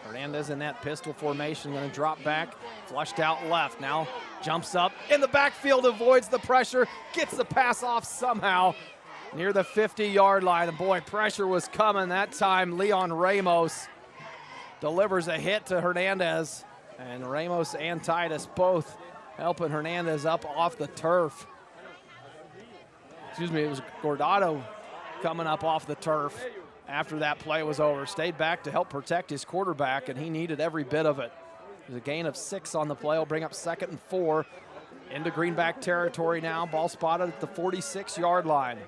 Hernandez in that pistol formation, going to drop back, flushed out left. Now jumps up in the backfield, avoids the pressure, gets the pass off somehow near the 50-yard line. And boy, pressure was coming that time. Leon Ramos delivers a hit to Hernandez, and Ramos and Titus both helping Hernandez up off the turf. Excuse me, it was Gordado coming up off the turf after that play was over. Stayed back to help protect his quarterback, and he needed every bit of it. There's a gain of 6 on the play. Will bring up 2nd and 4 into Greenback territory now. Ball spotted at the 46-yard line.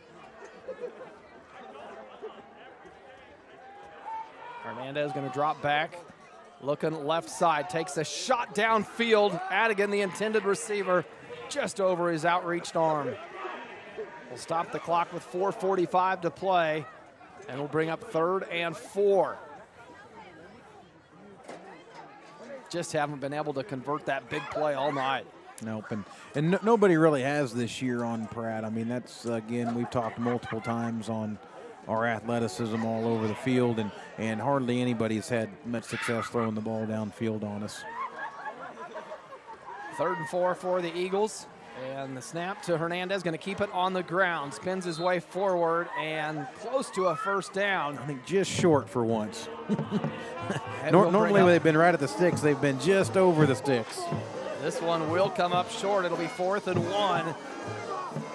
Hernandez going to drop back, looking left side, takes a shot downfield. Adigan, the intended receiver, just over his outreached arm. We'll stop the clock with 4:45 to play. And we'll bring up 3rd and 4. Just haven't been able to convert that big play all night. Nope, and nobody really has this year on Pratt. I mean, that's, again, we've talked multiple times on our athleticism all over the field, and hardly anybody's had much success throwing the ball downfield on us. 3rd and 4 for the Eagles. And the snap to Hernandez, going to keep it on the ground. Spins his way forward and close to a first down. I think just short for once. Normally they've been right at the sticks. They've been just over the sticks. This one will come up short. It'll be 4th and 1.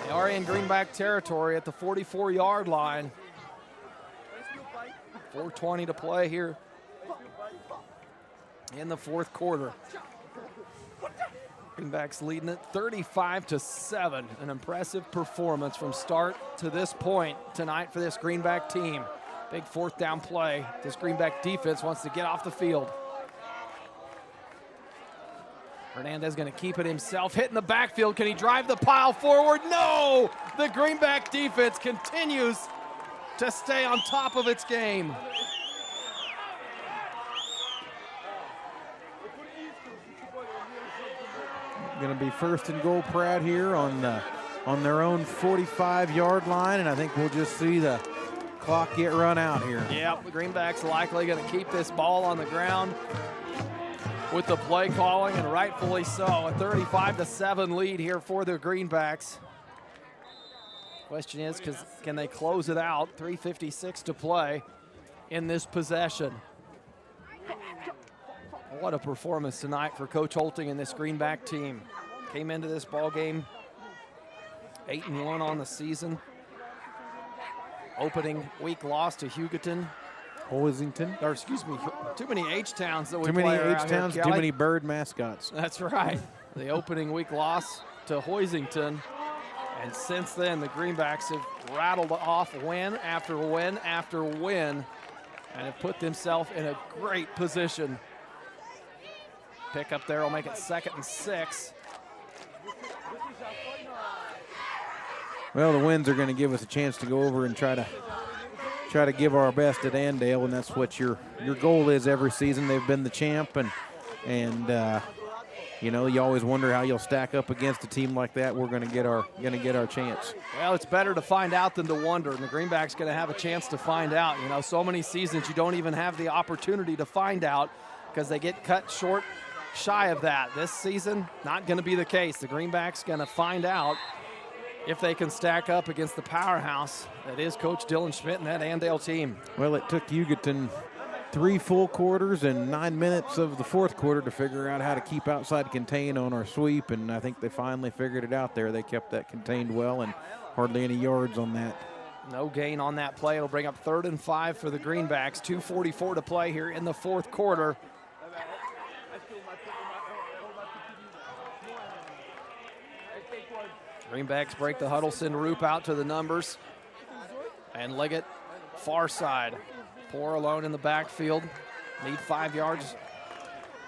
They are in Greenback territory at the 44-yard line. 4:20 to play here in the 4th quarter. Greenbacks leading it 35-7. An impressive performance from start to this point tonight for this Greenback team. Big 4th down play. This Greenback defense wants to get off the field. Hernandez going to keep it himself, hitting the backfield. Can he drive the pile forward? No! The Greenback defense continues to stay on top of its game. Going to be 1st and goal Pratt here on their own 45-yard line, and I think we'll just see the clock get run out here. Yeah, the Greenbacks likely going to keep this ball on the ground with the play calling, and rightfully so. A 35-7 lead here for the Greenbacks. Question is, can they close it out? 3:56 to play in this possession. What a performance tonight for Coach Holting and this Greenback team. Came into this ball game 8-1 on the season. Opening week loss to Hugoton. Hoisington. Or excuse me, too many H-towns that we play play around here. Too many H-towns, too many bird mascots. That's right. The opening week loss to Hoisington. And since then, the Greenbacks have rattled off win after win after win and have put themselves in a great position. Pick up there will make it 2nd and 6. Well, the wins are going to give us a chance to go over and try to give our best at Andale, and that's what your goal is every season. They've been the champ, and you know, you always wonder how you'll stack up against a team like that. We're going to get our chance. Well, it's better to find out than to wonder, and the Greenbacks going to have a chance to find out. You know, so many seasons you don't even have the opportunity to find out because they get cut short shy of that. This season, not going to be the case. The Greenbacks going to find out if they can stack up against the powerhouse that is Coach Dylan Schmidt and that Andale team. Well, it took Hugoton 3 full quarters and 9 minutes of the 4th quarter to figure out how to keep outside contain on our sweep, and I think they finally figured it out there. They kept that contained well and hardly any yards on that. No gain on that play. It'll bring up 3rd and 5 for the Greenbacks. 2:44 to play here in the 4th quarter. Greenbacks break the Huddleston Roop out to the numbers. And Leggett far side. Poor alone in the backfield. Need 5 yards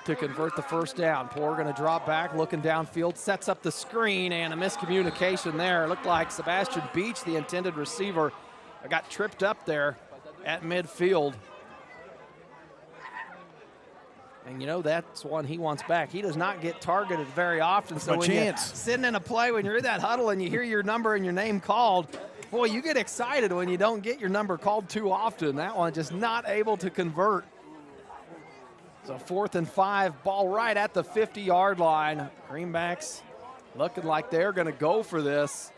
to convert the first down. Poor going to drop back, looking downfield, sets up the screen, and a miscommunication there. It looked like Sebastian Beach, the intended receiver, got tripped up there at midfield. And, you know, that's one he wants back. He does not get targeted very often. That's so my when chance. you're sitting in a play, when you're in that huddle and you hear your number and your name called, boy, you get excited when you don't get your number called too often. That one just not able to convert. So 4th and 5, ball right at the 50-yard line. Greenbacks looking like they're going to go for this.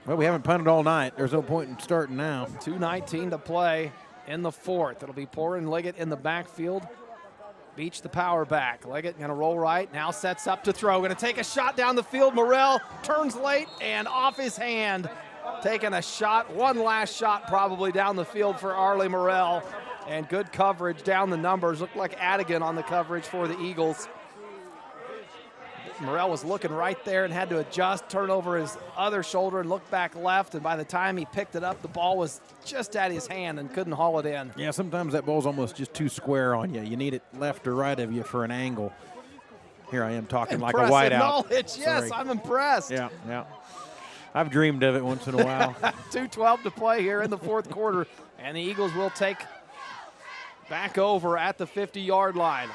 Well, we haven't punted all night. There's no point in starting now. 2:19 to play in the 4th. It'll be Poor and Leggett in the backfield. Beach the power back. Leggett going to roll right. Now sets up to throw. Going to take a shot down the field. Morrell turns late and off his hand. Taking a shot. One last shot probably down the field for Arlie Morrell. And good coverage down the numbers. Looked like Adigan on the coverage for the Eagles. Morrell was looking right there and had to adjust, turn over his other shoulder and look back left. And by the time he picked it up, the ball was just at his hand and couldn't haul it in. Yeah, sometimes that ball's almost just too square on you. You need it left or right of you for an angle. Here I am talking like a wideout. Knowledge. Yes, I'm impressed. Yeah, yeah. I've dreamed of it once in a while. 2:12 to play here in the fourth quarter, and the Eagles will take back over at the 50-yard line.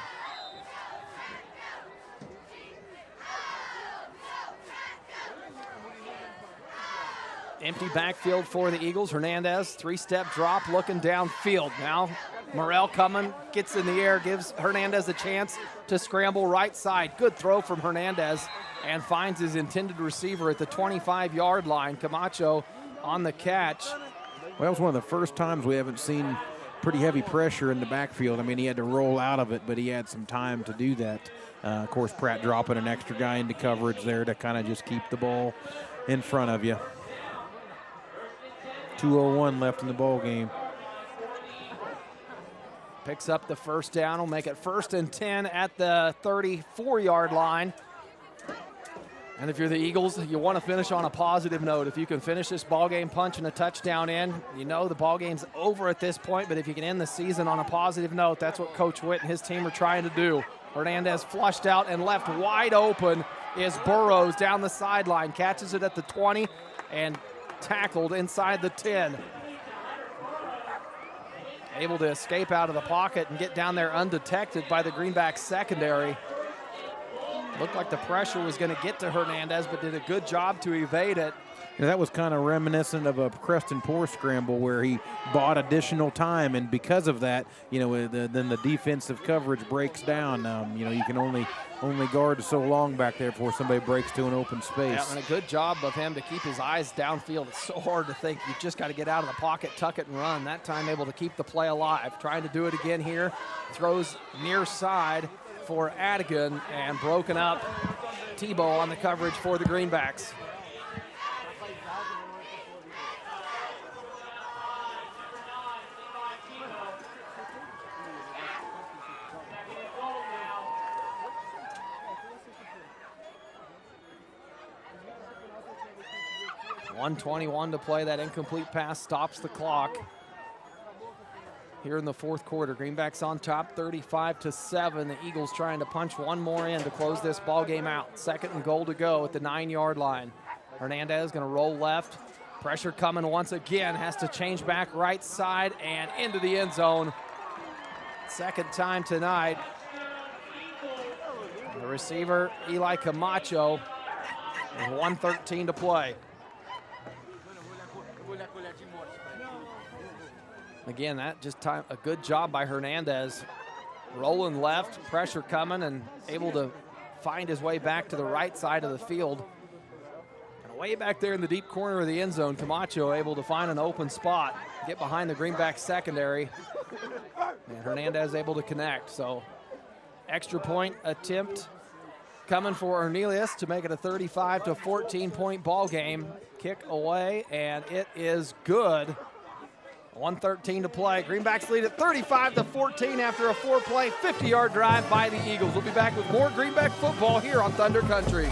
Empty backfield for the Eagles. Hernandez, three-step drop, looking downfield. Now Morrell coming, gets in the air, gives Hernandez a chance to scramble right side. Good throw from Hernandez, and finds his intended receiver at the 25-yard line. Camacho on the catch. Well, it was one of the first times we haven't seen pretty heavy pressure in the backfield. I mean, he had to roll out of it, but he had some time to do that. Of course, Pratt dropping an extra guy into coverage there to kind of just keep the ball in front of you. 2:01 left in the ball game. Picks up the first down. Will make it 1st and 10 at the 34-yard line. And if you're the Eagles, you want to finish on a positive note. If you can finish this ball game punching a touchdown in, you know the ball game's over at this point, but if you can end the season on a positive note, that's what Coach Witt and his team are trying to do. Hernandez flushed out and left wide open is Burrows down the sideline. Catches it at the 20 and tackled inside the 10. Able to escape out of the pocket and get down there undetected by the Greenback secondary. Looked like the pressure was going to get to Hernandez, but did a good job to evade it. You know, that was kind of reminiscent of a Preston Poor scramble where he bought additional time, and because of that, you know, then the defensive coverage breaks down. You know, you can only guard so long back there before somebody breaks to an open space. Yeah, and a good job of him to keep his eyes downfield. It's so hard to think. You just got to get out of the pocket, tuck it, and run. That time able to keep the play alive. Trying to do it again here. Throws near side for Adigan and broken up. Tebow on the coverage for the Greenbacks. .121 to play. That incomplete pass stops the clock. Here in the fourth quarter, Greenbacks on top, 35-7. The Eagles trying to punch one more in to close this ball game out. 2nd and goal to go at the 9-yard line. Hernandez going to roll left. Pressure coming once again. Has to change back right side and into the end zone. 2nd time tonight. The receiver, Eli Camacho, with 1:13 to play. Again, that just a good job by Hernandez. Rolling left, pressure coming, and able to find his way back to the right side of the field. And way back there in the deep corner of the end zone, Camacho able to find an open spot, get behind the Greenback secondary, and Hernandez able to connect. So extra point attempt coming for Ornelius to make it a 35-14 point ball game. Kick away, and it is good. 1:13 to play. Greenbacks lead at 35-14 after a 4-play, 50-yard drive by the Eagles. We'll be back with more Greenback football here on Thunder Country.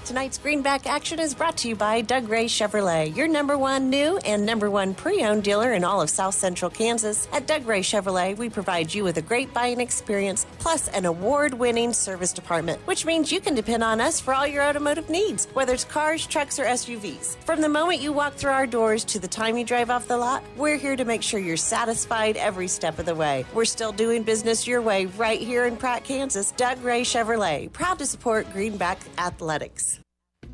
Tonight's Greenback action is brought to you by Doug Ray Chevrolet, your #1 new and #1 pre-owned dealer in all of South Central Kansas. At Doug Ray Chevrolet, we provide you with a great buying experience plus an award-winning service department, which means you can depend on us for all your automotive needs, whether it's cars, trucks, or SUVs. From the moment you walk through our doors to the time you drive off the lot, we're here to make sure you're satisfied every step of the way. We're still doing business your way right here in Pratt, Kansas. Doug Ray Chevrolet, proud to support Greenback Athletics.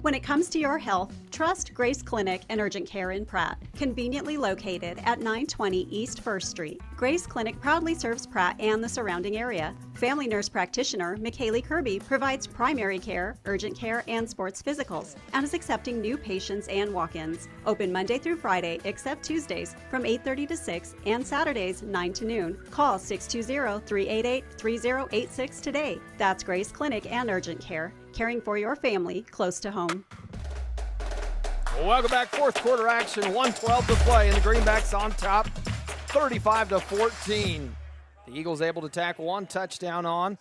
When it comes to your health, trust Grace Clinic and Urgent Care in Pratt, conveniently located at 920 East 1st Street. Grace Clinic proudly serves Pratt and the surrounding area. Family nurse practitioner McKaylee Kirby provides primary care, urgent care, and sports physicals, and is accepting new patients and walk-ins. Open Monday through Friday, except Tuesdays, from 8:30 to 6, and Saturdays, 9 to noon. Call 620-388-3086 today. That's Grace Clinic and Urgent Care, caring for your family close to home. Welcome back. Fourth quarter action, 1:12 to play, and the Greenbacks on top, 35-14. The Eagles able to tack one touchdown on,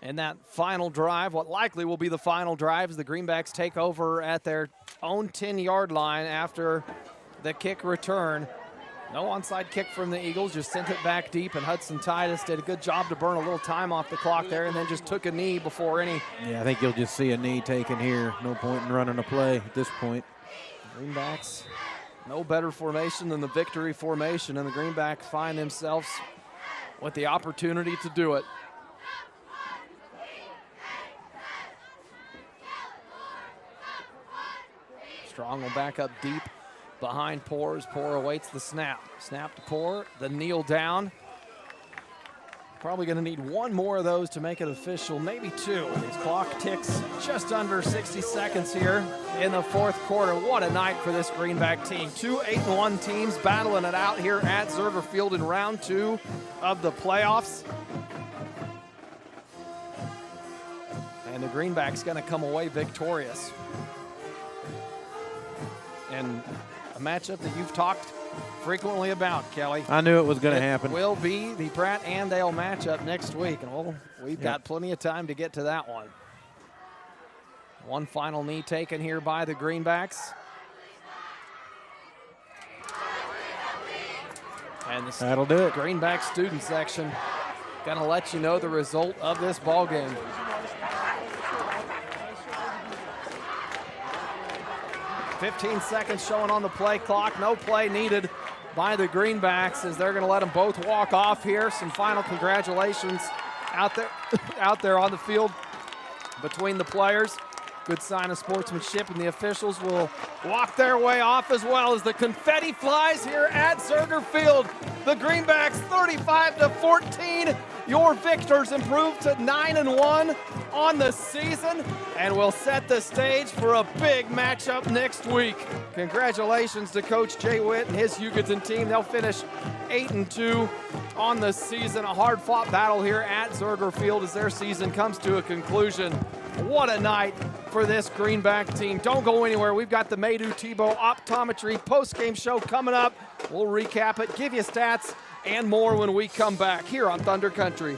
and that final drive, what likely will be the final drive, as the Greenbacks take over at their own 10-yard line after the kick return. No onside kick from the Eagles, just sent it back deep, and Hudson Titus did a good job to burn a little time off the clock there, and then just took a knee before any. Yeah, I think you'll just see a knee taken here. No point in running a play at this point. Greenbacks, no better formation than the victory formation, and the Greenbacks find themselves with the opportunity to do it. Strong will back up deep behind Poor. Poor awaits the snap. Snap to Poor, the kneel down. Probably going to need one more of those to make it official, maybe two. His clock ticks just under 60 seconds here in the fourth quarter. What a night for this Greenback team. Two 8-1 teams battling it out here at Zerger Field in round 2 of the playoffs. And the Greenback's going to come away victorious. And a matchup that you've talked frequently about, Kelly. I knew it was going to happen. Will be the Pratt-Andale matchup next week, and we've got plenty of time to get to that one. One final knee taken here by the Greenbacks. And that'll do it. Greenback student section going to let you know the result of this ball game. .15 seconds showing on the play clock. No play needed by the Greenbacks as they're going to let them both walk off here. Some final congratulations out there on the field between the players. Good sign of sportsmanship, and the officials will walk their way off as well as the confetti flies here at Zerger Field. The Greenbacks 35-14. Your victors improve to 9-1 on the season and will set the stage for a big matchup next week. Congratulations to Coach Jay Witt and his Hugoton team. They'll finish 8-2 on the season. A hard-fought battle here at Zerger Field as their season comes to a conclusion. What a night for this Greenback team. Don't go anywhere. We've got the Maydew Tebow Optometry post-game show coming up. We'll recap it, give you stats, and more when we come back here on Thunder Country.